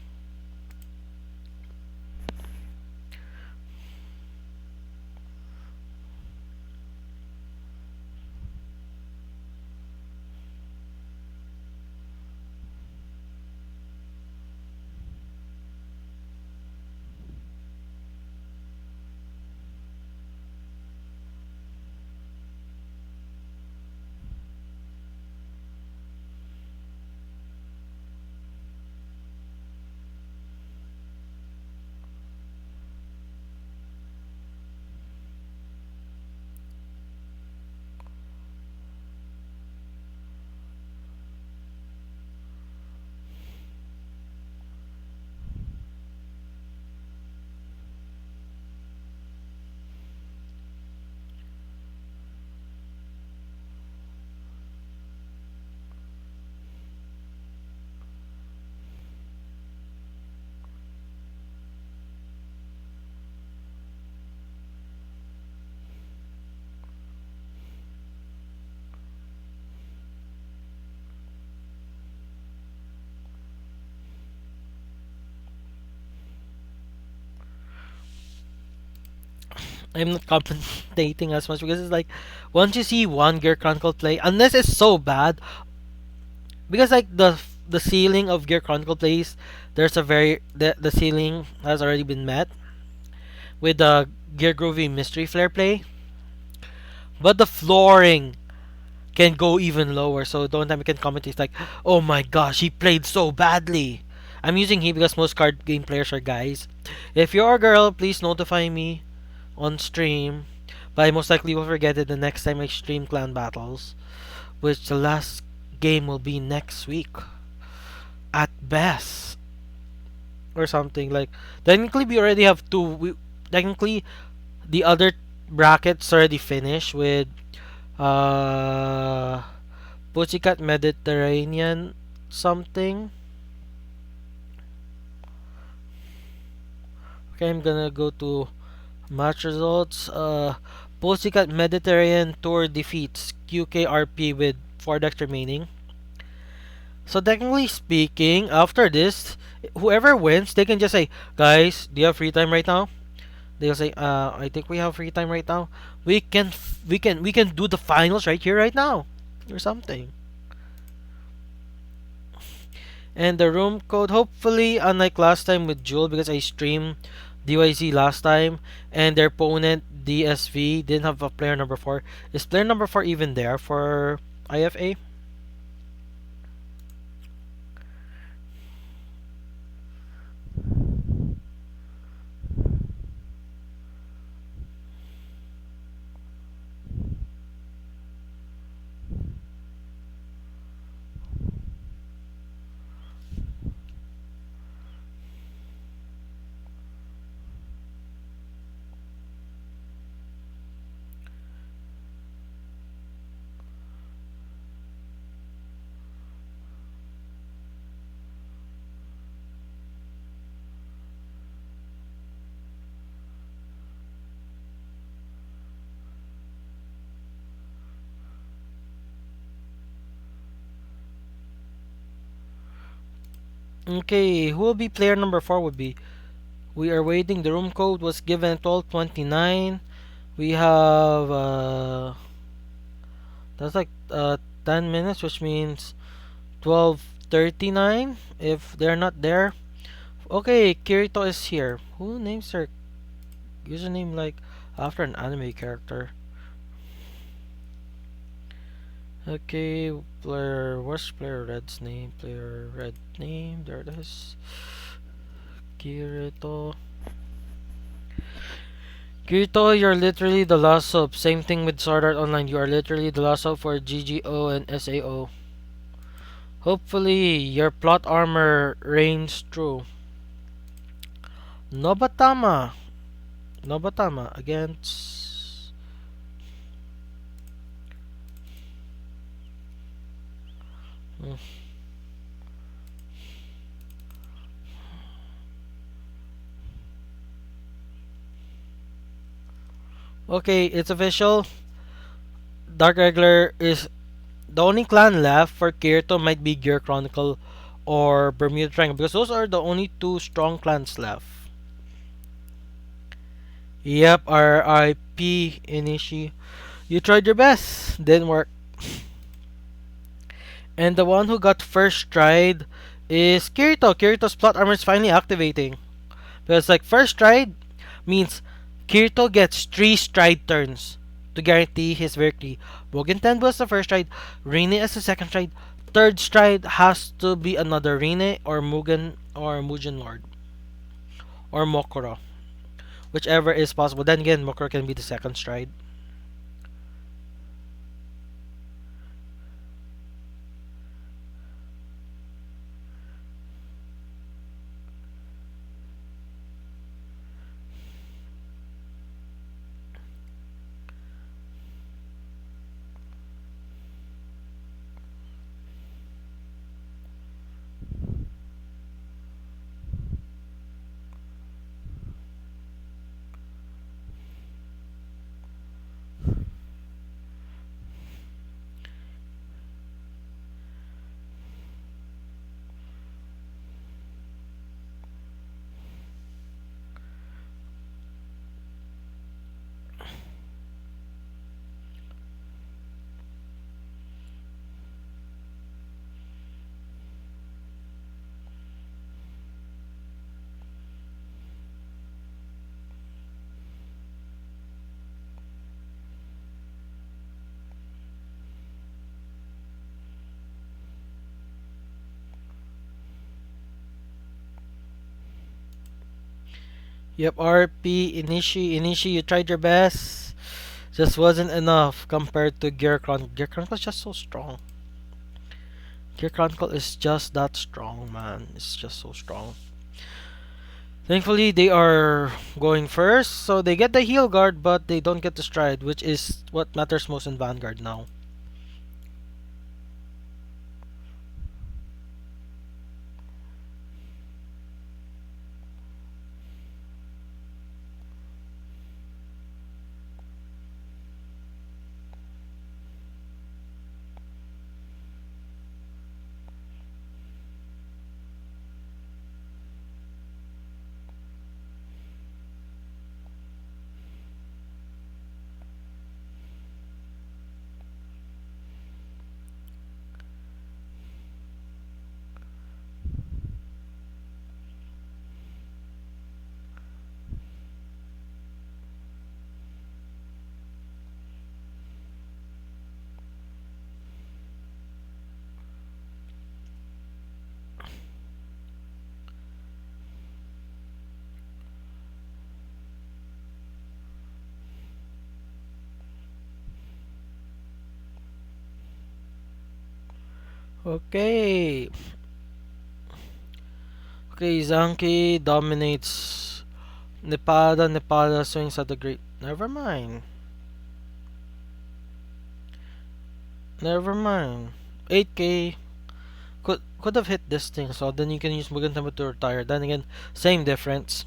I'm not commentating as much because it's like once you see one Gear Chronicle play, unless it's so bad, because like the ceiling of Gear Chronicle plays, there's a very the ceiling has already been met with the Gear Groovy Mystery Flare play, but the flooring can go even lower. So the one time you can comment is like, oh my gosh, he played so badly. I'm using he because most card game players are guys. If you're a girl, please notify me on stream. But I most likely will forget it the next time I stream clan battles, which the last game will be next week at best or something. Like technically we already have two. Technically the other brackets already finished with uh Pussycat Mediterranean something. Okay, I'm gonna go to match results. Pussycat Mediterranean Tour defeats QKRP with 4 decks remaining. So technically speaking, after this, whoever wins, they can just say, "Guys, do you have free time right now?" They'll say, I think we have free time right now. We can do the finals right here, right now," or something. And the room code, hopefully, unlike last time with Jewel, because I streamed DYZ last time, and their opponent DSV didn't have a player number 4. Is player number 4 even there for IFA? Okay, who will be player number 4 would be? We are waiting. The room code was given at 12:29. We have that's like 10 minutes, which means 12:39 if they're not there. Okay, Kirito is here. Who names their username like after an anime character? Okay, player. What's player red's name? Player red name. There it is. Kirito. Kirito, you're literally the last sub. Same thing with Sword Art Online. You are literally the last sub for GGO and SAO. Hopefully, your plot armor reigns true. Nobatama. Nobatama against. Hmm. Okay, it's official. Dark Regular is the only clan left for Kirito might be Gear Chronicle or Bermuda Triangle because those are the only two strong clans left. Yep, RIP Inishi. You tried your best, didn't work. And the one who got first tried is Kirito. Kirito's plot armor is finally activating. Because like first stride means Kirito gets 3 stride turns to guarantee his victory. Mugen Tenbu is the first stride, Rine is the second stride, third stride has to be another Rine or Mugen or Mugen Lord or Mokuro. Whichever is possible. Then again, Mokuro can be the second stride. Yep, RP Inishi, you tried your best. Just wasn't enough compared to Gear Chronicle. Gear Chronicle is just so strong. Gear Chronicle is just that strong, man. It's just so strong. Thankfully, they are going first, so they get the heal guard, but they don't get the stride, which is what matters most in Vanguard now. Okay. Okay, Zanki dominates Nepada. Nepada swings at the great. Never mind. Never mind. 8k could have hit this thing, so then you can use Mugen Tempo to retire. Then again, same difference.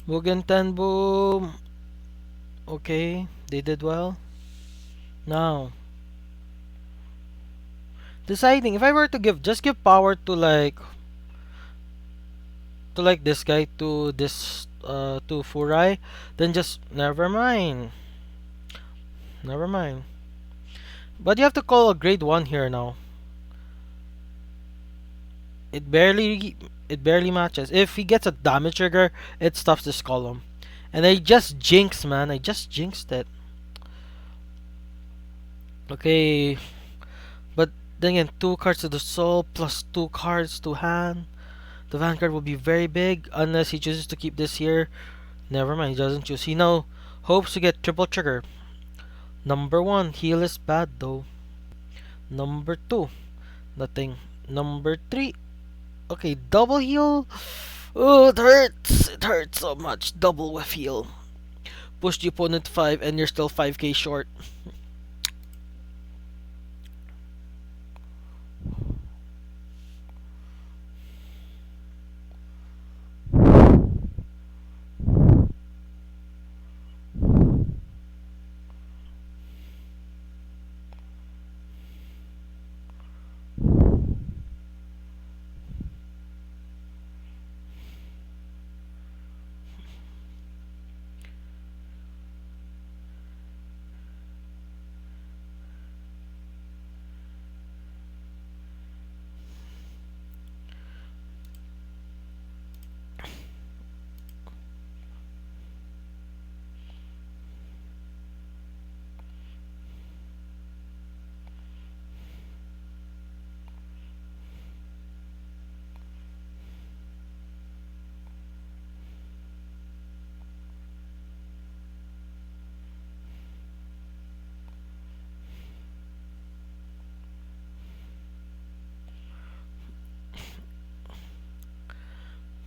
Mugen Tenbu. Okay, they did well. Now, deciding if I were to give power to like this guy to this to Furai, then just never mind. Never mind. But you have to call a grade 1 here now. It barely matches. If he gets a damage trigger, it stops this column. And I just jinxed, man. I just jinxed it. Okay, but then again, 2 cards to the soul plus 2 cards to hand. The Vanguard will be very big unless he chooses to keep this here. Never mind, he doesn't choose. He now hopes to get triple trigger. Number 1, heal is bad though. Number 2, nothing. Number 3, okay, double heal. Oh, it hurts. It hurts so much. Double with heal. Push the opponent 5 and you're still 5k short.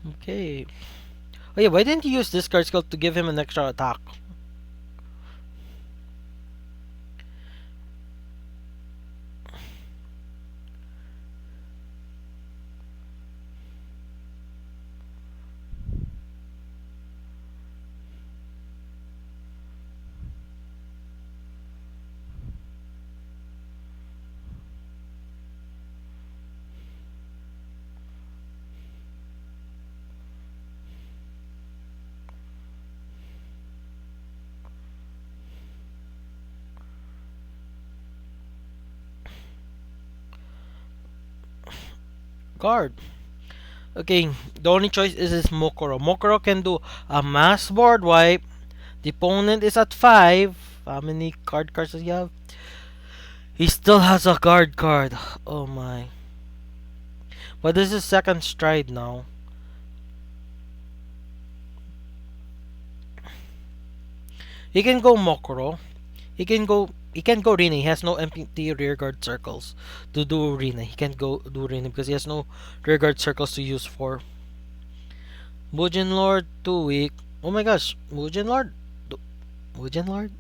Okay. Oh yeah, why didn't you use this card skill to give him an extra attack? Guard. Okay, the only choice is this Mokoro. Mokoro can do a mass board wipe. The opponent is at 5. How many cards does he have? He still has a guard card. Oh my. But this is second stride now. He can go Mokoro. He can go Rina. He has no empty rear guard circles to do Rina. He can't go do Rina because he has no rear guard circles to use for. Mujin Lord, too weak. Oh my gosh, Mujin Lord? Mujin Lord?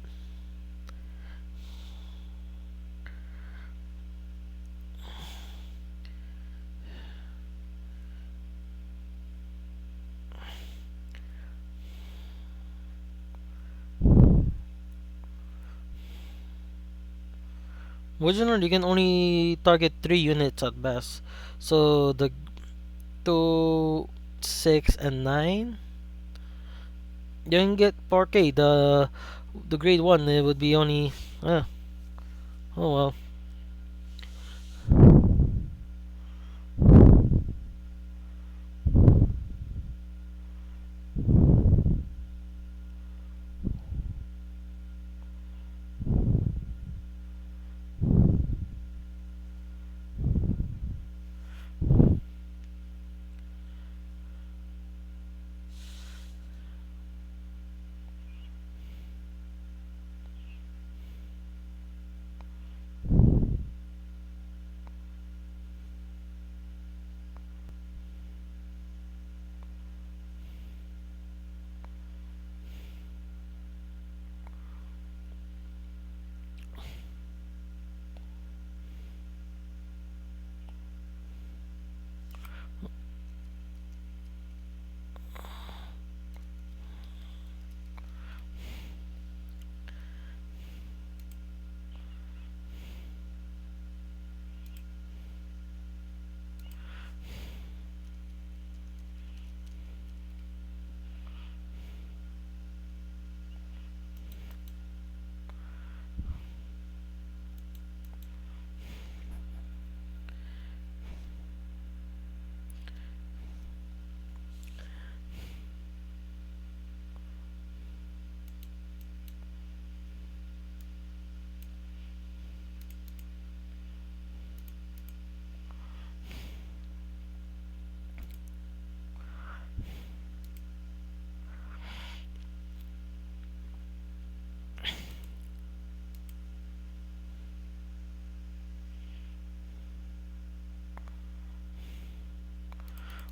Mujin Lord, you can only target 3 units at best. So the 2, 6, and 9. You can get 4k. The grade 1 it would be only. Uh, oh well.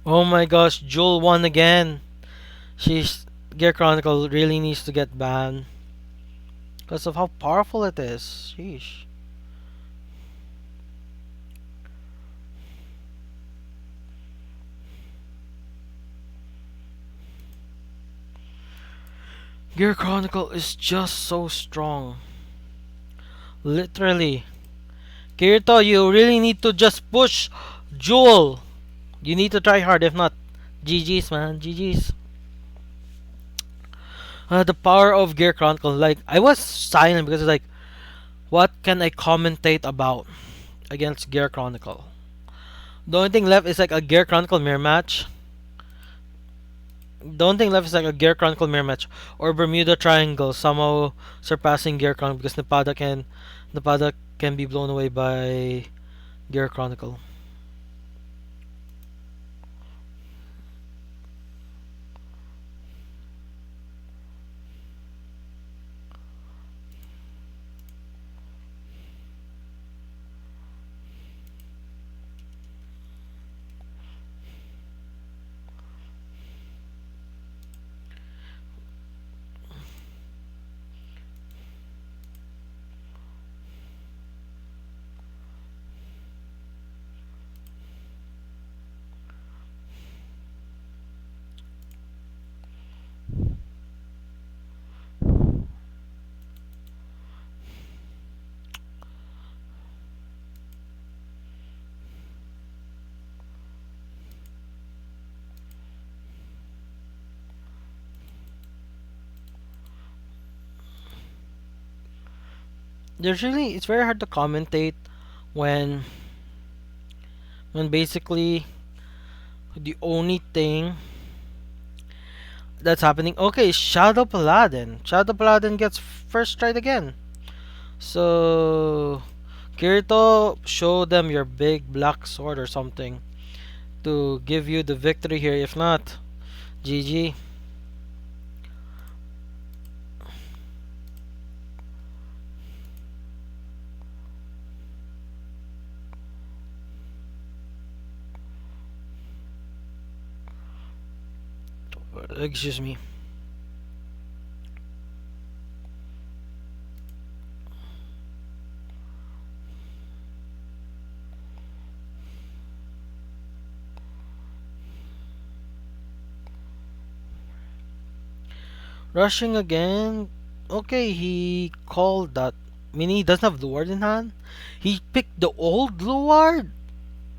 Oh my gosh, Jewel won again. She's Gear Chronicle really needs to get banned because of how powerful it is. Sheesh. Gear Chronicle is just so strong. Literally. Kirito, you really need to just push Jewel. You need to try hard. If not, GG's, man. GG's. The power of Gear Chronicle. Like, I was silent because it's like, what can I commentate about against Gear Chronicle? The only thing left is like a Gear Chronicle mirror match. The only thing left is like a Gear Chronicle mirror match or Bermuda Triangle somehow surpassing Gear Chronicle because Napada can be blown away by Gear Chronicle. It's very hard to commentate when basically the only thing that's happening. Okay, Shadow Paladin. Shadow Paladin gets first strike again. So Kirito, show them your big black sword or something to give you the victory here. If not, GG. Excuse me. Rushing again. Okay, he called that. Meaning he doesn't have Luard in hand. He picked the old Luard.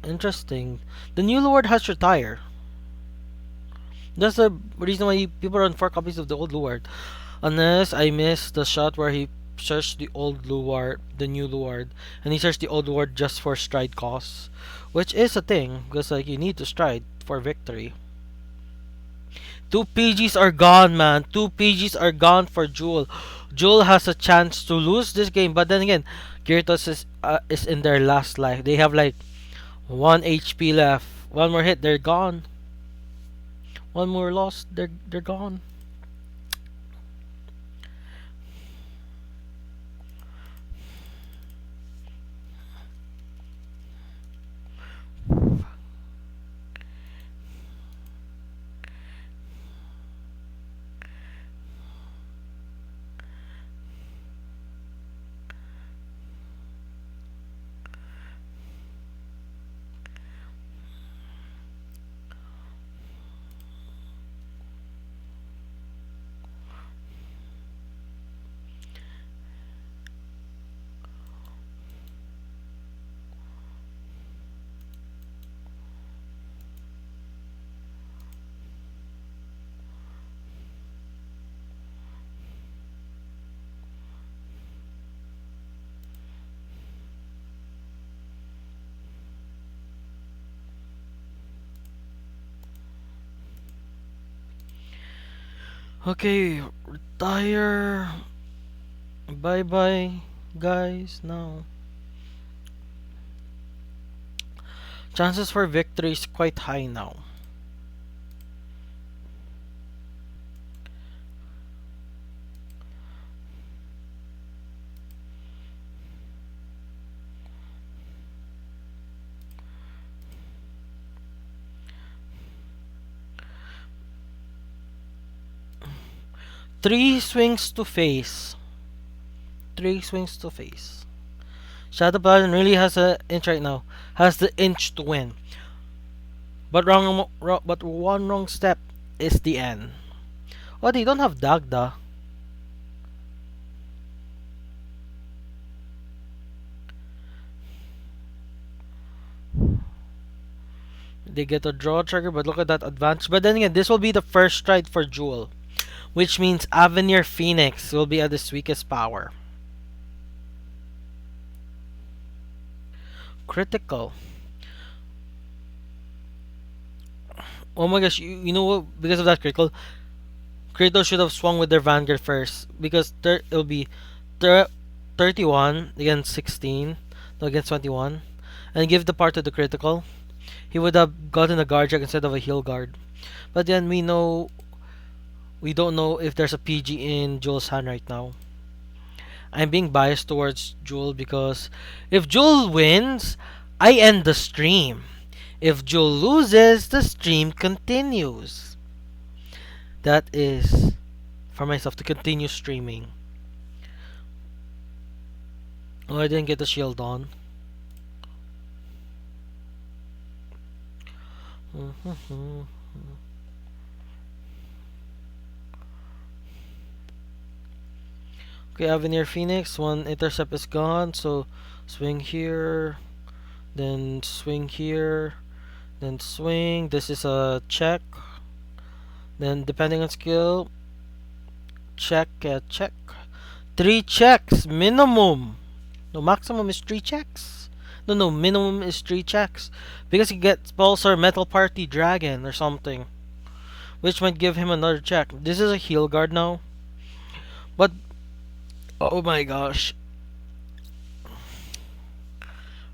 Interesting. The new Luard has retire. That's the reason why people run 4 copies of the old Luard. Unless I missed the shot where he searched the old Luard, the new Luard, and he searched the old Luard just for stride costs, which is a thing because like you need to stride for victory. Two PGs are gone, man. Two PGs are gone for Jewel. Jewel has a chance to lose this game, but then again, Gyarados is in their last life. They have like 1 HP left. One more hit, they're gone. One more loss, they're gone. Okay, retire. Bye bye, guys. Now, chances for victory is quite high now. Three swings to face. Three swings to face. Shadow Paladin really has a inch right now. Has the inch to win. But but one wrong step is the end. Oh, they don't have Dagda. They get a draw trigger, but look at that advantage. But then again, this will be the first stride for Jewel, which means Avenir Phoenix will be at its weakest power. Critical. Oh my gosh, you know what? Because of that critical, Kratos should have swung with their Vanguard first. Because it'll be 31 against 16, no, against 21. And give the part to the critical. He would have gotten a guard check instead of a heal guard. But then we don't know if there's a PG in Joel's hand right now. I'm being biased towards Joel because if Joel wins, I end the stream. If Joel loses, the stream continues. That is for myself to continue streaming. Oh, I didn't get the shield on. Okay, Avenir Phoenix, one intercept is gone, so swing here, then swing here, then swing. This is a check. Then depending on skill, check, check. 3 checks minimum. No, maximum is 3 checks. No, minimum is 3 checks because he gets Pulsar Metal Party Dragon or something, which might give him another check. This is a heal guard now, but oh my gosh.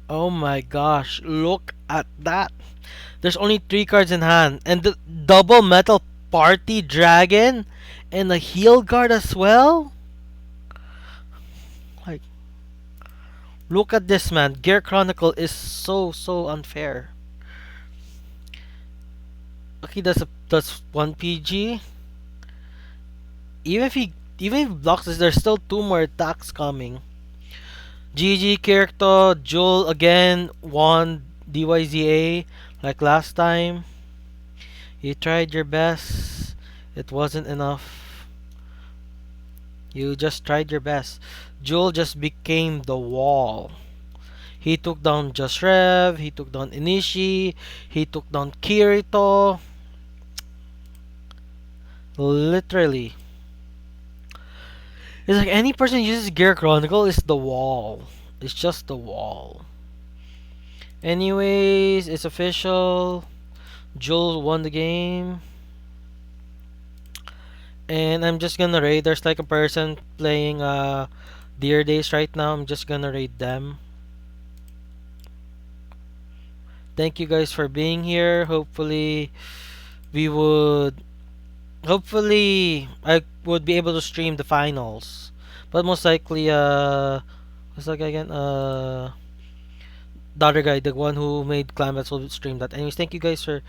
Oh my gosh, look at that. There's only 3 cards in hand. And the double metal party dragon and a heal guard as well? Like, look at this, man. Gear Chronicle is so unfair. Okay, that's 1 PG. Even if he blocks this, there's still 2 more attacks coming. GG character, Joel again won DYZA like last time. You tried your best. It wasn't enough. You just tried your best. Joel just became the wall. He took down Just Rev, he took down Inishi, he took down Kirito. Literally. It's like any person who uses Gear Chronicle is the wall. It's just the wall. Anyways, it's official. Joel won the game. And I'm just gonna raid. There's like a person playing Deer Days right now. I'm just gonna raid them. Thank you guys for being here. We would I would be able to stream the finals. But most likely what's that guy again? The other guy, the one who made Climax will stream that. Anyways, thank you guys for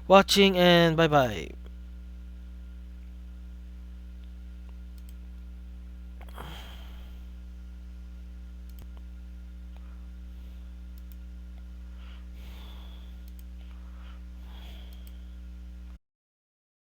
watching and bye bye.